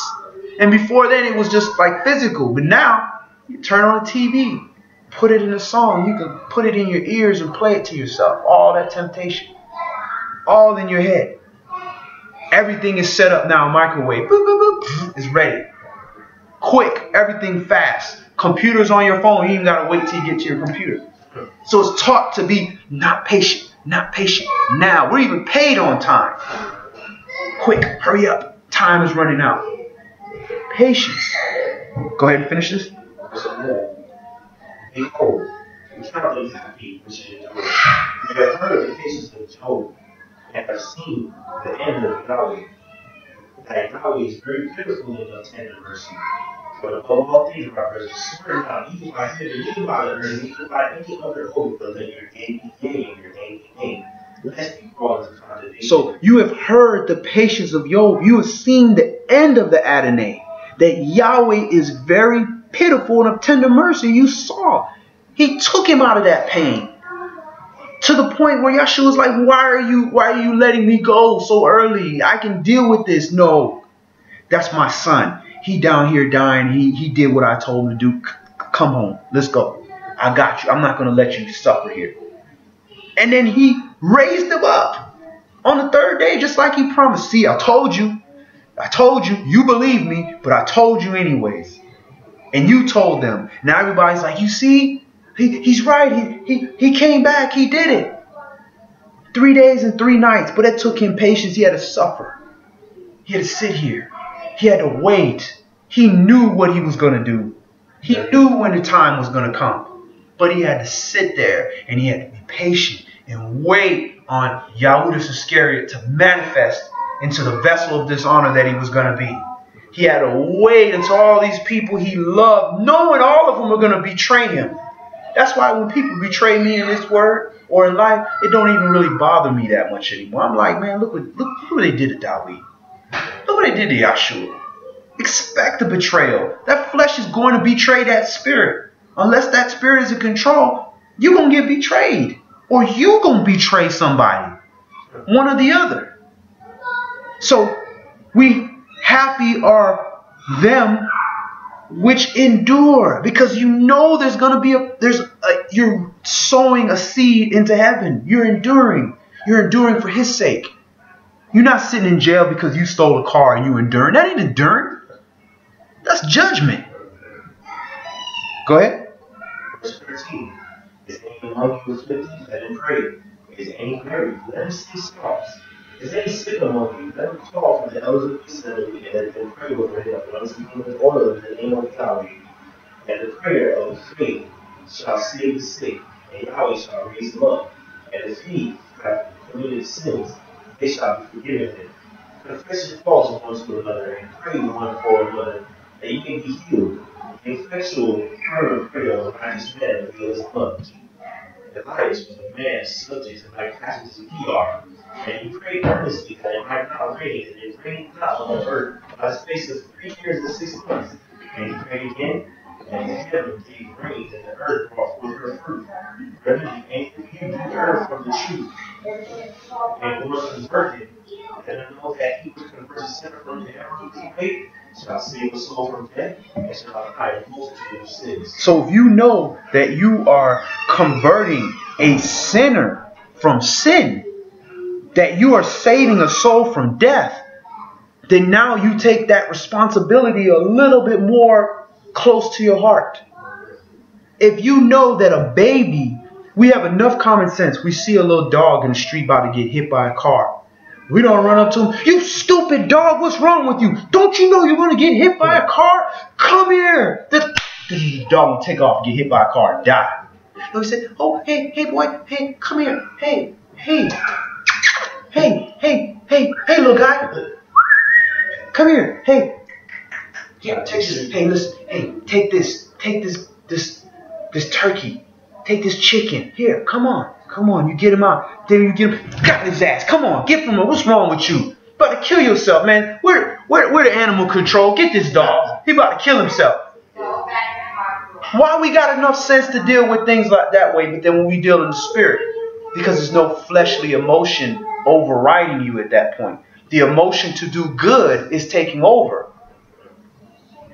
And before then it was just like physical. But now you turn on the TV, put it in a song. You can put it in your ears and play it to yourself. All that temptation. All in your head. Everything is set up now. Microwave. Boop, boop, boop. It's ready. Quick. Everything fast. Computers on your phone. You ain't got to wait till you get to your computer. So it's taught to be not patient. Not patient. Now. We're even paid on time. Quick. Hurry up. Time is running out. Patience. Go ahead and finish this. Behold, you cannot be happy which is endured. You have heard of the cases of Job, and have seen the end of Yahweh. That Yahweh is very pitiful and of tender mercy. But above all things, my brothers, swear not even by heaven, even by the earth, even by any other oath, but let your gain be gain, and your gain be gain, lest you fall into condemnation. So you have heard the patience of Job. You have seen the end of the Adonai. That Yahweh is very pitiful and of tender mercy. You saw. He took him out of that pain. To the point where Yahshua was like, why are you letting me go so early? I can deal with this. No. That's my son. He down here dying. He did what I told him to do. Come home. Let's go. I got you. I'm not going to let you suffer here. And then he raised him up on the third day, just like he promised. See, I told you. You believe me, but I told you anyways. And you told them. Now everybody's like, you see, he's right. He came back. He did it. 3 days and 3 nights. But it took him patience. He had to suffer. He had to sit here. He had to wait. He knew what he was going to do. He knew when the time was going to come. But he had to sit there and he had to be patient and wait on Yahudas Iscariot to manifest into the vessel of dishonor that he was going to be. He had to wait until all these people he loved, knowing all of them are going to betray him. That's why when people betray me in this word or in life, it don't even really bother me that much anymore. I'm like, man, look what they did to Dawid. Look what they did to Yahshua. Expect the betrayal. That flesh is going to betray that spirit. Unless that spirit is in control, you're going to get betrayed. Or you're going to betray somebody. One or the other. So, happy are them which endure. Because you know there's going to be you're sowing a seed into heaven. You're enduring. You're enduring for his sake. You're not sitting in jail because you stole a car and you enduring. That ain't enduring. That's judgment. Go ahead. Verse 13. Is any among you afflicted? Let him pray. Is any married? Let him sing psalms. Is any sick among you? Let him call for the elders of the assembly and let them pray over him and unspeaking with oil in the name of Yahweh. And the prayer of the faith shall save the sick, and Yahweh shall raise them up. And if he have committed sins, they shall be forgiven him. Confess your faults one to another, and pray one for another, that you may be healed. The effectual fervent prayer of a righteous man avails much. Elias was a man subject to like passions as we are, and he prayed earnestly that it might not rain, and it rained not on the earth by the space of 3 years and 6 months. And he prayed again, and the heaven gave rain, and the earth brought forth her fruit. Brethren, you heard from the truth, and was converted, and know that he was converted sinner from the everlasting faith, shall save a soul from death, and shall hide a multitude of sins. So if you know that you are converting a sinner from sin, that you are saving a soul from death, then now you take that responsibility a little bit more close to your heart. If you know that a baby, we have enough common sense. We see a little dog in the street about to get hit by a car. We don't run up to him. You stupid dog, what's wrong with you? Don't you know you're going to get hit by a car? Come here. The dog will take off and get hit by a car and die. And we say, oh, hey boy, hey, come here. Hey, little guy. Come here. Hey. Here, take this. Hey, listen. Hey, take this turkey. Take this chicken. Here, come on. Come on, you get him out. Then you get him. Got his ass. Come on, get from him. What's wrong with you? You about to kill yourself, man. Where the animal control? Get this dog. He about to kill himself. Why we got enough sense to deal with things like that way, but then when we deal in the spirit, because there's no fleshly emotion overriding you at that point. The emotion to do good is taking over.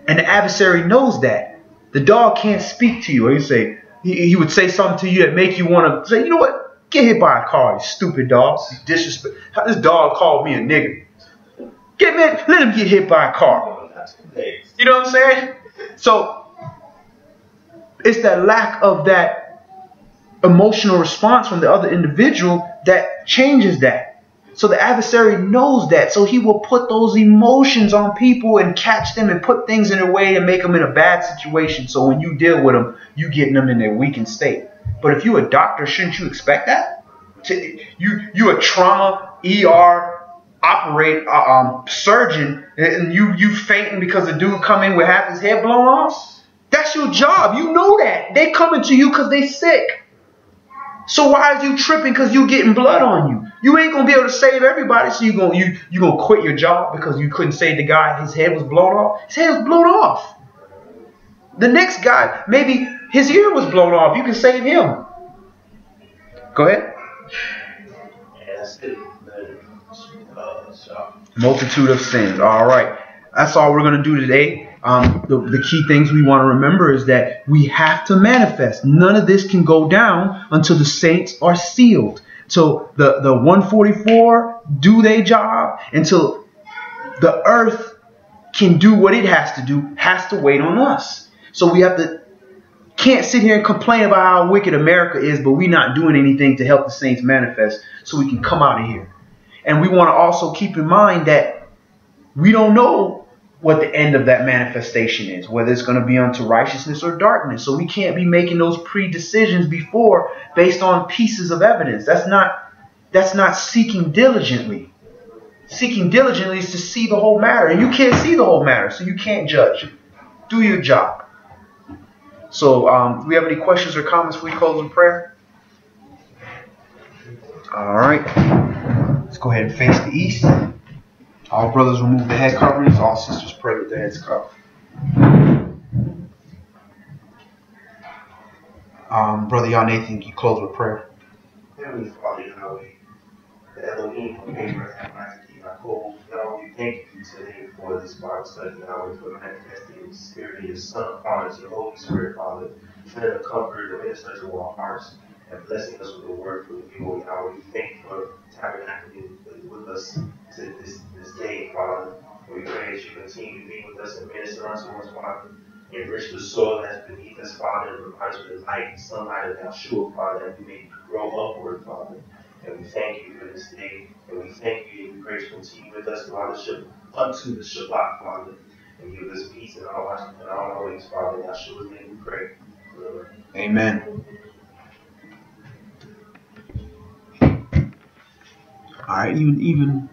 And the adversary knows that. The dog can't speak to you. Or you say, he would say something to you that make you want to say, you know what? Get hit by a car, you stupid dog. You disrespect. This dog called me a nigger. Let him get hit by a car. You know what I'm saying? So it's that lack of that emotional response from the other individual that changes that. So the adversary knows that. So he will put those emotions on people and catch them and put things in their way and make them in a bad situation. So when you deal with them, you getting them in their weakened state. But if you're a doctor, shouldn't you expect that? You a trauma, ER, surgeon, and you fainting because a dude come in with half his head blown off? That's your job. You know that. They coming to you because they sick. So why is you tripping because you getting blood on you? You ain't going to be able to save everybody, so you gonna quit your job because you couldn't save the guy, his head was blown off? His head was blown off. The next guy, maybe his ear was blown off. You can save him. Go ahead. Multitude of sins. All right. That's all we're going to do today. The key things we want to remember is that we have to manifest. None of this can go down until the saints are sealed. So the 144 do their job, until the earth can do what it has to do, has to wait on us. So we can't sit here and complain about how wicked America is, but we're not doing anything to help the saints manifest so we can come out of here. And we want to also keep in mind that we don't know what the end of that manifestation is, whether it's going to be unto righteousness or darkness. So we can't be making those pre-decisions before based on pieces of evidence. That's not seeking diligently. Seeking diligently is to see the whole matter. And you can't see the whole matter, so you can't judge. Do your job. So do we have any questions or comments before we close in prayer? All right. Let's go ahead and face the east. All brothers remove the head coverings. All sisters pray with the heads covered. Brother Nathan, you close with prayer. Heavenly Father, Yahweh, the Elohim of Abraham, Isaac, and Jacob, Yahweh, we thank you today for this Bible study, Yahweh, for manifesting your Spirit and your Son upon us, your Holy Spirit, Father, sending the comfort, the minister to our hearts, and blessing us with the word from you, Yahweh. We thank you for tabernacling with us to this day, Father. We pray that you continue to be with us and minister unto us, Father. Enrich the soil that's beneath us, Father, and provide us with the light and sunlight of Yahshua, Father, that we may grow upward, Father. And we thank you for this day. And we thank you and we pray to continue with us throughout unto the Shabbat, Father. And give us peace in all our ways, Father. In Yahshua's name we pray. Lord. Amen. All right, even